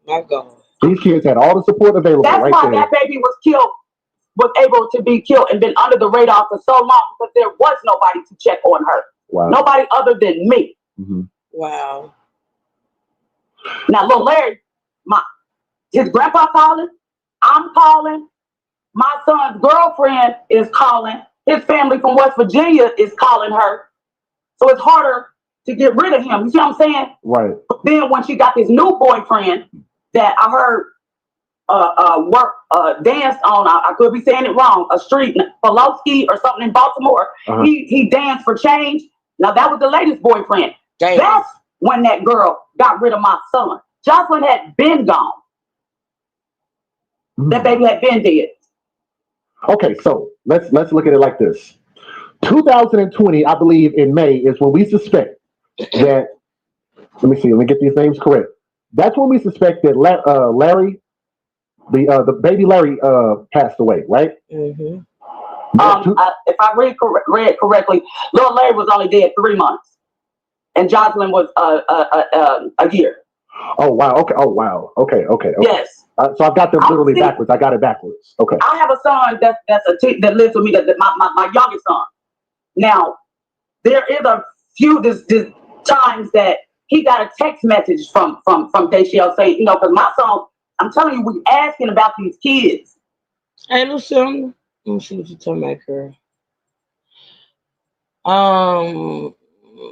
My God. These kids had all the support available. That's right why there. that baby was killed, was able to be killed and been under the radar for so long because there was nobody to check on her. Wow. Nobody other than me. Mm-hmm. Wow. Now, Lil Larry, his grandpa calling, I'm calling, my son's girlfriend is calling, his family from West Virginia is calling her. So it's harder to get rid of him. You see what I'm saying? Right. But then when she got this new boyfriend that I heard danced on, I could be saying it wrong, a street, Pulaski or something in Baltimore. He danced for change. Now that was the latest boyfriend. Damn. That's when that girl got rid of my son. Jocelyn had been gone. That baby had been dead. Okay, so let's look at it like this. 2020, I believe in May is when we suspect that. Let me see. Let me get these names correct. That's when we suspect that Larry, the baby Larry, passed away, right? Mm-hmm. If I read correctly, Lil Larry was only dead 3 months, and Jocelyn was a year. Oh wow. Okay. Oh wow. Okay. Yes. So I've got them literally backwards. I got it backwards. Okay. I have a son that lives with me. That my youngest son. Now there is a few this times that he got a text message from Dayshell saying, because my son, I'm telling you, we asking about these kids. Hey, Luciana, let me see what you're talking about, girl.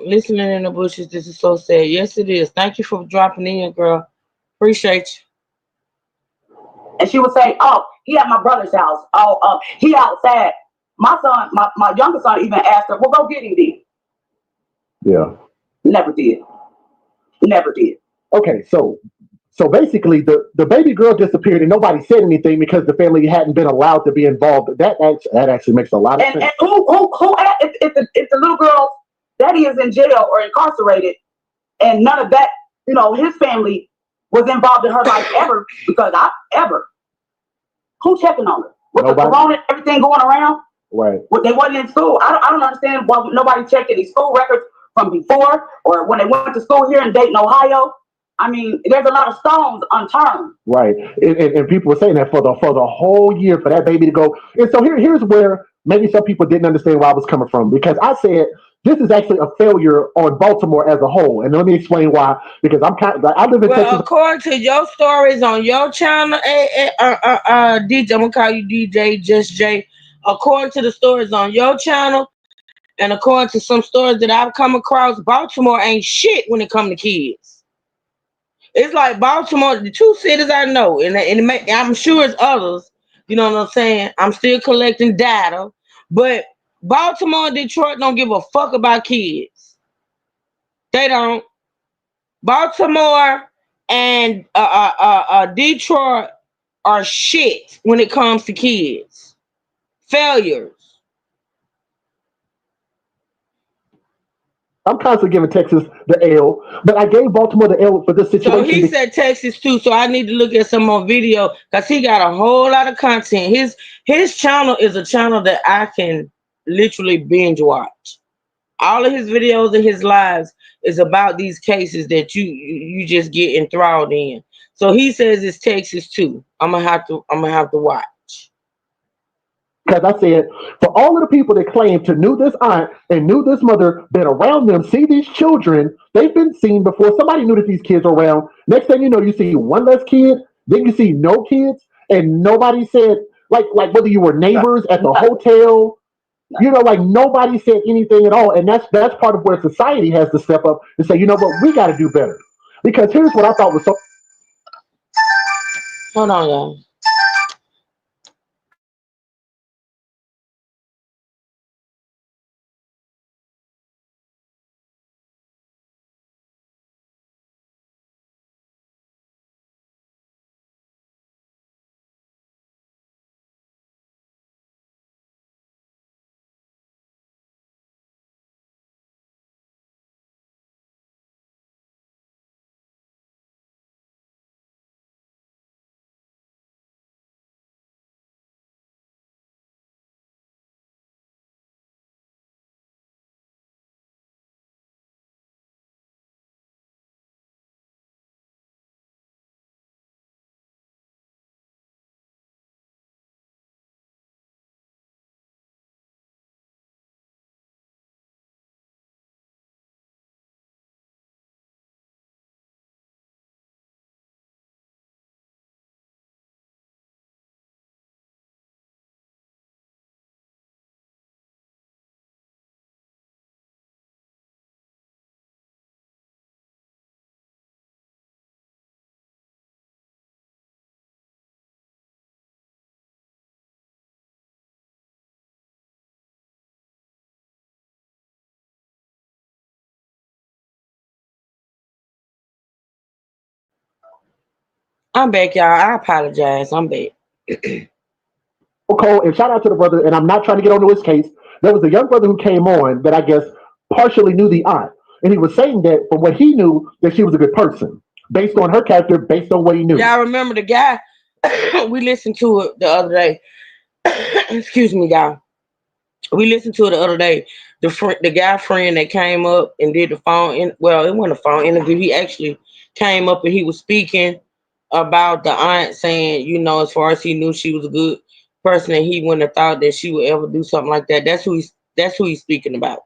Listening in the bushes, this is so sad. Yes, it is. Thank you for dropping in, girl. Appreciate you. And she would say, "Oh, he at my brother's house. Oh, he outside." My son, my youngest son, even asked her, "Well, go get him, then." Yeah. Never did. Never did. Okay, so basically, the baby girl disappeared and nobody said anything because the family hadn't been allowed to be involved. That actually makes a lot of sense. And who if the little girl's daddy is in jail or incarcerated, and none of that, his family was involved in her life ever, because who checking on her with Nobody. the corona, everything going around? Right. They wasn't in school. I don't understand why nobody checked any school records from before or when they went to school here in Dayton, Ohio. I mean, there's a lot of stones unturned. Right, and people were saying that for the whole year for that baby to go. And so here's where maybe some people didn't understand where I was coming from, because I said this is actually a failure on Baltimore as a whole, and let me explain why. Because I live in Texas. According to your stories on your channel, DJ, I'm gonna call you DJ Just J. According to the stories on your channel, and according to some stories that I've come across, Baltimore ain't shit when it comes to kids. It's like Baltimore, the two cities I know, and I'm sure it's others. You know what I'm saying? I'm still collecting data, but Baltimore and Detroit don't give a fuck about kids. They don't. Baltimore and Detroit are shit when it comes to kids. Failures. I'm constantly giving Texas the L, but I gave Baltimore the L for this situation. So he said Texas too, so I need to look at some more video because he got a whole lot of content. His channel is a channel that I can literally binge watch. All of his videos and his lives is about these cases that you just get enthralled in. So he says it's Texas too. I'm gonna have to watch. Because I said, for all of the people that claim to knew this aunt and knew this mother, been around them, see these children, they've been seen before. Somebody knew that these kids are around. Next thing you know, you see one less kid, then you see no kids, and nobody said, like whether you were neighbors at the hotel, like nobody said anything at all. And that's part of where society has to step up and say, you know what, we got to do better. Because here's what I thought was so. Hold on, y'all. I'm back, y'all. I apologize. I'm back. Cole, and shout out to the brother, and I'm not trying to get onto his case. There was a young brother who came on that I guess partially knew the aunt. And he was saying that from what he knew, that she was a good person. Based on her character, based on what he knew. Y'all remember the guy? We listened to it the other day. Excuse me, y'all. We listened to it the other day. The guy friend that came up and did the phone well, it wasn't a phone interview. He actually came up and he was speaking about the aunt saying, as far as he knew she was a good person and he wouldn't have thought that she would ever do something like that. That's who he's speaking about.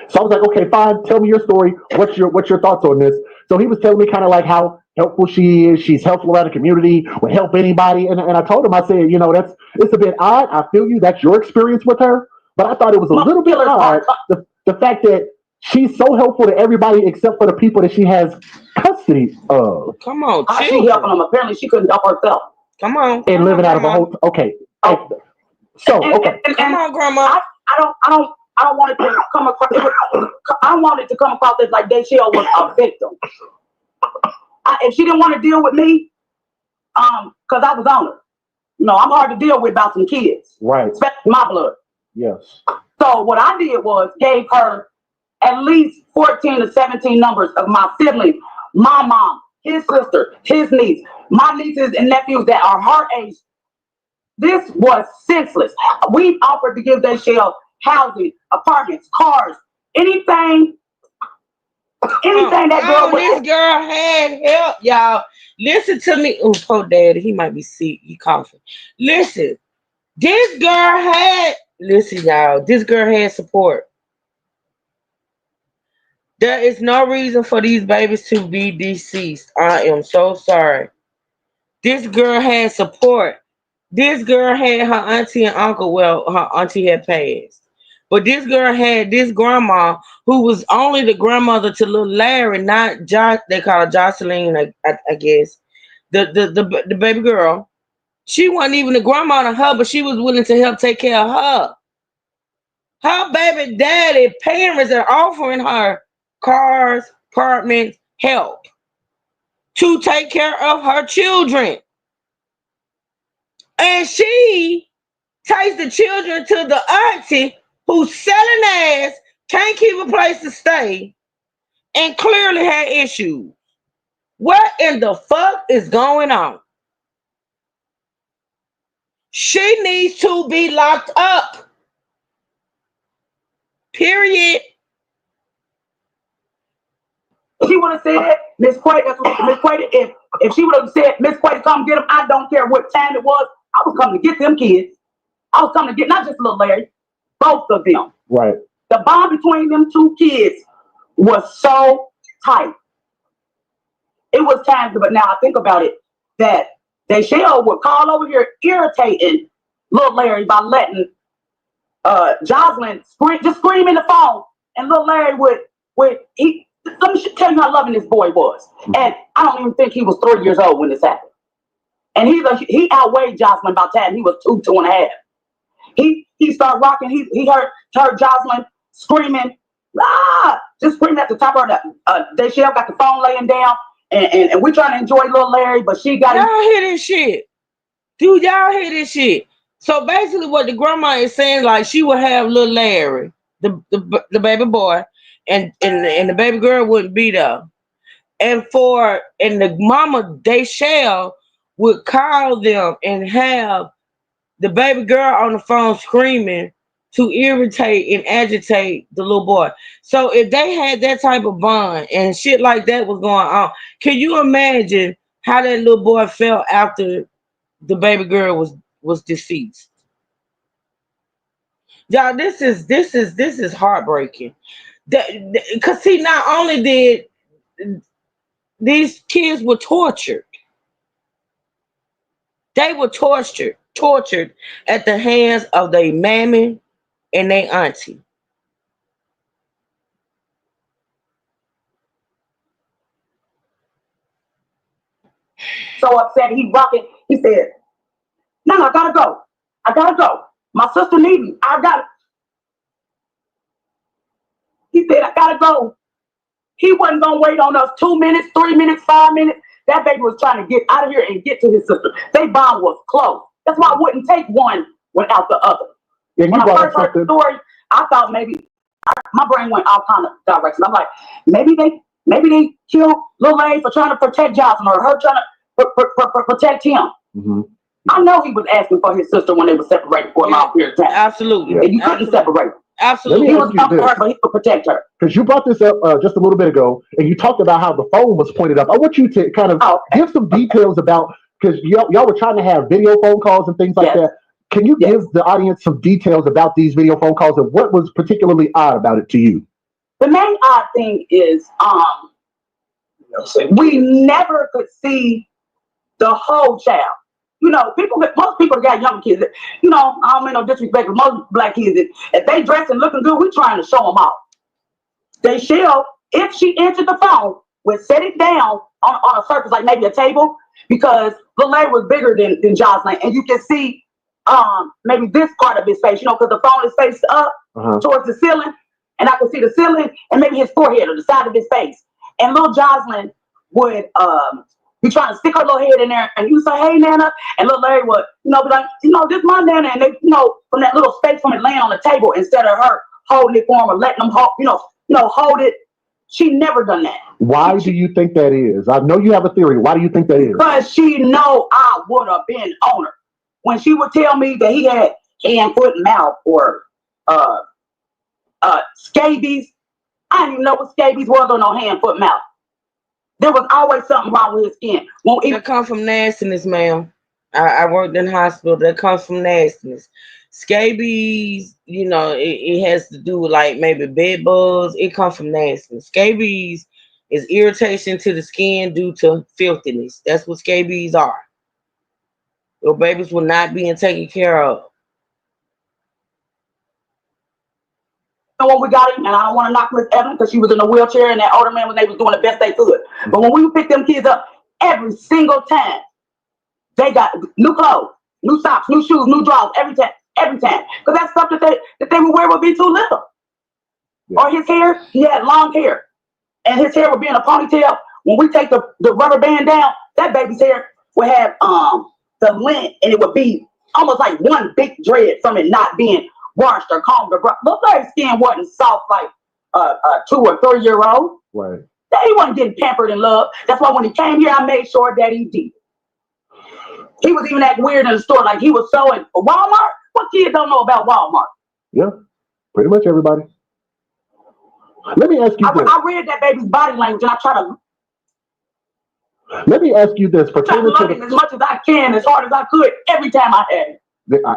So I was like, okay, fine. Tell me your story. What's your thoughts on this? So he was telling me kind of like how helpful she is. She's helpful around the community, would help anybody. And I told him, I said, it's a bit odd. I feel you. That's your experience with her. But I thought it was a little bit odd the fact that she's so helpful to everybody except for the people that she has custody of. Come on, how she helping them? Apparently, she couldn't help herself. Come on, and living out of a whole. Okay. So okay. Come on, Grandma. I don't want it to come across. I want it to come across as like Dayshell was a victim. If she didn't want to deal with me, because I was on her. I'm hard to deal with about some kids, right? Especially my blood. Yes. So what I did was gave her at least 14 to 17 numbers of my siblings, my mom, his sister, his niece, my nieces and nephews that are her age. This was senseless. We offered to give Dayshell housing, apartments, cars, anything that girl would. This girl had help, y'all. Listen to me. Oh, poor daddy, he might be sick. He coughing. Listen, listen, y'all. This girl had support. There is no reason for these babies to be deceased. I am so sorry. This girl had support. This girl had her auntie and uncle. Well, her auntie had passed. But this girl had this grandma who was only the grandmother to little Larry, not Josh. They call her Jocelyn, I guess. The baby girl. She wasn't even the grandma to her, but she was willing to help take care of her. Her baby daddy parents are offering her cars, apartments, help to take care of her children. And she takes the children to the auntie who's selling ass, can't keep a place to stay, and clearly had issues. What in the fuck is going on? She needs to be locked up. Period. She would have said, Miss Quay, that's what Miss Quay, if she would have said, Miss Quay, come get them, I don't care what time it was, I was coming to get them kids. I was coming to get not just little Larry, both of them. Right. The bond between them two kids was so tight. It was times, but now I think about it, that Deshelle would call over here irritating little Larry by letting Jocelyn scream in the phone, and little Larry would let me tell you how loving this boy was. And I don't even think he was 3 years old when this happened. And he outweighed Jocelyn by the time he was 2.5. He started rocking. He heard Jocelyn screaming, just screaming at the top of her. Deshelle got the phone laying down, and we're trying to enjoy little Larry, but she got y'all hear this shit. Dude, y'all hear this shit. So basically what the grandma is saying, like she would have little Larry, the baby boy, and the baby girl wouldn't be there. And the mama Deshelle would call them and have the baby girl on the phone screaming to irritate and agitate the little boy. So if they had that type of bond and shit like that was going on, can you imagine how that little boy felt after the baby girl was deceased? Y'all, this is heartbreaking. Because see, not only did these kids were tortured, they were tortured at the hands of their mammy and their auntie. so upset. He rocking. He said, "No, I gotta go. I gotta go. My sister needs me. I gotta." He said, "I gotta go." He wasn't gonna wait on us 2 minutes, 3 minutes, 5 minutes. That baby was trying to get out of here and get to his sister. They bond was close. That's why I wouldn't take one without the other. Yeah, when I first heard the story, I thought maybe my brain went all kind of directions. I'm like, maybe they killed Lil A for trying to protect Johnson, or her trying to protect him. Mm-hmm. I know he was asking for his sister when they were separated for a long period of time. Absolutely. And you couldn't separate them. Absolutely. He was coming for her, but he could protect her. Because you brought this up just a little bit ago, and you talked about how the phone was pointed up. I want you to kind of give some details about, because y'all were trying to have video phone calls and things like that. Can you give the audience some details about these video phone calls and what was particularly odd about it to you? The main odd thing is we never could see the whole child. You know, most people got young kids. You know, I don't mean no disrespect, but most black kids, if they dressed and looking good, we trying to show them off. Deshelle, if she answered the phone, would set it down on a surface like maybe a table, because the leg was bigger than Jocelyn, and you can see maybe this part of his face, you know, because the phone is faced up towards the ceiling, and I could see the ceiling and maybe his forehead or the side of his face. And little Jocelyn would be trying to stick her little head in there, and you say, "Hey, Nana," and little Larry would, be like, "This my Nana," and they, from that little space from it laying on the table, instead of her holding it for him or letting them hold, hold it. She never done that. Why do you think that is? I know you have a theory. Why do you think that is? Because she know I would have been on her. When she would tell me that he had hand, foot, mouth, or scabies, I didn't even know what scabies was or no hand, foot, mouth. There was always something wrong with his skin. That comes from nastiness, ma'am. I worked in hospital. That comes from nastiness. Scabies, it has to do with like maybe bed bugs. It comes from nastiness. Scabies is irritation to the skin due to filthiness. That's what scabies are. Your babies were not being taken care of. When we got him, and I don't want to knock Miss Evans because she was in a wheelchair, and that older man was doing the best they could. But when we picked them kids up, every single time they got new clothes, new socks, new shoes, new drawers, every time, because that stuff that they would wear would be too little. Yeah. Or his hair, he had long hair, and his hair would be in a ponytail. When we take the rubber band down, that baby's hair would have the lint, and it would be almost like one big dread from it not being washed or combed or brushed. Look, like skin wasn't soft like a 2 or 3 year old. Right. He wasn't getting pampered and loved. That's why when he came here, I made sure that he did. He was even acting weird in the store, like he was so in Walmart. What kid don't know about Walmart? Yeah, pretty much everybody. Let me ask you this. I read that baby's body language and I try to Let me ask you this. love him as much as I can, as hard as I could, every time I had him.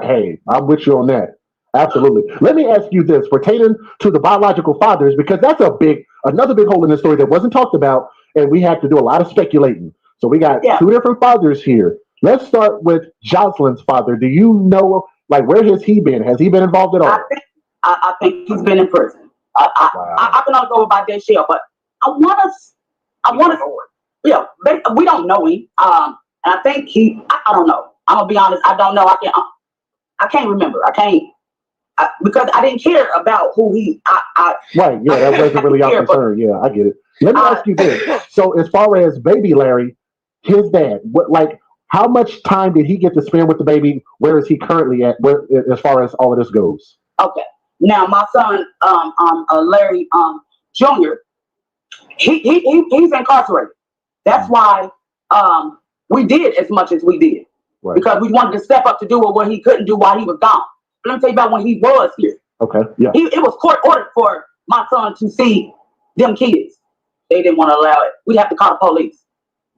Hey, I'm with you on that. Absolutely. Let me ask you this pertaining to the biological fathers, because that's another big hole in the story that wasn't talked about, and we had to do a lot of speculating. So we got two different fathers here. Let's start with Jocelyn's father. Do you know, like, where has he been? Has he been involved at all? I think he's been in prison. I can only go about that shit, but I want to, yeah, we don't know him. And I think I don't know. I'm gonna be honest. I don't know. I can't remember. Because I didn't care about who Right, yeah, that wasn't really our concern. Yeah, I get it. Let me ask you this. So as far as baby Larry, his dad, how much time did he get to spend with the baby? Where is he currently at, as far as all of this goes? Okay. Now my son, Larry, Jr., he's incarcerated. That's why we did as much as we did. Right. Because we wanted to step up to do what he couldn't do while he was gone. Let me tell you about when he was here. Okay. Yeah. It was court ordered for my son to see them kids. They didn't want to allow it. We'd have to call the police.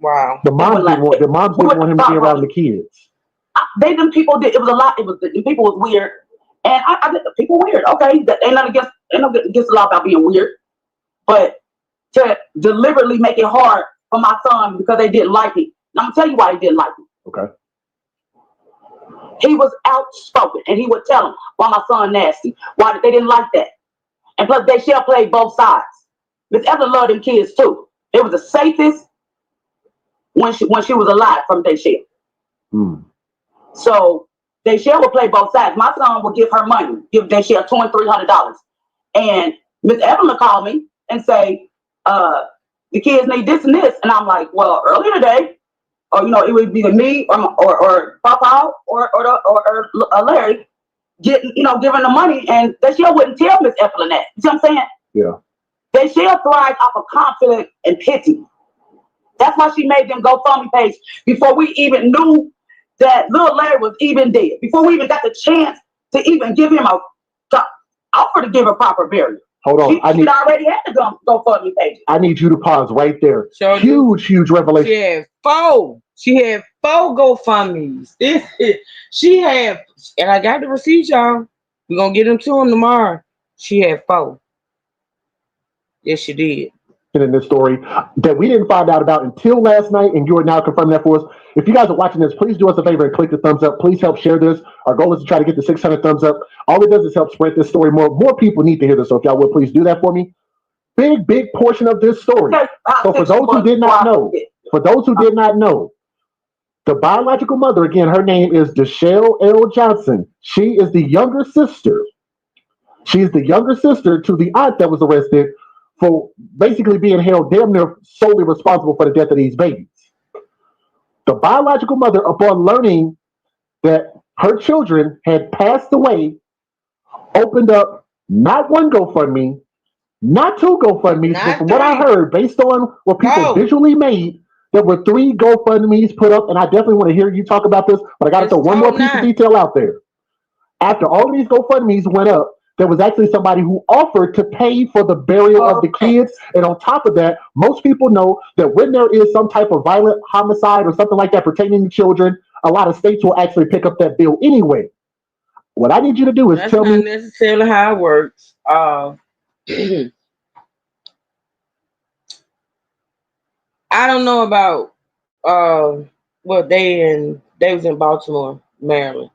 Wow. The moms didn't want him to be around the kids. Them people did. It was a lot. The people was weird, and I think the people weird. Okay, ain't nothing against the law about being weird, but to deliberately make it hard for my son because they didn't like him. And I'm gonna tell you why they didn't like him. Okay. He was outspoken, and he would tell them why my son nasty, why they didn't like that, and plus they shall play both sides. Miss Evelyn loved them kids too. It was the safest when she was alive from Dayshell. So Dayshell would play both sides. My son would give her money, give Dayshell $200-300, and Miss Evelyn called me and say, the kids need this and this, and I'm like, well, earlier today, or it would be me or Papa or Larry giving the money, and Dayshell wouldn't tell Miss Evelyn that. You see what I'm saying? Yeah. Dayshell thrives off of conflict and pity. That's why she made them GoFundMe page before we even knew that little Larry was even dead. Before we even got the chance to even give him offer to give a proper burial. Hold on. She already had the GoFundMe page. I need you to pause right there. Huge revelation. She had four GoFundMes. She had, and I got the receipts, y'all. We're gonna get them to him tomorrow. She had four. Yes, she did. In this story that we didn't find out about until last night, and you are now confirming that for us. If you guys are watching this, please do us a favor and click the thumbs up. Please help share this. Our goal is to try to get to 600 thumbs up. All it does is help spread this story more. More people need to hear this, so if y'all would please do that for me. Big portion of this story. So for those who did not know, the biological mother, again, her name is Deshelle L. Johnson. She is the younger sister. She is the younger sister to the aunt that was arrested for basically being held damn near solely responsible for the death of these babies. The biological mother, upon learning that her children had passed away, opened up not one GoFundMe, not two GoFundMes, but from what I heard, based on what people visually made, there were 3 GoFundMes put up, and I definitely want to hear you talk about this, but I got to throw one more piece of detail out there. After all of these GoFundMes went up, there was actually somebody who offered to pay for the burial of the kids. And on top of that, most people know that when there is some type of violent homicide or something like that pertaining to children, a lot of states will actually pick up that bill anyway. What I need you to do is tell me. That's not necessarily how it works. I don't know about they was in Baltimore, Maryland.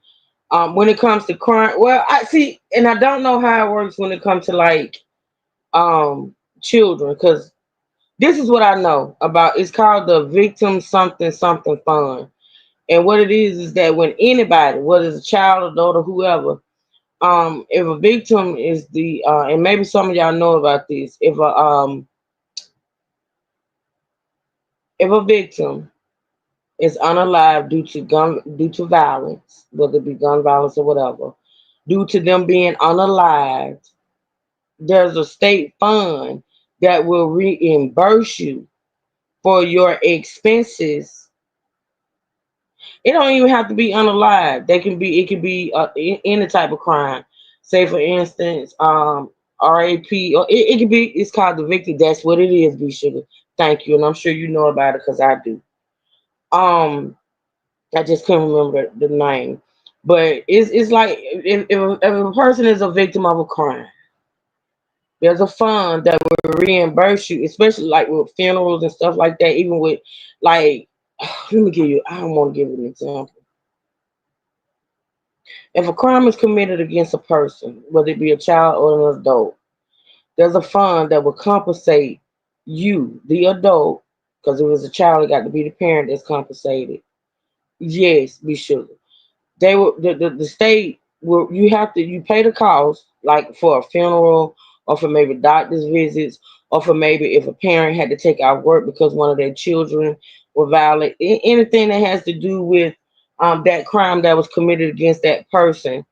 When it comes to crime, well, I see, and I don't know how it works when it comes to like children, because this is what I know about. It's called the Victim Something Fund, and what it is that when anybody, whether it's a child, adult, or whoever, if a victim is and maybe some of y'all know about this, if a victim is unalive due to violence, whether it be gun violence or whatever, due to them being unalive, there's a state fund that will reimburse you for your expenses. It don't even have to be unalive. It can be any type of crime. Say for instance, RAP, or it could be. It's called the victim. That's what it is, B Sugar. Thank you, and I'm sure you know about it because I do. Um, I just couldn't remember the name, but it's like if a person is a victim of a crime, there's a fund that will reimburse you, especially like with funerals and stuff like that. Even with like, let me give you. I don't want to give an example. If a crime is committed against a person, whether it be a child or an adult, there's a fund that will compensate you, the adult, because if it was a child, it got to be the parent that's compensated. Yes, be sure. They will the state will you pay the cost like for a funeral or for maybe doctor's visits or for maybe if a parent had to take out work because one of their children were violent, anything that has to do with that crime that was committed against that person.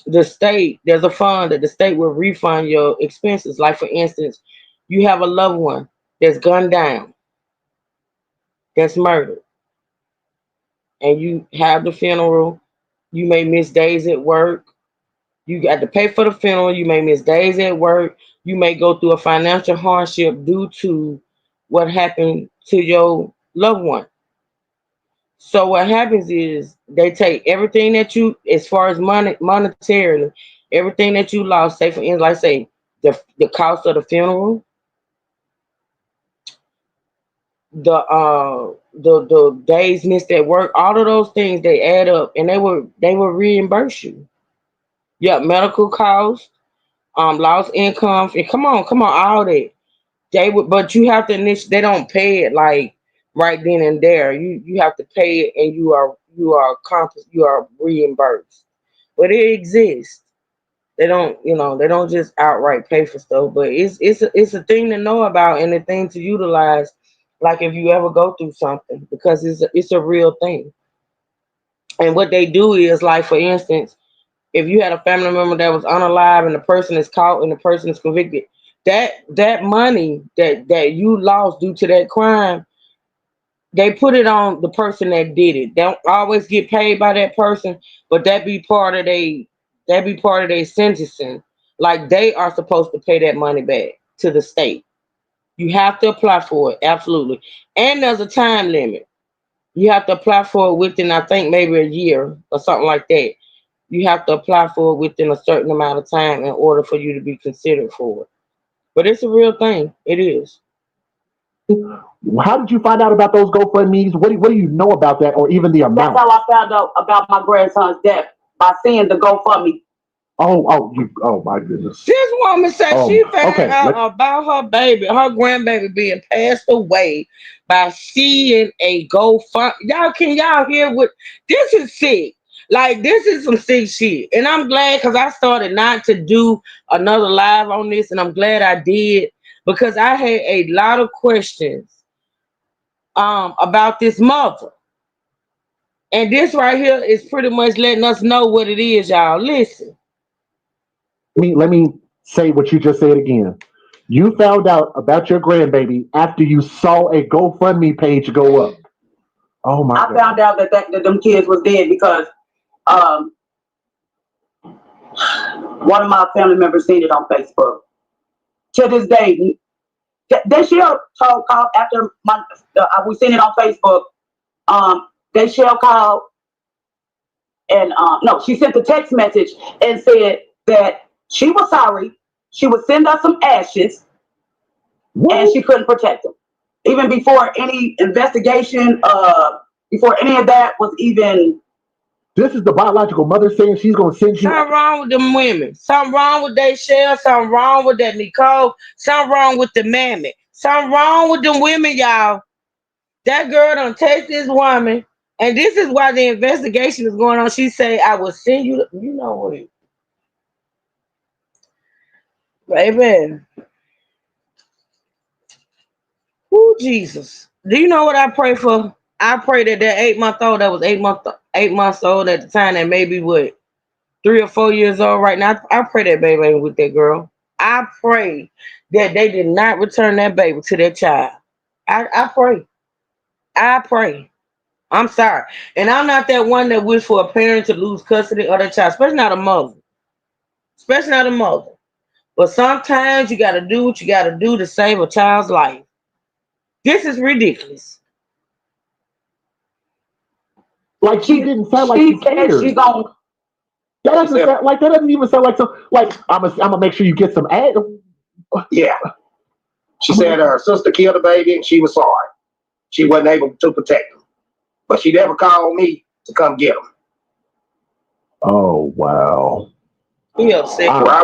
The state, there's a fund that the state will refund your expenses. Like for instance, you have a loved one that's gunned down, that's murdered, and you have the funeral. You may miss days at work. You got to pay for the funeral. You may miss days at work. You may go through a financial hardship due to what happened to your loved one. So what happens is they take everything that you, as far as money, monetarily, everything that you lost. Say for instance, like say the cost of the funeral, the days missed at work, all of those things they add up, and they will reimburse you. Yeah, medical costs, lost income, and come on, all that. They would, but you have to they don't pay it like right then and there. You have to pay it, and you are reimbursed. But it exists. They don't just outright pay for stuff. But it's a thing to know about and a thing to utilize. Like if you ever go through something, because it's a real thing. And what they do is like for instance, if you had a family member that was unalive and the person is caught and the person is convicted, that money that you lost due to that crime, they put it on the person that did it. They don't always get paid by that person, but that be part of their sentencing. Like they are supposed to pay that money back to the state. You have to apply for it, absolutely. And there's a time limit. You have to apply for it within, I think, maybe a year or something like that. You have to apply for it within a certain amount of time in order for you to be considered for it. But it's a real thing. It is. How did you find out about those GoFundMe's? What do you know about that, or even the That's amount? how I found out about my grandson's death by seeing the GoFundMe. Oh my goodness. This woman said Oh, she found okay. out about her baby, her grandbaby being passed away by seeing a GoFund. Can y'all hear what this is sick? Like this is some sick shit. And I'm glad because I started not to do another live on this, and I'm glad I did because I had a lot of questions about this mother. And this right here is pretty much letting us know what it is, y'all. Listen. Let me say what you just said again. You found out about your grandbaby after you saw a GoFundMe page go up. Oh my I God. found out that them kids was dead because um, one of my family members seen it on Facebook. To this day, they shall call after we seen it on Facebook. They shall call and no, she sent a text message and said that she was sorry. She would send us some ashes, and she couldn't protect them. Even before any investigation, before any of that was even. This is the biological mother saying she's going to send you. Something wrong with them women. Something wrong with they shell. Something wrong with that Nicole. Something wrong with the mammy. Something wrong with them women, y'all. That girl done text this woman, and this is why the investigation is going on. She say, "I will send you." You know what, baby? Who Jesus? Do you know what I pray for? I pray that 8 month old that was 8 months old at the time, that maybe what 3 or 4 years old right now. I pray that baby ain't with that girl. I pray that they did not return that baby to their child. I pray. I pray. I'm sorry. And I'm not that one that wish for a parent to lose custody of their child, especially not a mother. Especially not a mother. But sometimes you got to do what you got to do to save a child's life. This is ridiculous. Like she didn't sound like she said cared. she gonna. That doesn't sound like that. Doesn't even sound like some. Like I'm gonna make sure you get some ad. Yeah. She said her sister killed a baby and she was sorry. She wasn't able to protect him. But she never called me to come get him. Oh, wow. He upset. I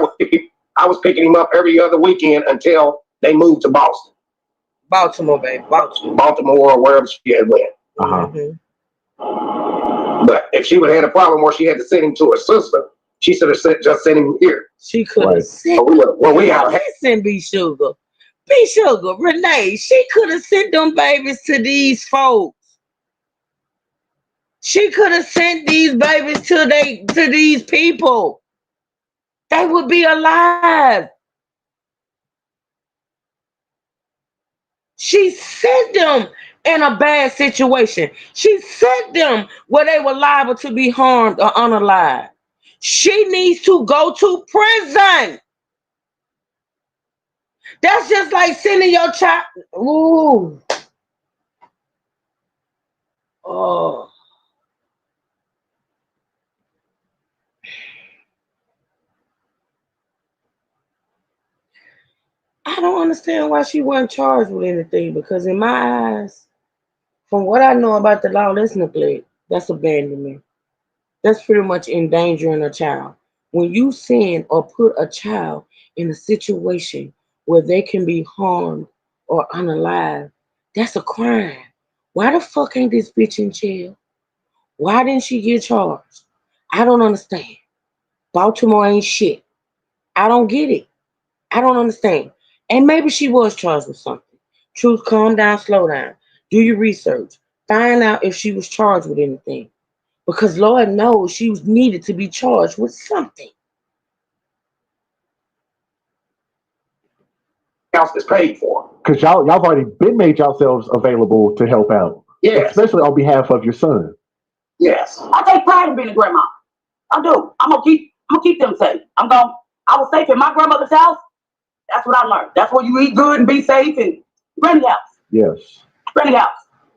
was picking him up every other weekend until they moved to Boston. Baltimore, baby. Baltimore or wherever she had went. But if she would have had a problem where she had to send him to her sister, she should have just sent him here. She could have sent Listen, B Sugar. B Sugar, Renee, she could have sent them babies to these folks. She could have sent these babies to these people. They would be alive. She sent them in a bad situation. She sent them where they were liable to be harmed or unalive. She needs to go to prison. That's just like sending your child. Ooh. Oh. I don't understand why she wasn't charged with anything, because in my eyes, from what I know about the law, that's neglect. That's abandonment. That's pretty much endangering a child. When you send or put a child in a situation where they can be harmed or unalive, that's a crime. Why the fuck ain't this bitch in jail? Why didn't she get charged? I don't understand. Baltimore ain't shit. I don't get it. I don't understand. And maybe she was charged with something. Truth, calm down, slow down. Do your research. Find out if she was charged with anything. Because Lord knows she was needed to be charged with something. House is paid for. Because y'all already been made yourselves available to help out. Yes. Especially on behalf of your son. Yes. I take pride in being a grandma. I do. I'm gonna keep them safe. I was safe in my grandmother's house. That's what I learned. That's where you eat good and be safe, and granny house. Yes. Granny house.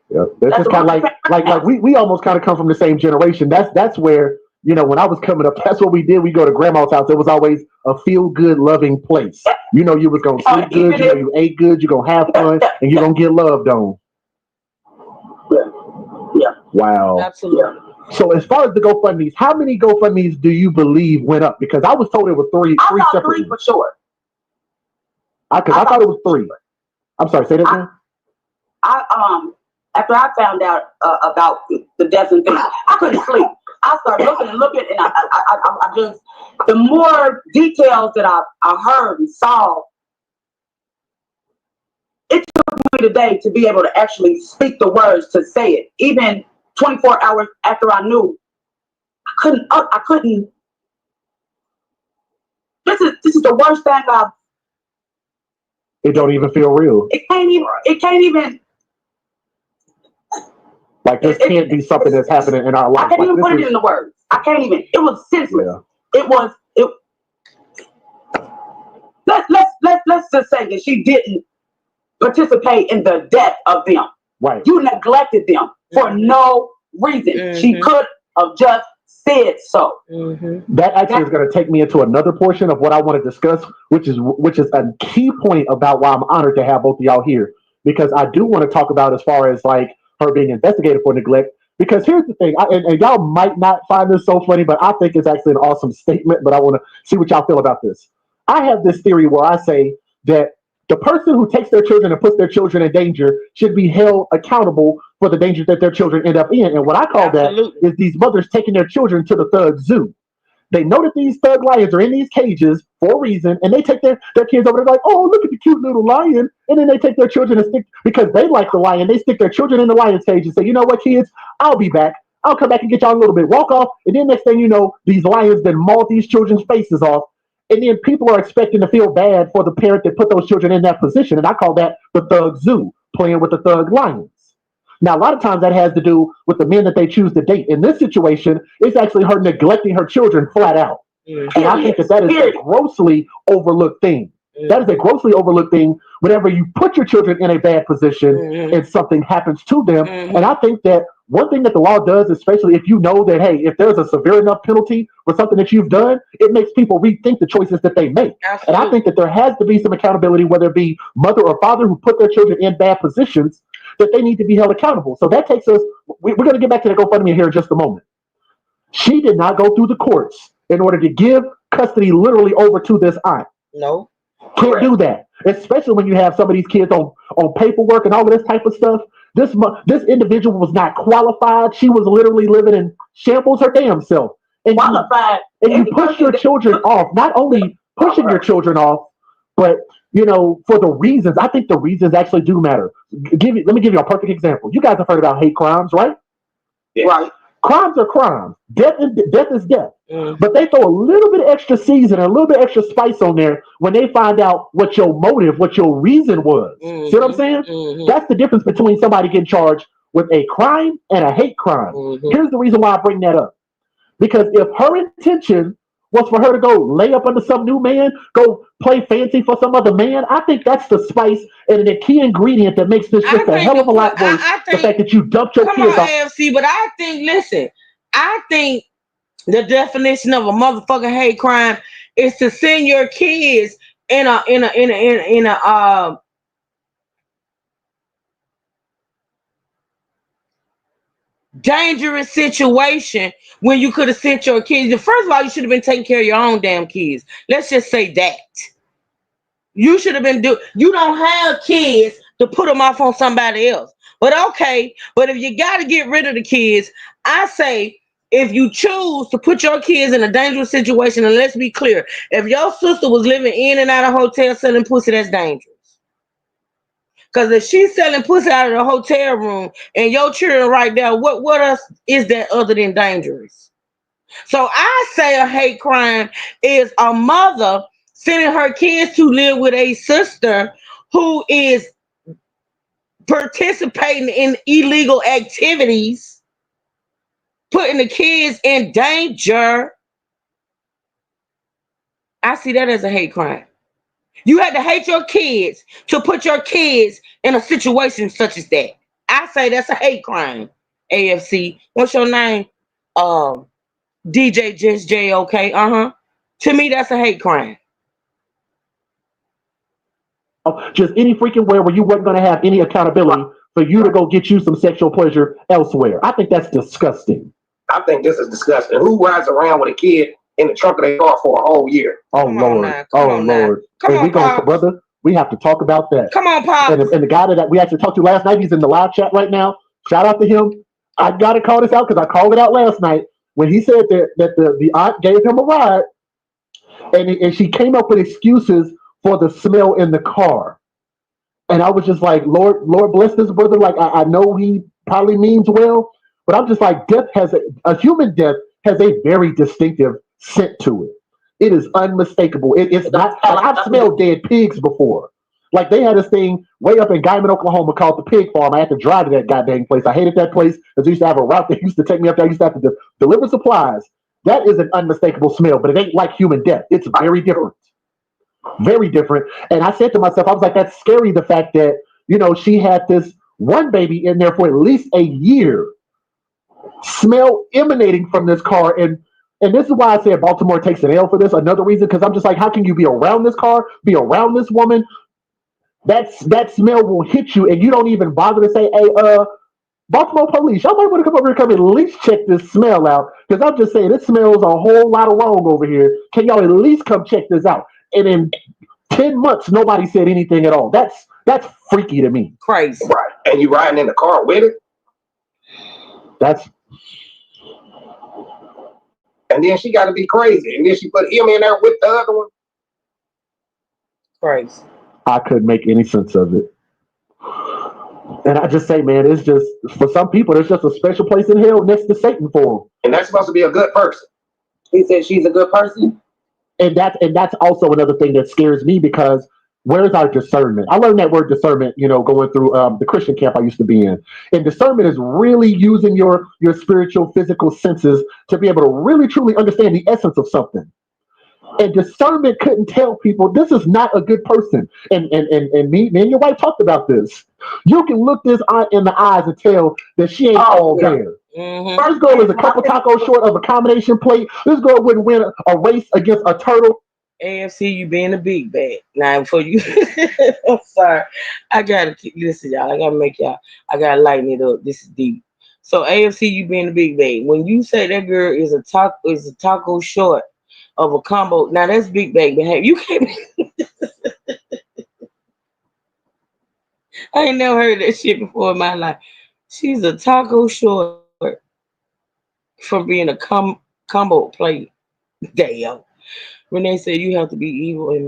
Yeah. That's just kind of like we almost kind of come from the same generation. That's where, when I was coming up, that's what we did. We go to grandma's house. It was always a feel good, loving place. You was gonna sleep good, you ate good, you're gonna have fun, and you're gonna get loved on. Yeah. Wow. Absolutely. So as far as the GoFundMe's, how many GoFundMe's do you believe went up? Because I was told it was three. I saw separate. 3 for sure. I thought it was 3. I'm sorry. Say that again. After I found out about the deaths and things, I couldn't sleep. I started looking, and I just, the more details that I heard and saw, it took me today to be able to actually speak the words to say it. Even 24 hours after I knew, I couldn't. This is the worst thing I've. It don't even feel real. It can't even. Like this can't be something that's happening in our life. I can't even put it in the words. I can't even. It was senseless. Yeah. Let's just say that she didn't participate in the death of them. Right. You neglected them for no reason. Mm-hmm. She could have just said so. Mm-hmm. That actually is going to take me into another portion of what I want to discuss, which is a key point about why I'm honored to have both of y'all here, because I do want to talk about as far as like her being investigated for neglect. Because here's the thing, and y'all might not find this so funny, but I think it's actually an awesome statement. But I want to see what y'all feel about this. I have this theory where I say that the person who takes their children and puts their children in danger should be held accountable for the danger that their children end up in. And what I call that is these mothers taking their children to the thug zoo. They know that these thug lions are in these cages for a reason, and they take their kids over there like, oh, look at the cute little lion. And then they take their children and stick, because they like the lion, they stick their children in the lion's cage and say, you know what, kids, I'll be back. I'll come back and get y'all a little bit. Walk off. And then next thing you know, these lions then maul these children's faces off. And then people are expecting to feel bad for the parent that put those children in that position. And I call that the thug zoo, playing with the thug lions. Now, a lot of times that has to do with the men that they choose to date. In this situation, it's actually her neglecting her children flat out. And I think that is a grossly overlooked thing. That is a grossly overlooked thing whenever you put your children in a bad position and something happens to them. And I think that one thing that the law does, especially if you know that, hey, if there's a severe enough penalty for something that you've done, it makes people rethink the choices that they make. And I think that there has to be some accountability, whether it be mother or father who put their children in bad positions, that they need to be held accountable. So that takes us, we're going to get back to the GoFundMe here in just a moment. She did not go through the courts in order to give custody literally over to this aunt. No. Can't do that, especially when you have some of these kids on paperwork and all of this type of stuff. This individual was not qualified. She was literally living in shambles her damn self. And Qualified. you push your children off, not only pushing your children off, but for the reasons. I think the reasons actually do matter. Let me give you a perfect example. You guys have heard about hate crimes, right? Yeah. Right. Crimes are crimes. Death is death. But they throw a little bit of extra season, a little bit extra spice on there when they find out what your motive, what your reason was. See what I'm saying? That's the difference between somebody getting charged with a crime and a hate crime. Here's the reason why I bring that up. Because if her intention was for her to go lay up under some new man, go play fancy for some other man, I think that's the spice and the key ingredient that makes this just a hell of a lot worse. The fact that you dumped your kids off. AFC, but I think the definition of a motherfucking hate crime is to send your kids in a dangerous situation when you could have sent your kids. First of all, you should have been taking care of your own damn kids. Let's just say that. You should have been you don't have kids to put them off on somebody else. But if you got to get rid of the kids, I say if you choose to put your kids in a dangerous situation, and let's be clear, if your sister was living in and out of hotels selling pussy, that's dangerous. Because if she's selling pussy out of the hotel room and your children right there, what else is that other than dangerous? So I say a hate crime is a mother sending her kids to live with a sister who is participating in illegal activities, putting the kids in danger. I see that as a hate crime. You had to hate your kids to put your kids in a situation such as that. I say that's a hate crime. AFC. What's your name? DJ Just JOK. To me, that's a hate crime. Just any freaking where you wasn't going to have any accountability for you to go get you some sexual pleasure elsewhere. I think that's disgusting. I think this is disgusting. Who rides around with a kid in the trunk of their car for a whole year? Oh, Lord. Brother, we have to talk about that. Come on, Pop. And the guy that we actually talked to last night, he's in the live chat right now. Shout out to him. I got to call this out because I called it out last night when he said that the aunt gave him a ride and she came up with excuses for the smell in the car. And I was just like, Lord bless this brother. Like, I know he probably means well, but I'm just like, death has a human death has a very distinctive scent to it. It is unmistakable. It's not. I've smelled dead pigs before. Like, they had this thing way up in Guyman, Oklahoma called the Pig Farm. I had to drive to that goddamn place. I hated that place because they used to have a route that used to take me up there. I used to have to deliver supplies. That is an unmistakable smell, but it ain't like human death. It's very different. Very different. And I said to myself, I was like, that's scary, the fact that, she had this one baby in there for at least a year. Smell emanating from this car. And this is why I said Baltimore takes an L for this. Another reason, because I'm just like, how can you be around this car, be around this woman? That smell will hit you, and you don't even bother to say, hey, Baltimore police, y'all might want to come over here and at least check this smell out. Because I'm just saying, it smells a whole lot of wrong over here. Can y'all at least come check this out? And in 10 months, nobody said anything at all. That's freaky to me. Crazy. Right. And you riding in the car with it? And then she got to be crazy. And then she put him in there with the other one. Crazy. I couldn't make any sense of it. And I just say, man, it's just, for some people, there's just a special place in hell next to Satan for them. And that's supposed to be a good person. He said she's a good person. And that's also another thing that scares me, because where's our discernment? I learned that word discernment, going through the Christian camp I used to be in. And discernment is really using your spiritual, physical senses to be able to really, truly understand the essence of something. And discernment couldn't tell people this is not a good person. And me and your wife talked about this. You can look this aunt in the eyes and tell that she ain't all there. This girl is a couple tacos short of a combination plate. This girl wouldn't win a race against a turtle. AFC, you being a big bag. Now, before you, I'm sorry. I gotta listen, y'all. I gotta lighten it up. This is deep. So AFC, you being a big bag. When you say that girl is a taco short of a combo, now that's big bag behavior. You can't. I ain't never heard that shit before in my life. She's a taco short from being a combo plate. Damn. Renee said you have to be evil and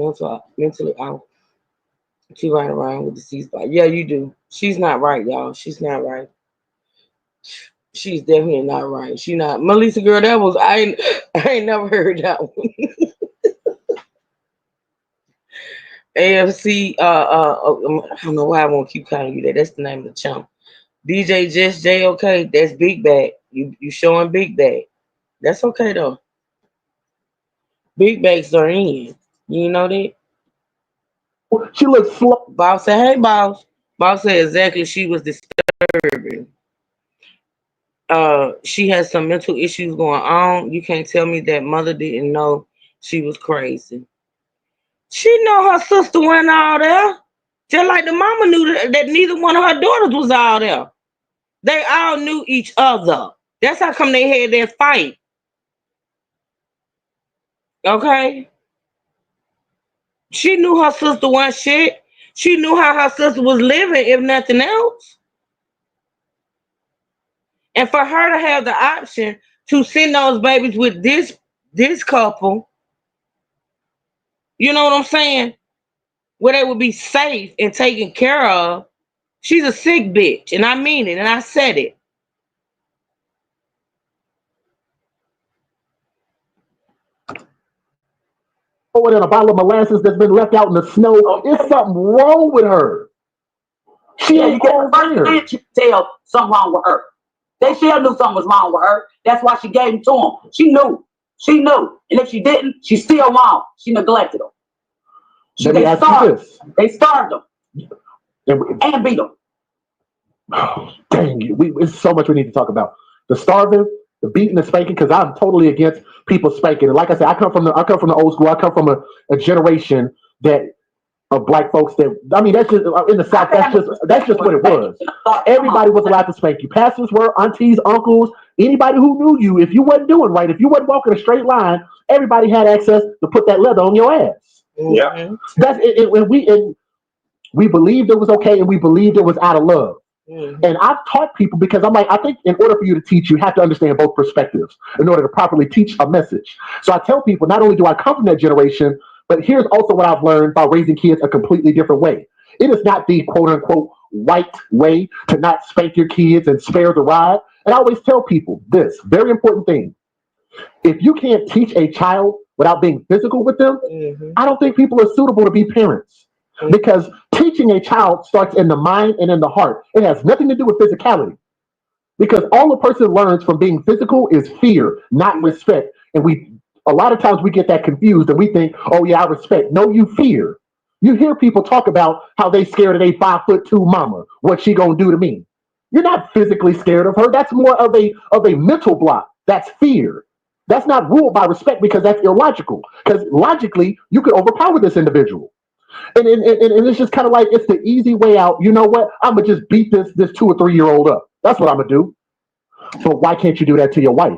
mentally out to ride around with the C-spot. Yeah, you do. She's not right, y'all. She's not right. She's definitely not right. She not Melissa girl. That was I ain't never heard that one. AFC. I don't know why I won't keep calling you that. That's the name of the channel. DJ Just J. Okay, that's big bag. You showing big bag. That's okay though. Big bags are in. You know that? She looks slow. Boss said, hey, boss. Boss said exactly she was disturbing. She has some mental issues going on. You can't tell me that mother didn't know she was crazy. She know her sister went all there. Just like the mama knew that neither one of her daughters was all there. They all knew each other. That's how come they had their fight. Okay? She knew her sister wasn't shit. She knew how her sister was living, if nothing else. And for her to have the option to send those babies with this couple, you know what I'm saying? Where they would be safe and taken care of. She's a sick bitch, and I mean it, and I said it. In a bottle of molasses that's been left out in the snow. It's something wrong with her. She ain't all there. You can tell something wrong with her. They still knew something was wrong with her. That's why she gave them to him. She knew. She knew. And if she didn't, she's still wrong. She neglected them. They starved them. And beat them. Oh, dang it. It's so much we need to talk about. The starving, the beating, the spanking, because I'm totally against people spanking. And like I said, I come from the old school. I come from a generation of black folks that, I mean, that's just in the South, that's just what it was. Everybody was allowed to spank you. Pastors were, aunties, uncles, anybody who knew you. If you wasn't doing right, if you wasn't walking a straight line, everybody had access to put that leather on your ass. Yeah. That's it. We believed it was okay, and we believed it was out of love. And I've taught people because I'm like, I think in order for you to teach, you have to understand both perspectives in order to properly teach a message. So I tell people, not only do I come from that generation, but here's also what I've learned by raising kids a completely different way. It is not the quote unquote white way to not spank your kids and spare the rod. And I always tell people this very important thing. If you can't teach a child without being physical with them, I don't think people are suitable to be parents. Because teaching a child starts in the mind and in the heart. It has nothing to do with physicality. Because all a person learns from being physical is fear, not respect. And a lot of times we get that confused and we think, oh yeah, I respect. No, you fear. You hear people talk about how they scared of a 5'2" mama. What's she gonna do to me? You're not physically scared of her. That's more of a mental block. That's fear. That's not ruled by respect because that's illogical. Because logically, you could overpower this individual. And it's just kind of like, it's the easy way out. You know what? I'm going to just beat this 2 or 3 year old up. That's what I'm going to do. But why can't you do that to your wife?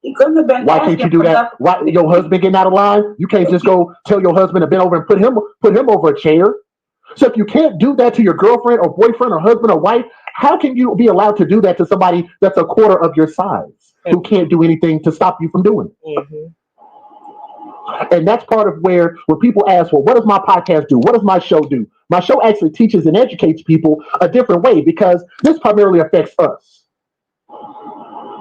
He couldn't have been. Why can't you do that? Why your husband getting out of line? You can't just go tell your husband to bend over and put him over a chair. So if you can't do that to your girlfriend or boyfriend or husband or wife, how can you be allowed to do that to somebody that's a quarter of your size who can't do anything to stop you from doing it? And that's part of where when people ask, well, what does my podcast do? What does my show do? My show actually teaches and educates people a different way because this primarily affects us.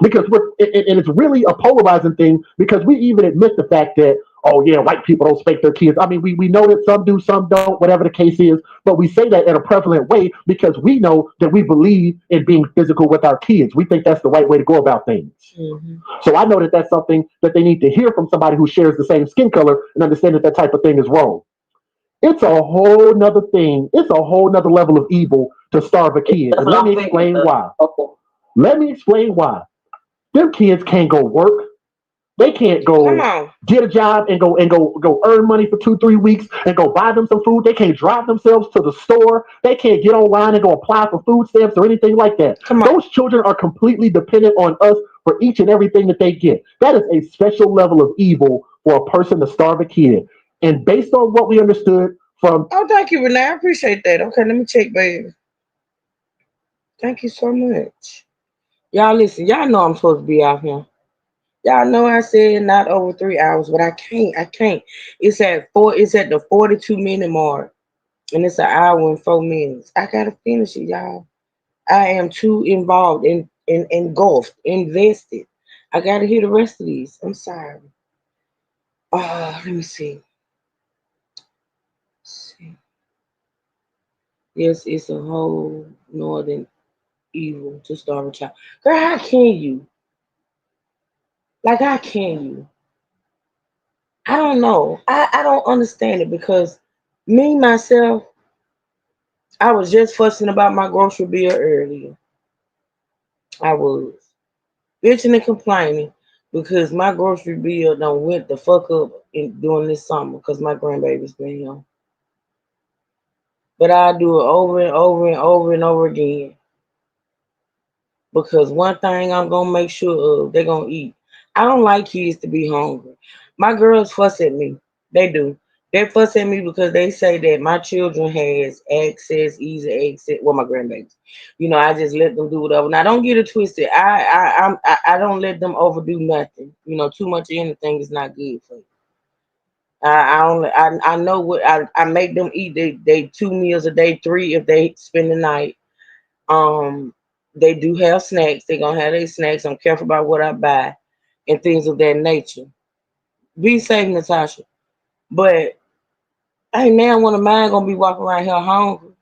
Because and it's really a polarizing thing because we even admit the fact that, oh yeah, white people don't spank their kids. I mean, we know that some do, some don't, whatever the case is, but we say that in a prevalent way because we know that we believe in being physical with our kids. We think that's the right way to go about things. Mm-hmm. So I know that that's something that they need to hear from somebody who shares the same skin color and understand that that type of thing is wrong. It's a whole nother thing. It's a whole nother level of evil to starve a kid. And let me explain why. Let me explain why. Them kids can't go work. They can't Come go on. get a job and go earn money for 2 3 weeks and go buy them some food. They can't drive themselves to the store. They can't get online and go apply for food stamps or anything like that. Come on. Those children are completely dependent on us for each and everything that they get. That is a special level of evil for a person to starve a kid. And based on what we understood from Oh, thank you, Renee. I appreciate that. Okay, let me check, baby. Thank you so much. Y'all listen, y'all know I'm supposed to be out here. Y'all know I said not over 3 hours, but I can't. I can't. It's at the 42-minute mark. And it's an hour and 4 minutes. I gotta finish it, y'all. I am too involved in engulfed, invested. I gotta hear the rest of these. I'm sorry. Let me see. See. Yes, it's a whole northern evil to starve a child. Girl, how can you? Like, how can you? I don't know. I don't understand it because me, myself, I was just fussing about my grocery bill earlier. I was bitching and complaining because my grocery bill done went the fuck up during this summer because my grandbaby's been here. But I do it over and over and over and over again because one thing I'm gonna make sure of, they're gonna eat. I don't like kids to be hungry. My girls fuss at me. They do. They fuss at me because they say that my children has access, easy access. Well, my grandbabies. I just let them do whatever. Now, don't get it twisted. I don't let them overdo nothing. Too much of anything is not good for you. I know what I make them eat. They 2 meals a day, three if they spend the night. Um, they do have snacks. They gonna have their snacks. I'm careful about what I buy and things of that nature. Be safe, Natasha. But ain't now one of mine gonna be walking around here hungry.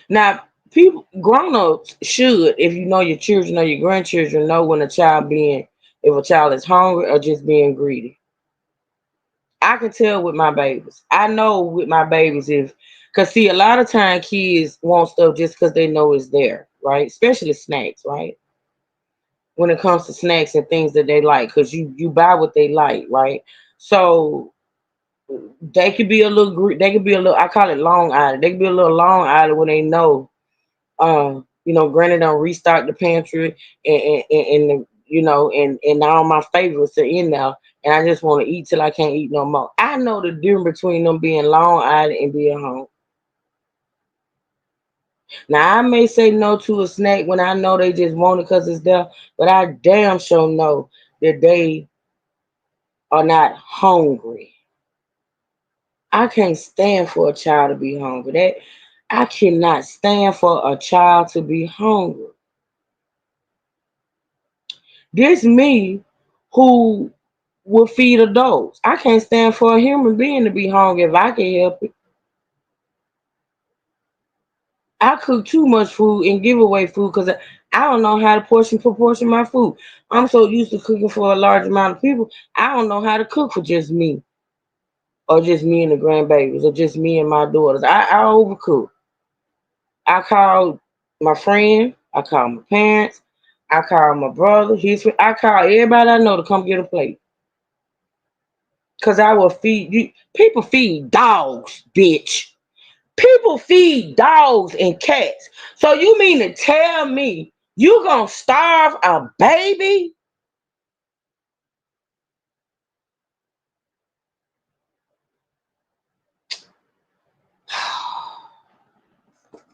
Now, people, grown ups should, if you know your children or your grandchildren, know when if a child is hungry or just being greedy. I can tell with my babies. I know with my babies cause see, a lot of time kids want stuff just cause they know it's there, right? Especially snacks, right? When it comes to snacks and things that they like, cause you buy what they like, right? So they could be a little, they could be a little. I call it long eyed. They could be a little long eyed when they know granted don't restock the pantry and now my favorites are in there and I just want to eat till I can't eat no more. I know the difference between them being long eyed and being home. Now I may say no to a snack when I know they just want it because it's there, but I damn sure know that they are not hungry. I can't stand for a child to be hungry. That I cannot stand for a child to be hungry. This me who will feed adults. I can't stand for a human being to be hungry if I can help it. I cook too much food and give away food because I don't know how to proportion my food. I'm so used to cooking for a large amount of people. I don't know how to cook for just me or just me and the grandbabies or just me and my daughters. I overcook. I call my friend. I call my parents. I call my brother. I call everybody I know to come get a plate. Cause I will feed you. People feed dogs, bitch. People feed dogs and cats. So you mean to tell me you gonna starve a baby?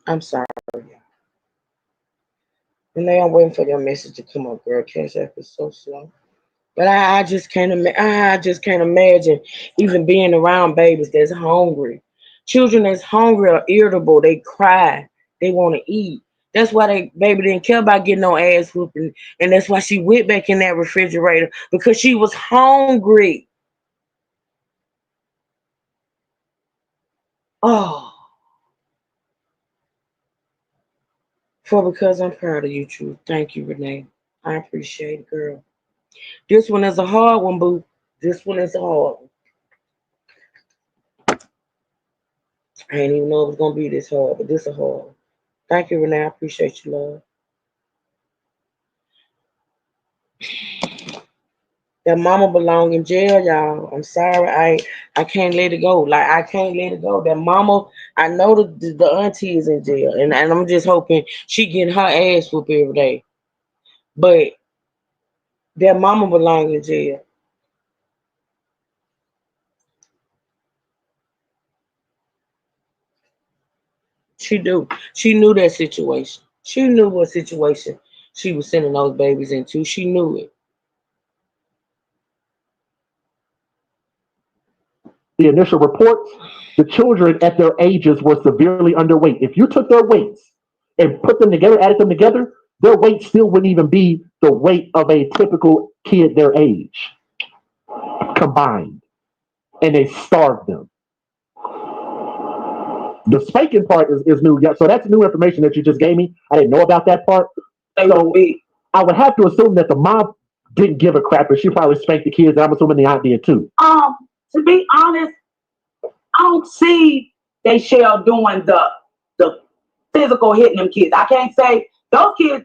I'm sorry. And they are waiting for your message to come up, girl. Cash app is so slow. But I just can't I just can't imagine even being around babies that's hungry. Children that's hungry are irritable. They cry. They want to eat. That's why they baby didn't care about getting no ass whooping, and that's why she went back in that refrigerator because she was hungry. Oh, for because I'm proud of you, Truth. Thank you, Renee. I appreciate it, girl. This one is a hard one, boo. This one is a hard one. I didn't even know it was gonna be this hard, but this is a hard one. Thank you, Renee. I appreciate you, love. That mama belong in jail, y'all. I'm sorry, I can't let it go. Like I can't let it go. That mama, I know the auntie is in jail, and I'm just hoping she getting her ass whooped every day. But that mama belong in jail. She do. She knew that situation. She knew what situation she was sending those babies into. She knew it. The initial reports, the children at their ages were severely underweight. If you took their weights and put them together, added them together, their weight still wouldn't even be the weight of a typical kid their age combined. And they starved them. The spanking part is new. Yeah, so that's new information that you just gave me. I didn't know about that part. So I would have to assume that the mom didn't give a crap, but she probably spanked the kids. I'm assuming the aunt did too. To be honest, I don't see they shell doing the physical hitting them kids. I can't say those kids.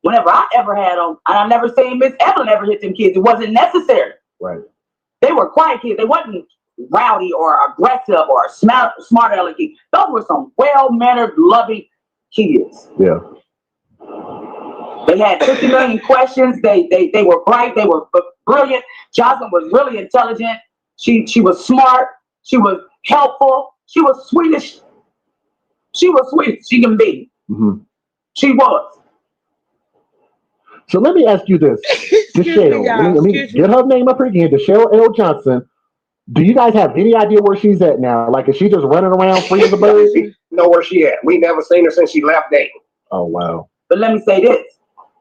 Whenever I ever had them, and I never seen Miss Evelyn ever hit them kids. It wasn't necessary. Right. They were quiet kids. They wasn't rowdy or aggressive or smart alecky. Those were some well-mannered, loving kids. Yeah. They had 50 million questions. They were bright. They were brilliant. Jocelyn was really intelligent. She was smart. She was helpful. She was Swedish. She was sweet. She can be. Mm-hmm. She was. So let me ask you this, Deshelle. Let me get her name up here again. Deshelle L. Johnson. Do you guys have any idea where she's at now? Like, is she just running around free as a bird? Know where she at. We never seen her since she left Dayton. Oh, wow. But let me say this.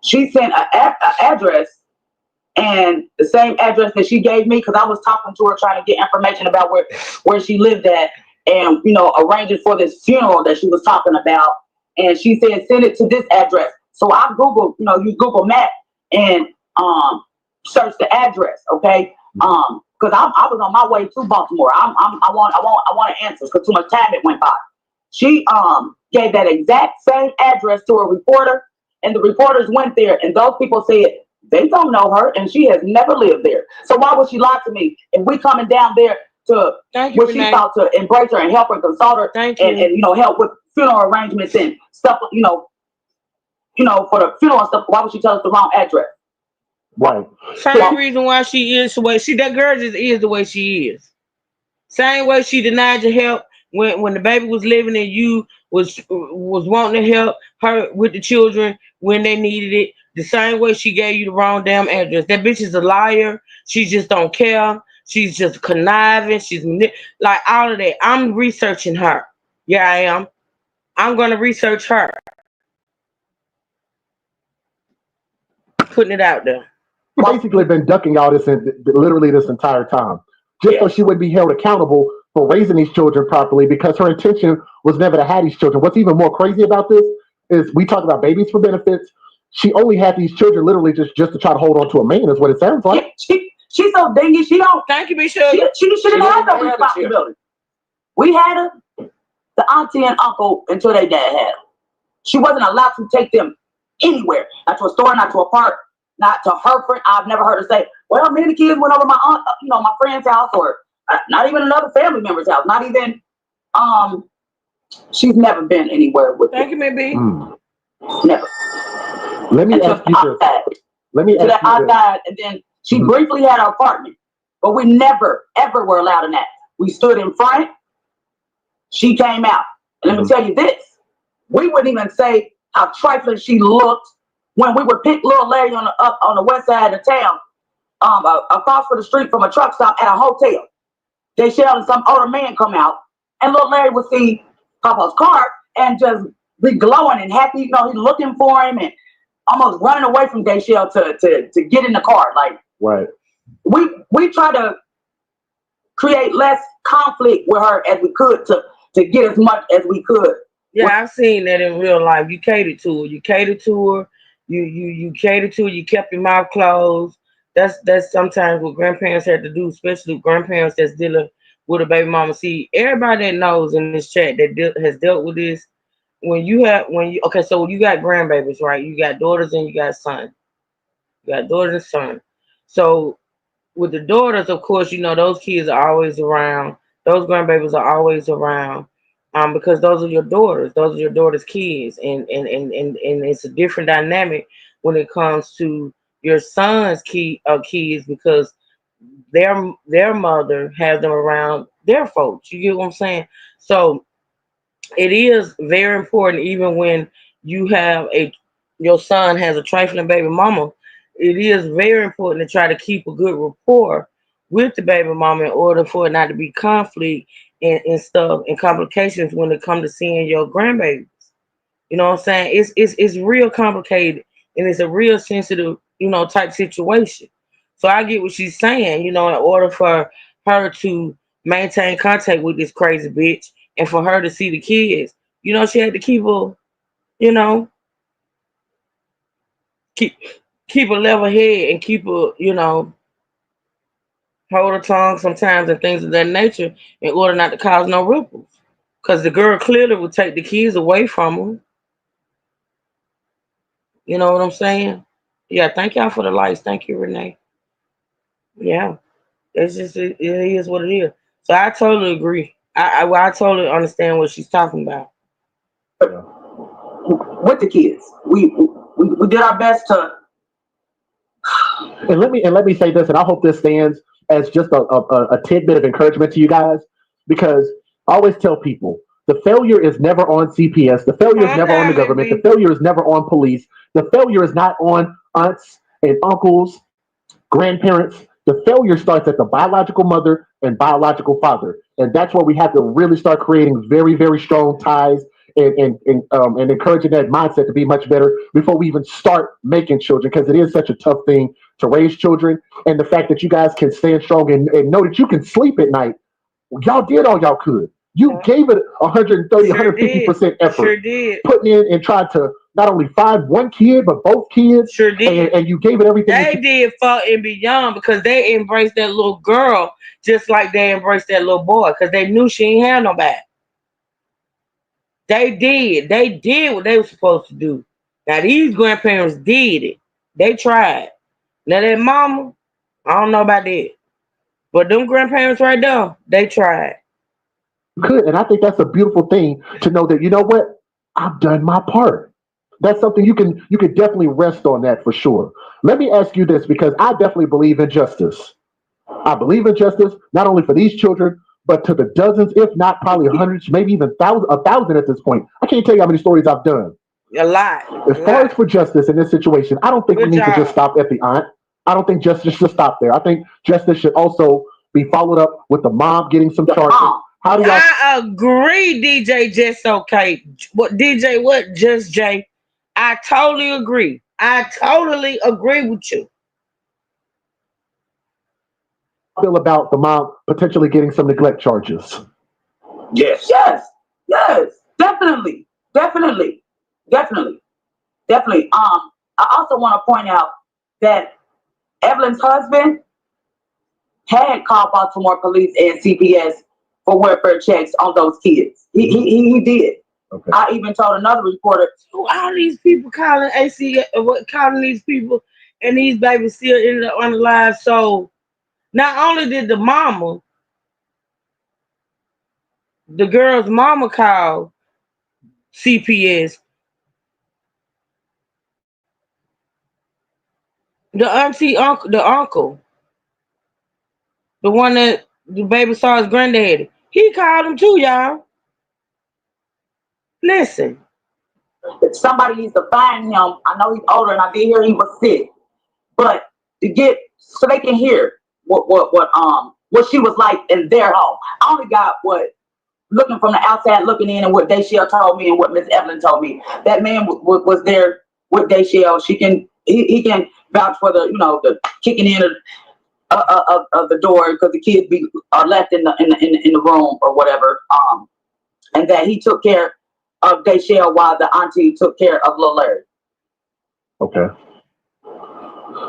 She sent an address, and the same address that she gave me, because I was talking to her trying to get information about where she lived at and, arranging for this funeral that she was talking about. And she said, send it to this address. So I Googled, use Google Maps and search the address, okay? Because I was on my way to Baltimore. I want answers because too much time it went by. She gave that exact same address to a reporter, and the reporters went there, and those people said they don't know her, and she has never lived there. So why would she lie to me? If we coming down there to what she thought to embrace her and help her, consult her, and help with funeral arrangements and stuff, for the funeral and stuff, why would she tell us the wrong address? Right. Same reason why she is the way that girl just is the way she is. Same way she denied your help when the baby was living and you was wanting to help her with the children when they needed it. The same way she gave you the wrong damn address. That bitch is a liar. She just don't care. She's just conniving. She's like all of that. I'm researching her. Yeah, I am. I'm gonna research her. Putting it out there. Basically been ducking all this literally this entire time. Just so she would be held accountable for raising these children properly, because her intention was never to have these children. What's even more crazy about this is we talk about babies for benefits. She only had these children literally just to try to hold on to a man, is what it sounds like. She's so dingy. She don't. Thank you, Bishop. She didn't have no responsibility. We had her, the auntie and uncle, until they dad had her. She wasn't allowed to take them anywhere, not to a store, not to a park, not to her friend. I've never heard her say, "Well, me and the kids went over my aunt, my friend's house," or not even another family member's house. Not even. She's never been anywhere with. Thank you, maybe. Never. Let me ask you this. Let me ask you this. I died, and then she briefly had her apartment, but we never ever were allowed in that. We stood in front. She came out, and let me tell you this: we wouldn't even say how trifling she looked when we would pick little Larry on the west side of town, across the street from a truck stop at a hotel. They shelled and some older man come out, and little Larry would see Papa's car and just be glowing and happy. You know, he's looking for him and almost running away from Dayshell to get in the car. Like, right. We try to create less conflict with her as we could to get as much as we could. Yeah, I've seen that in real life. You cater to her. You cater to her. You cater to her. You kept your mouth closed. That's sometimes what grandparents have to do, especially grandparents that's dealing with a baby mama. See, everybody that knows in this chat that has dealt with this, okay, so you got grandbabies, right? You got daughters and you got sons. You got daughters and sons. So with the daughters, of course, those kids are always around. Those grandbabies are always around, because those are your daughters. Those are your daughter's kids, and it's a different dynamic when it comes to your son's kids because their mother has them around their folks. You get what I'm saying? So it is very important, even when your son has a trifling baby mama. It is very important to try to keep a good rapport with the baby mama in order for it not to be conflict and stuff and complications when it comes to seeing your grandbabies. You know what I'm saying? It's real complicated and it's a real sensitive, type situation. So I get what she's saying, in order for her to maintain contact with this crazy bitch and for her to see the kids, she had to keep her, you know, keep keep a level head and keep a, hold her tongue sometimes and things of that nature in order not to cause no ripples. Because the girl clearly would take the kids away from her. You know what I'm saying? Yeah, thank y'all for the likes. Thank you, Renee. Yeah, it's just it is what it is. So I totally agree. I totally understand what she's talking about. With the kids, we did our best to. And let me say this, and I hope this stands as just a tidbit of encouragement to you guys, because I always tell people the failure is never on CPS, the failure is never on the government, the failure is never on police, the failure is not on aunts and uncles, grandparents. The failure starts at the biological mother and biological father, and that's where we have to really start creating very, very strong ties and encouraging that mindset to be much better before we even start making children, because it is such a tough thing to raise children. And the fact that you guys can stand strong and know that you can sleep at night, y'all did all y'all could. You gave it 130, 150% effort. Sure did. Putting in and trying to not only find one kid, but both kids. Sure did. And you gave it everything. They did far and beyond because they embraced that little girl just like they embraced that little boy because they knew she ain't had nobody. They did. They did what they were supposed to do. Now, these grandparents did it. They tried. Now, that mama, I don't know about that. But them grandparents right there, they tried. Could, and I think that's a beautiful thing to know that, you know what, I've done my part. That's something you can definitely rest on that for sure. Let me ask you this, because I definitely believe in justice. I believe in justice not only for these children, but to the dozens, if not probably hundreds, maybe even a thousand at this point. I can't tell you how many stories I've done. A lot. As far as for justice in this situation, I don't think we need to just stop at the aunt. I don't think justice should stop there. I think justice should also be followed up with the mom getting some charges. How do y'all? I agree, DJ Just Okay. What DJ? What Just Jay? I totally agree. I totally agree with you. Feel about the mom potentially getting some neglect charges? Yes, definitely. I also want to point out that Evelyn's husband had called Baltimore police and CPS for welfare checks on those kids. He did. Okay. I even told another reporter. All these people calling calling these people, and these babies still on the live. So not only did the girl's mama call CPS, the auntie, uncle, the one that the baby saw his granddaddy, he called him too, y'all. Listen. Somebody needs to find him. I know he's older, and I did hear he was sick, but to get so they can hear what she was like in their home. I only got what looking from the outside looking in, and what Dayshell told me and what Miss Evelyn told me, that man was there with Dayshell. He can vouch for the kicking in of the door because the kids are left in the room or whatever. And that he took care of Dayshell while the auntie took care of Lil Larry. Okay.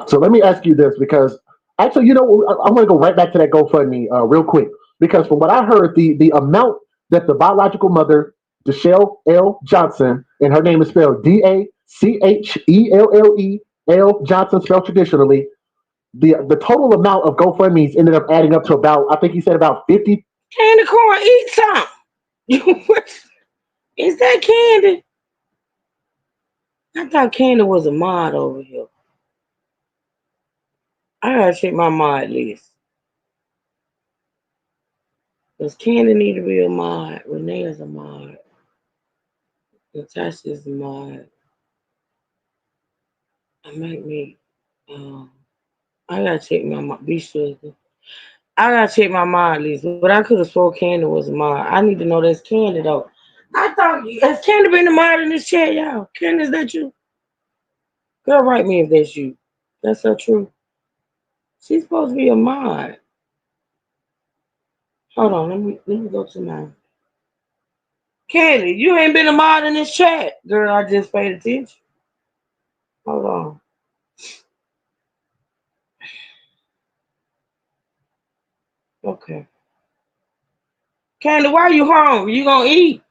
So let me ask you this, because actually, I want to go right back to that GoFundMe real quick, because from what I heard, the amount that the biological mother, Dachelle L. Johnson, and her name is spelled Dachellel Johnson, spelled traditionally, the total amount of GoFundMe's ended up adding up to about, I think he said about 50. Candy corn, eat some. Is that Candy? I thought Candy was a mod over here. I gotta check my mod list. Does Candy need to be a mod? Renee is a mod. Natasha is a mod. I might make. I gotta check my mod. Be sure. I gotta check my mod list. But I could have swore Candy was a mod. I need to know that's Candy though. I thought has Candy been a mod in this chat, y'all? Candy, is that you? Girl, write me if that's you. That's so true. She's supposed to be a mod. Hold on, let me go to my Candy. You ain't been a mod in this chat, girl. I just paid attention. Hold on. Okay. Candy, why you hungry? You gonna eat?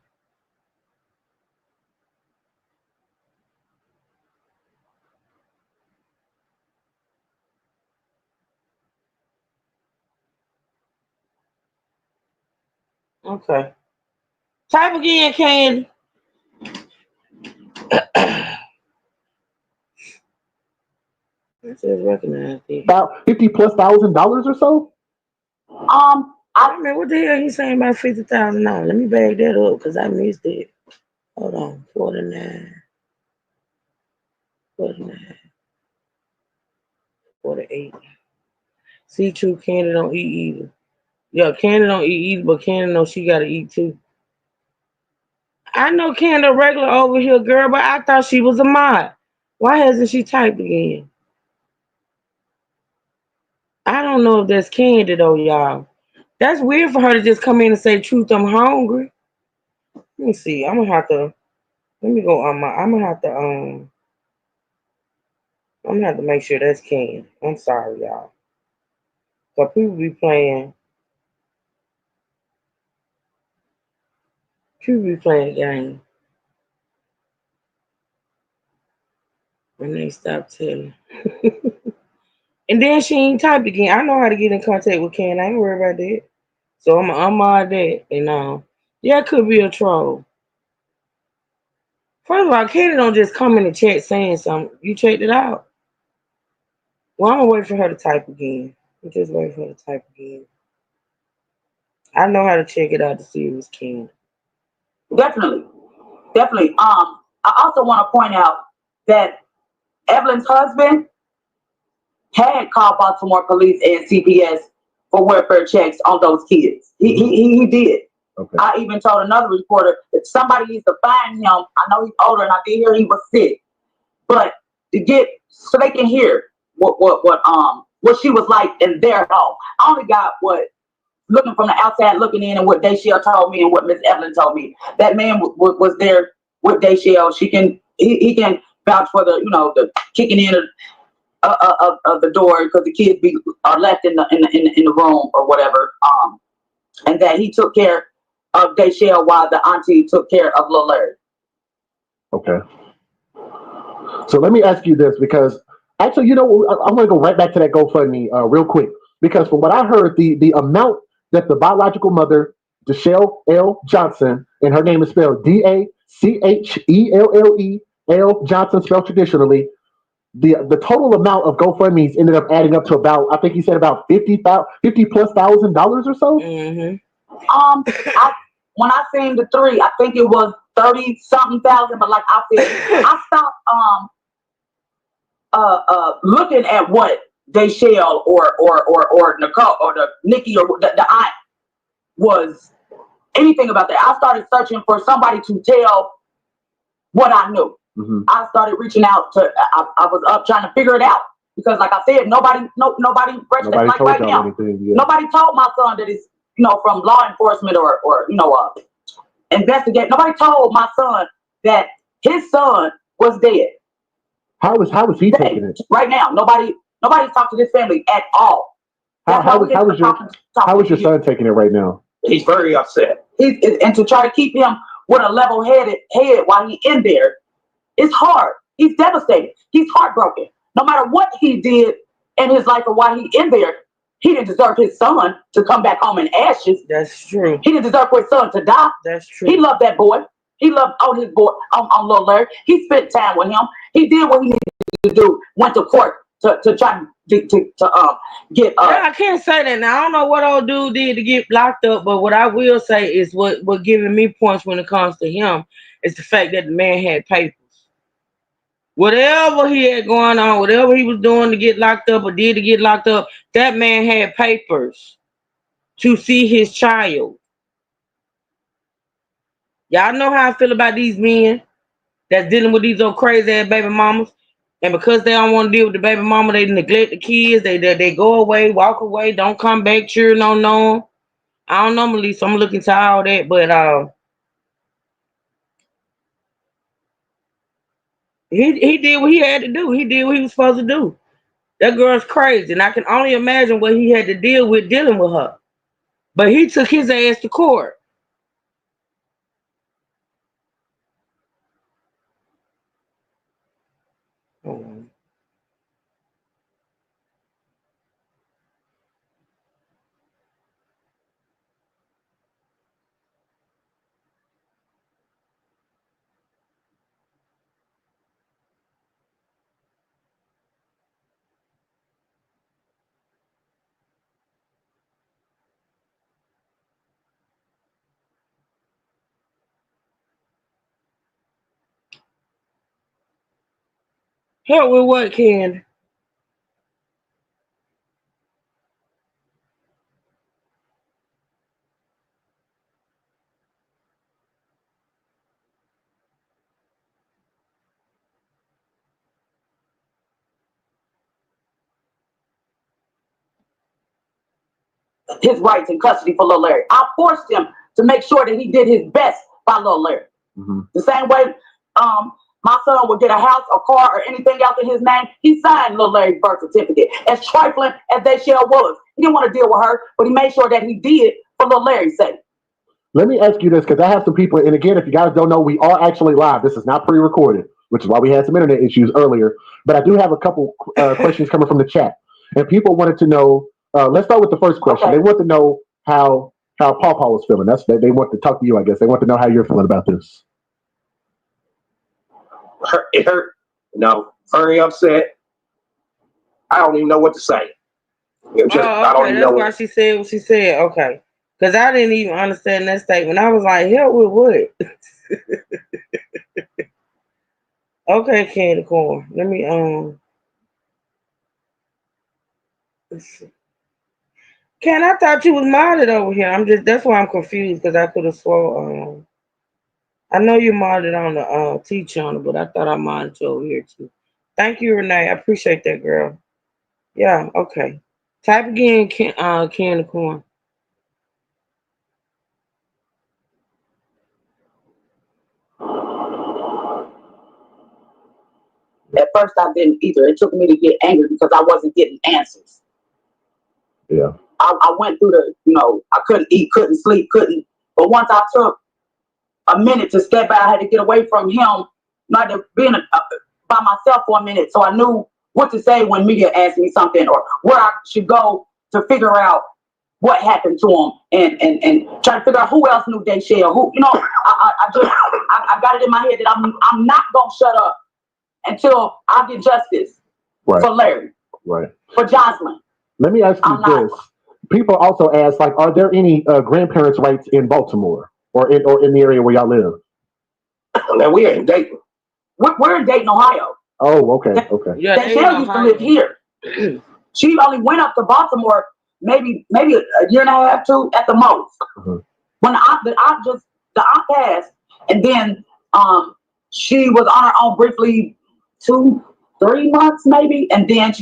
Okay. Type again, Candy. I just recognize it. About $50,000+ or so. I mean, what the hell he saying about $50,000? Let me bag that up because I missed it. Hold on, 49, 48. See, true, Candy don't eat either. Yeah, Candy don't eat either, but Candy knows she gotta eat too. I know Candy a regular over here, girl, but I thought she was a mod. Why hasn't she typed again? I don't know if that's Candy though, y'all. That's weird for her to just come in and say, "Truth, I'm hungry." Let me see. I'm gonna have to. Let me go on my. I'm gonna have to make sure that's Candy. I'm sorry, y'all. Cause people be playing. People be playing games. When they stop telling. And then she ain't typed again. I know how to get in contact with Candy. I ain't worried about that. So I'm gonna unmod that. And yeah, it could be a troll. First of all, Candy don't just come in the chat saying something. You checked it out. Well, I'm gonna wait for her to type again. I'm just wait for her to type again. I know how to check it out to see if it's Candy. Definitely. I also want to point out that Evelyn's husband had called Baltimore police and CPS for welfare checks on those kids. He did. Okay. I even told another reporter that somebody needs to find him. I know he's older, and I did hear he was sick, but to get so they can hear what she was like in their home. I only got what looking from the outside looking in, and what Dayshell told me and what Miss Evelyn told me. That man was there with Dayshell. He can vouch for the kicking in of the door because the kids are left in the room or whatever. And that he took care of Dayshell while the auntie took care of Lil Larry. Okay. So let me ask you this, because actually, I want to go right back to that GoFundMe real quick, because from what I heard, the amount that the biological mother, Dachelle L. Johnson, and her name is spelled Dachellel Johnson, spelled traditionally, the total amount of GoFundMe's ended up adding up to about, I think he said about $50,000+ or so. Mm-hmm. When I seen the three, I think it was 30-something thousand. But like I said, I stopped looking at what Dayshell or Nicole or the Nikki or the aunt was anything about that. I started searching for somebody to tell what I knew. I started reaching out to. I was up trying to figure it out because, like I said, nobody breaks that like right now. Nobody told my son that it's from law enforcement or investigate. Nobody told my son that his son was dead. How was he taking it? Right now, nobody talked to this family at all. How was your son taking it right now? He's very upset. And to try to keep him with a level-headed head while he's in there, it's hard. He's devastated. He's heartbroken. No matter what he did in his life or while he's in there, he didn't deserve his son to come back home in ashes. That's true. He didn't deserve for his son to die. That's true. He loved that boy. He loved on his boy, on little Larry. He spent time with him. He did what he needed to do. Went to court to try to get. Yeah, I can't say that now. I don't know what old dude did to get locked up, but what I will say is what giving me points when it comes to him is the fact that the man had papers. Whatever he had going on, whatever he was doing to get locked up or did to get locked up, that man had papers to see his child. Y'all know how I feel about these men that's dealing with these old crazy ass baby mamas. And because they don't want to deal with the baby mama, they neglect the kids. They go away, walk away, don't come back, sure, no. I don't know, Melissa. I'm looking to all that, but he did what he had to do. He did what he was supposed to do. That girl's crazy, and I can only imagine what he had to deal with dealing with her. But he took his ass to court. Help with what, Ken? His rights in custody for little Larry. I forced him to make sure that he did his best by little Larry. The same way my son would get a house, a car, or anything else in his name, he signed little Larry's birth certificate. As trifling as they shall was. He didn't want to deal with her, but he made sure that he did for little Larry's sake. Let me ask you this, because I have some people, and again, if you guys don't know, we are actually live. This is not pre-recorded, which is why we had some internet issues earlier. But I do have a couple questions coming from the chat. And people wanted to know, let's start with the first question. Okay. They want to know how Paw Paw was feeling. They want to talk to you, I guess. They want to know how you're feeling about this. It hurt. Very upset. I don't even know what to say. I don't even know. That's why she said what she said. Okay. Because I didn't even understand that statement. I was like, hell with what? Okay, Candy Corn. Let me let's see. Ken, I thought you was modded over here. That's why I'm confused, because I could have swore I know you modded on the T channel, but I thought I modded you over here too. Thank you, Renee. I appreciate that, girl. Yeah, okay. Type again, Candy Corn. At first, I didn't either. It took me to get angry because I wasn't getting answers. Yeah. I went through I couldn't eat, couldn't sleep, couldn't. But once I took a minute to step out, I had to get away from him, not being by myself for a minute, so I knew what to say when Mia asked me something or where I should go to figure out what happened to him and try to figure out who else knew Dayshell. Who, I got it in my head that I'm not gonna shut up until I get justice for Larry, for Jocelyn. Let me ask you this. People also ask, like, are there any grandparents' rights in Baltimore or in the area where y'all live? Man, we ain't Dayton. We're in Dayton, Ohio. Oh, okay. Yeah, Dayshell used to live here. She only went up to Baltimore maybe a year and a half, two at the most. When the aunt passed, and then she was on her own briefly 2-3 months maybe, and then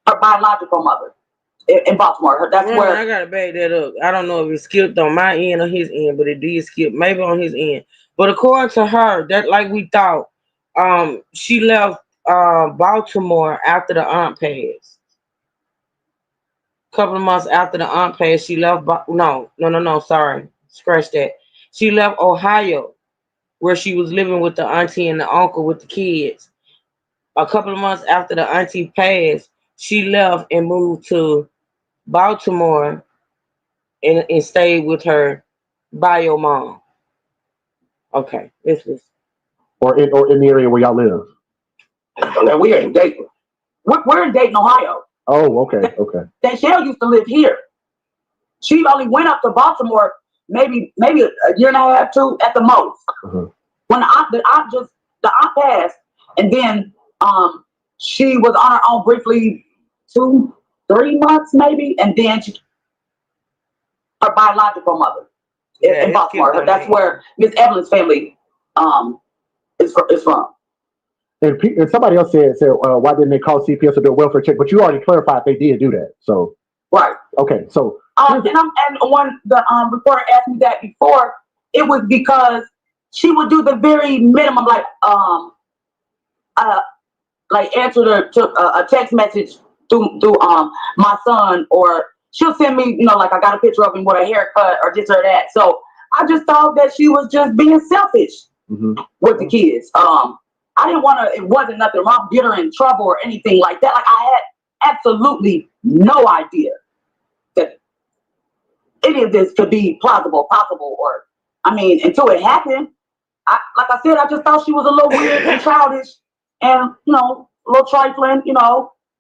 her biological mother in Baltimore. That's where I gotta back that up. I don't know if it skipped on my end or his end, but it did skip, maybe on his end. But according to her, that like we thought, she left Baltimore after the aunt passed. Couple of months after the aunt passed, she left. No. Sorry, scratch that. She left Ohio, where she was living with the auntie and the uncle with the kids. A couple of months after the auntie passed, she left and moved to Baltimore and stayed with her bio mom. Okay, this was. Or in the area where y'all live. Now we ain't dating. we're in Dayton, Ohio. Oh, okay. Danielle used to live here. She only went up to Baltimore maybe a year and a half, 2 at the most. Uh-huh. When the aunt passed, and then she was on her own briefly 2-3 months maybe, and then her biological mother in Baltimore. That's where Miss Evelyn's family is from. And somebody else said, why didn't they call CPS to do a welfare check? But you already clarified they did do that. So right. Okay. So and when the reporter asked me that before, it was because she would do the very minimum, like answer a text message through my son, or she'll send me, like I got a picture of him with a haircut or this or that. So I just thought that she was just being selfish with the kids. I didn't want to. It wasn't nothing wrong, get her in trouble or anything like that. Like I had absolutely no idea that any of this could be plausible, possible, or until it happened. Like I said, I just thought she was a little weird and childish, and a little trifling.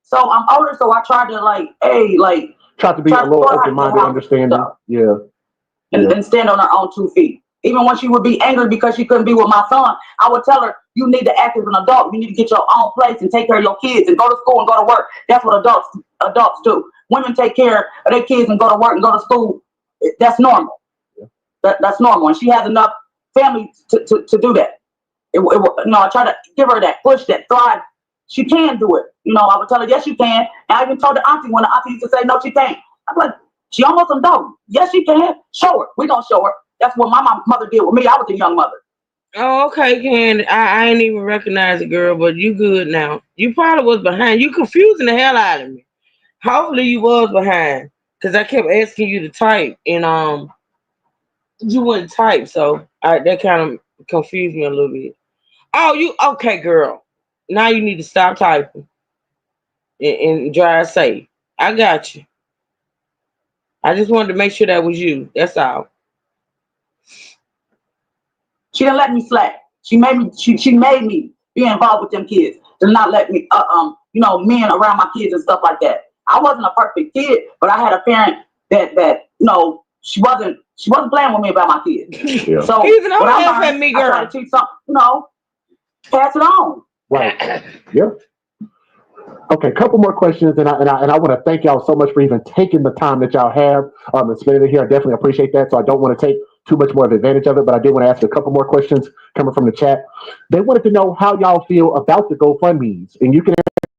So I'm older, so I tried to try to be a little open-minded, understanding. Yeah. And stand on her own 2 feet. Even when she would be angry because she couldn't be with my son, I would tell her, you need to act as an adult. You need to get your own place and take care of your kids and go to school and go to work. That's what adults do. Women take care of their kids and go to work and go to school. That's normal. That's normal. And she has enough family to do that. I try to give her that push, that thrive. She can do it. I would tell her, yes, you can. And I even told the auntie when the auntie used to say, no, she can't. I'm like, she almost an adult. Yes, she can. Show her. We gonna show her. That's what my mother did with me. I was a young mother. Oh, okay, Candy. I ain't even recognize it, girl, but you good now. You probably was behind. You confusing the hell out of me. Hopefully you was behind, because I kept asking you to type, and you wouldn't type, so that kind of confused me a little bit. Oh, you okay, girl? Now you need to stop typing and drive safe. I got you. I just wanted to make sure that was you. That's all. She didn't let me slack. She made me. She made me be involved with them kids. To not let me, men around my kids and stuff like that. I wasn't a perfect kid, but I had a parent that she wasn't playing with me about my kids. Yeah. So don't laugh at me, girl. I try to teach something, pass it on. Right. Yeah. Okay, couple more questions, and I want to thank y'all so much for even taking the time that y'all have and spending it here. I definitely appreciate that. So I don't want to take too much more of advantage of it, but I did want to ask a couple more questions coming from the chat. They wanted to know how y'all feel about the GoFundMes, and you can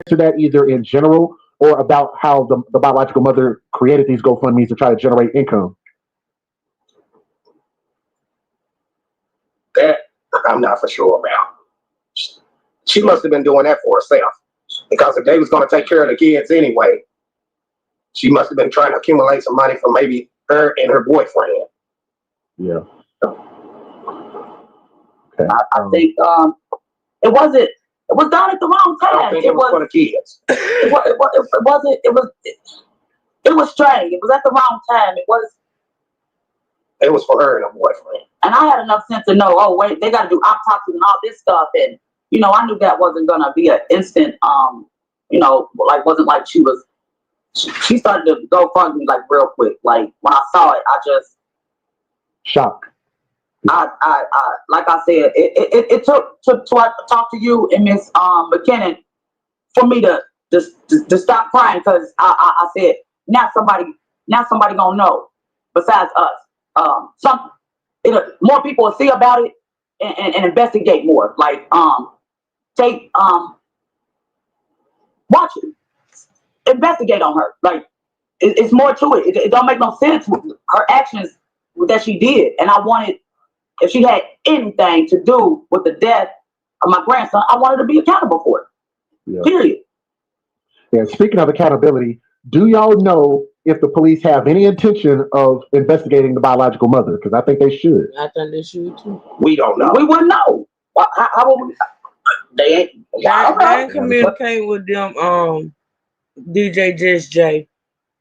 answer that either in general or about how the biological mother created these GoFundMes to try to generate income. That I'm not for sure about. She must have been doing that for herself. Because if they was going to take care of the kids anyway, she must have been trying to accumulate some money from maybe her and her boyfriend. Yeah. Okay. I think it was done at the wrong time. I don't think it was for the kids. It was strange. It was at the wrong time. It was for her and her boyfriend. And I had enough sense to know, oh wait, they got to do autopsies and all this stuff, and I knew that wasn't gonna be an instant. Wasn't like she started to go fund me like real quick. Like when I saw it, I just shocked. I like I said, it took to talk to you and Miss McKinnon for me to stop crying, because I said now somebody gonna know besides us. some more people will see about it and investigate more. Like take watch it, investigate on her. Like it's more to it. It don't make no sense with her actions that she did. And I wanted, if she had anything to do with the death of my grandson, I wanted to be accountable for it. Yeah. Period. Yeah. Speaking of accountability, do y'all know if the police have any intention of investigating the biological mother? Because I think they should. I think they should too. We don't know. We wouldn't know. How would we? They ain't. They ain't communicating with them. DJ Just J.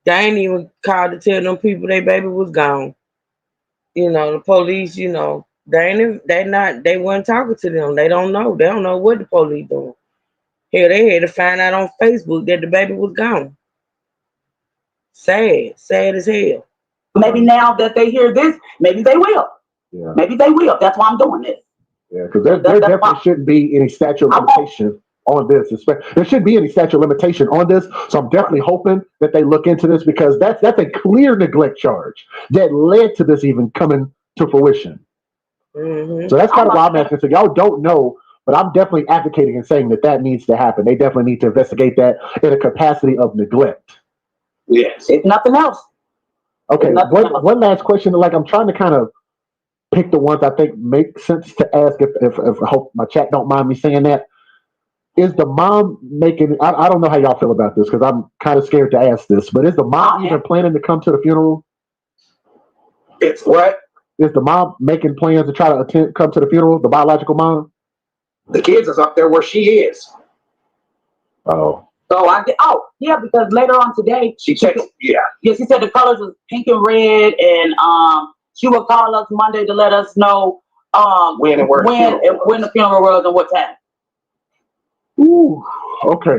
They ain't even called to tell them people their baby was gone. You know, the police. You know, they weren't talking to them. They don't know. They don't know what the police doing. Hell, they had to find out on Facebook that the baby was gone. Sad as hell. Maybe now that they hear this, maybe they will. Yeah. Maybe they will. That's why I'm doing this. Yeah, because there definitely shouldn't be any statute of limitation on this. There shouldn't be any statute of limitation on this. So I'm definitely hoping that they look into this, because that's a clear neglect charge that led to this even coming to fruition. Mm-hmm. So that's kind of why I'm asking. So y'all don't know, but I'm definitely advocating and saying that needs to happen. They definitely need to investigate that in a capacity of neglect. Yes, if nothing else. Okay, one last question. Like, I'm trying to kind of pick the ones I think make sense to ask. If I hope my chat don't mind me saying that. Is the mom making? I don't know how y'all feel about this, because I'm kind of scared to ask this. But is the mom even planning to come to the funeral? It's what? Is the mom making plans to try to come to the funeral? The biological mom? The kids is up there where she is. Oh. So yeah, because later on today she said she said the colors was pink and red, and she will call us Monday to let us know when the funeral was and what time. Ooh, okay.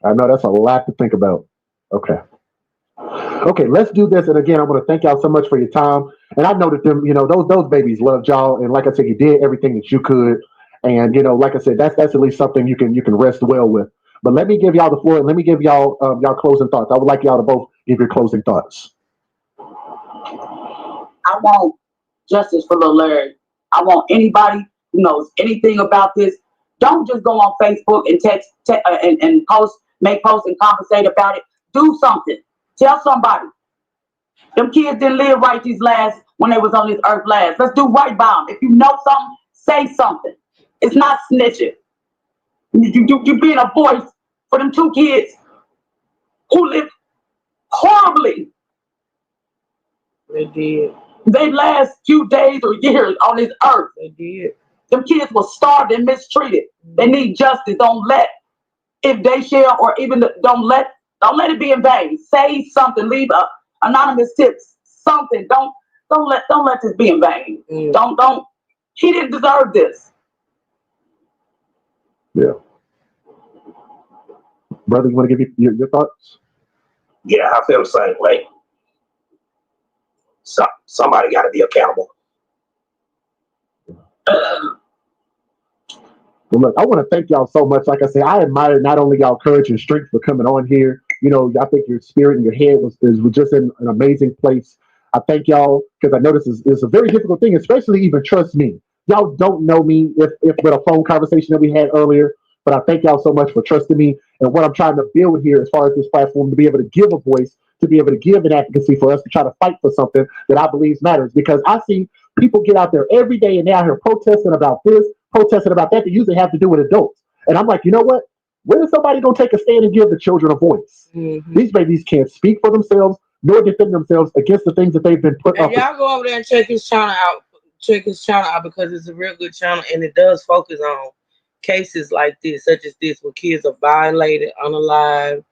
I know that's a lot to think about. Okay, let's do this. And again, I want to thank y'all so much for your time. And I know that them, those babies loved y'all. And like I said, you did everything that you could. And like I said, that's at least something you can rest well with. But let me give y'all the floor, and let me give y'all y'all closing thoughts. I would like y'all to both give your closing thoughts. I want justice for Lil Larry. I want anybody who knows anything about this. Don't just go on Facebook and text and post, make posts and conversate about it. Do something. Tell somebody. Them kids didn't live right when they was on this earth last. Let's do right by them. If you know something, say something. It's not snitching. You being a voice for them two kids who lived horribly. They did. They last few days or years on this earth. They did. Them kids were starved and mistreated. They need justice. Don't let, if they share or even don't let it be in vain. Say something. Leave anonymous tips. Something. Don't let this be in vain. Don't. He didn't deserve this. Yeah. Brother, you want to give your thoughts? Yeah, I feel the same way. Somebody got to be accountable. Well, look, I want to thank y'all so much. Like I said, I admire not only y'all courage and strength for coming on here. I think your spirit and your head was just in an amazing place. I thank y'all, because I know this is a very difficult thing, especially even trust me. Y'all don't know me if with a phone conversation that we had earlier, but I thank y'all so much for trusting me and what I'm trying to build here as far as this platform, to be able to give a voice, to be able to give an advocacy for us to try to fight for something that I believe matters. Because I see people get out there every day and they're out here protesting about this, protesting about that. They usually have to do with adults. And I'm like, you know what? When is somebody going to take a stand and give the children a voice? Mm-hmm. These babies can't speak for themselves nor defend themselves against the things that they've been put up. Y'all go over there and check his channel out. Check his channel out, because it's a real good channel, and it does focus on cases like this, such as this, where kids are violated, unalived,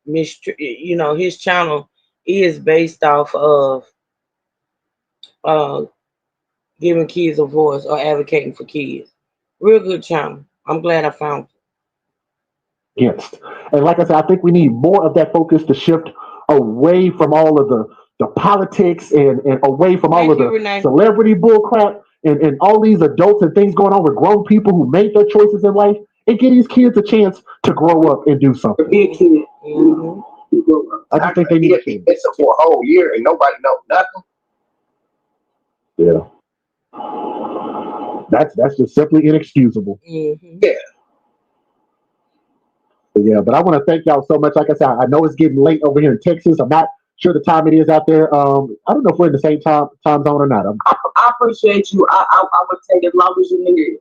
his channel is based off of giving kids a voice or advocating for kids. Real good channel. I'm glad I found it. Yes. And like I said, I think we need more of that focus to shift away from all of the politics and away from all of the celebrity bullcrap and all these adults and things going on with grown people who made their choices in life, and give these kids a chance to grow up and do something. Be a kid. Mm-hmm. I just think they need to. It's for a whole year and nobody knows nothing. Yeah, that's just simply inexcusable. Mm-hmm. Yeah. Yeah, but I want to thank y'all so much. Like I said, I know it's getting late over here in Texas. I'm not sure the time it is out there. I don't know if we're in the same time zone or not. I appreciate you. I would take as long as you needed.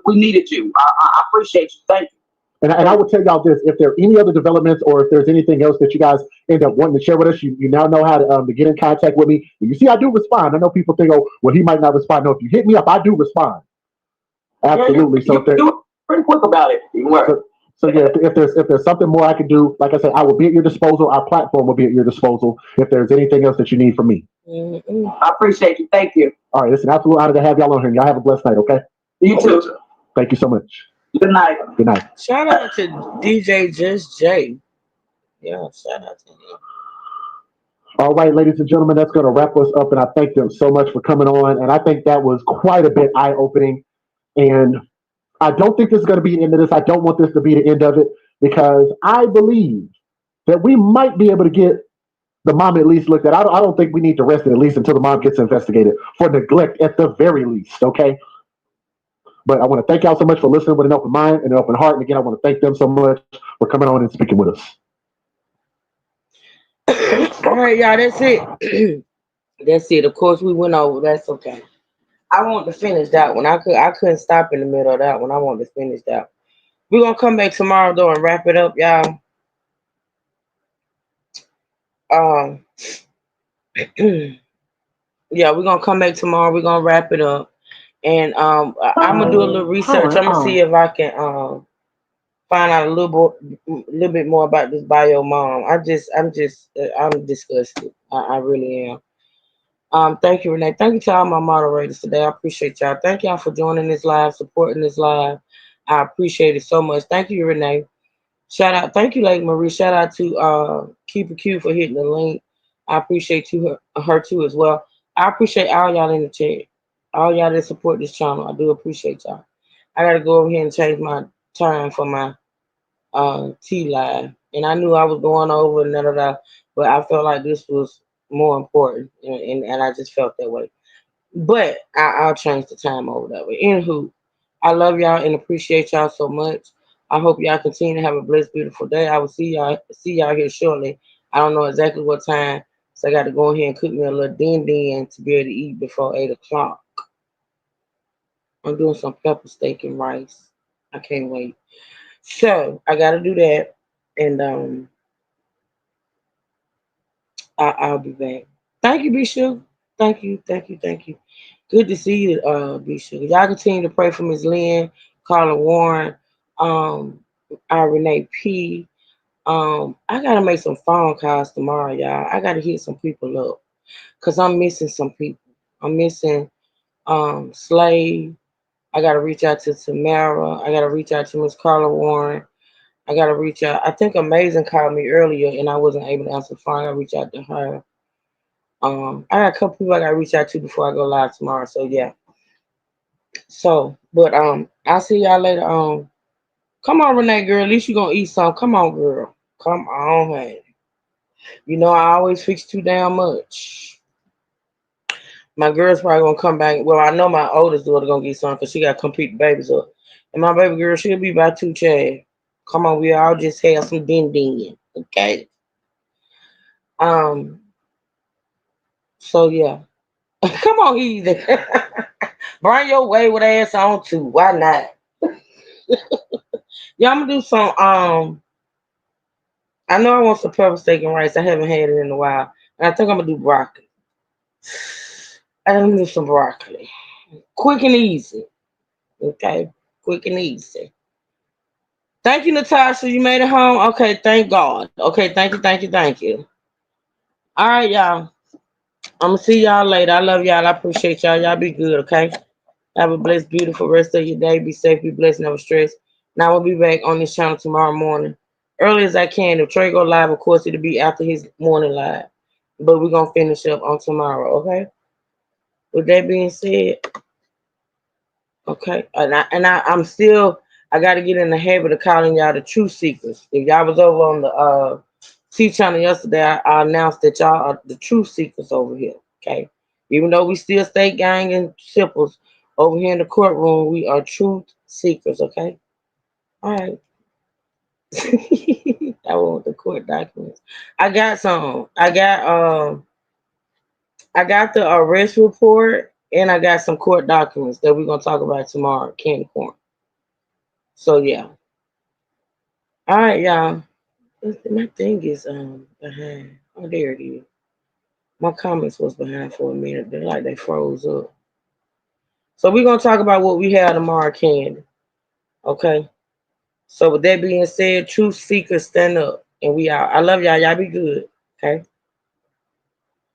We needed you. I appreciate you. Thank you. And I will tell y'all this: if there are any other developments or if there's anything else that you guys end up wanting to share with us, you now know how to get in contact with me. You see, I do respond. I know people think, oh, well, he might not respond. No, if you hit me up, I do respond. Absolutely. Yeah, you're pretty quick about it. You were. So yeah, if there's something more I can do, like I said, I will be at your disposal. Our platform will be at your disposal. If there's anything else that you need from me, I appreciate you. Thank you. all right. It's an absolute honor to have y'all on here. Y'all have a blessed night. Okay. You too. Thank you so much. Good night. Good night. Shout out to DJ Just Jay. Yeah, shout out to him. All right, ladies and gentlemen, that's going to wrap us up, and I thank them so much for coming on. And I think that was quite a bit eye-opening. And I don't think this is going to be the end of this. I don't want this to be the end of it because I believe that we might be able to get the mom at least looked at. I don't think we need to arrest it at least until the mom gets investigated for neglect at the very least. Okay. But I want to thank y'all so much for listening with an open mind and an open heart. And again, I want to thank them so much for coming on and speaking with us. All right, y'all, that's it. That's it. Of course, we went over. That's okay. I want to finish that one. I couldn't stop in the middle of that one. I wanted to finish that. We're gonna come back tomorrow though and wrap it up, y'all. Um, yeah, we're gonna come back tomorrow. We're gonna wrap it up, and I'm gonna do a little research. I'm gonna see if I can find out a little bit more about this bio mom. I'm disgusted. I really am. Thank you, Renee. Thank you to all my moderators today. I appreciate y'all. Thank y'all for joining this live, supporting this live. I appreciate it so much. Thank you, Renee. Shout out. Thank you, Lady Marie. Shout out to Keep It Cute for hitting the link. I appreciate her too as well. I appreciate all y'all in the chat. All y'all that support this channel. I do appreciate y'all. I gotta go over here and change my time for my T live. And I knew I was going over and but I felt like this was more important and I just felt that way. But I'll change the time over that way. Anywho, I love y'all and appreciate y'all so much. I hope y'all continue to have a blessed, beautiful day. I will see y'all here shortly. I don't know exactly what time, so I got to go ahead and cook me a little din to be able to eat before 8 o'clock. I'm doing some pepper steak and rice. I can't wait. So I got to do that, and I'll be back. Thank you, Bishop. Thank you. Good to see you, Bishop. Y'all continue to pray for Miss Lynn, Carla Warren, um, Renee P. I gotta make some phone calls tomorrow, y'all. I gotta hit some people up because I'm missing some people. I'm missing Slave. I gotta reach out to Tamara. I gotta reach out to Miss Carla Warren. I gotta reach out. I think Amazing called me earlier and I wasn't able to answer the phone. I gotta reach out to her. I got a couple people I gotta reach out to before I go live tomorrow. So yeah. So, but I'll see y'all later. Come on, Renee, girl. At least you gonna eat some. Come on, girl. Come on, man. You know I always fix too damn much. My girl's probably gonna come back. Well, I know my oldest daughter gonna get some because she got to come pick the babies up. And my baby girl, she'll be about 2, Chad. Come on, we all just have some din. Okay. Um. So yeah. Come on, easy. Bring your wayward ass on too. Why not? Yeah, I'm gonna do some. I know I want some pepper steak and rice. I haven't had it in a while, and I think I'm gonna do broccoli. I'm gonna do some broccoli. Quick and easy. Okay, quick and easy. Thank you, Natasha. You made it home. Okay, thank God. Okay, thank you. All right, y'all. I'm gonna see y'all later. I love y'all. I appreciate y'all. Y'all be good. Okay. Have a blessed, beautiful rest of your day. Be safe, be blessed, never stress. Now we'll be back on this channel tomorrow morning, early as I can. If Trey go live, of course, it'll be after his morning live. But we're gonna finish up on tomorrow, okay? With that being said, okay, I'm still I gotta get in the habit of calling y'all the truth seekers. If y'all was over on the T channel yesterday, I announced that y'all are the truth seekers over here. Okay. Even though we still stay gang and shippers over here in the courtroom, we are truth seekers, okay? All right. I want the court documents. I got some. I got the arrest report and I got some court documents that we're gonna talk about tomorrow, candy corn. So yeah. All right, y'all. My thing is behind. Oh, there it is. My comments was behind for a minute. They're like they froze up. So we're gonna talk about what we have tomorrow, Candy. Okay. So with that being said, truth seekers stand up and we out. I love y'all. Y'all be good. Okay.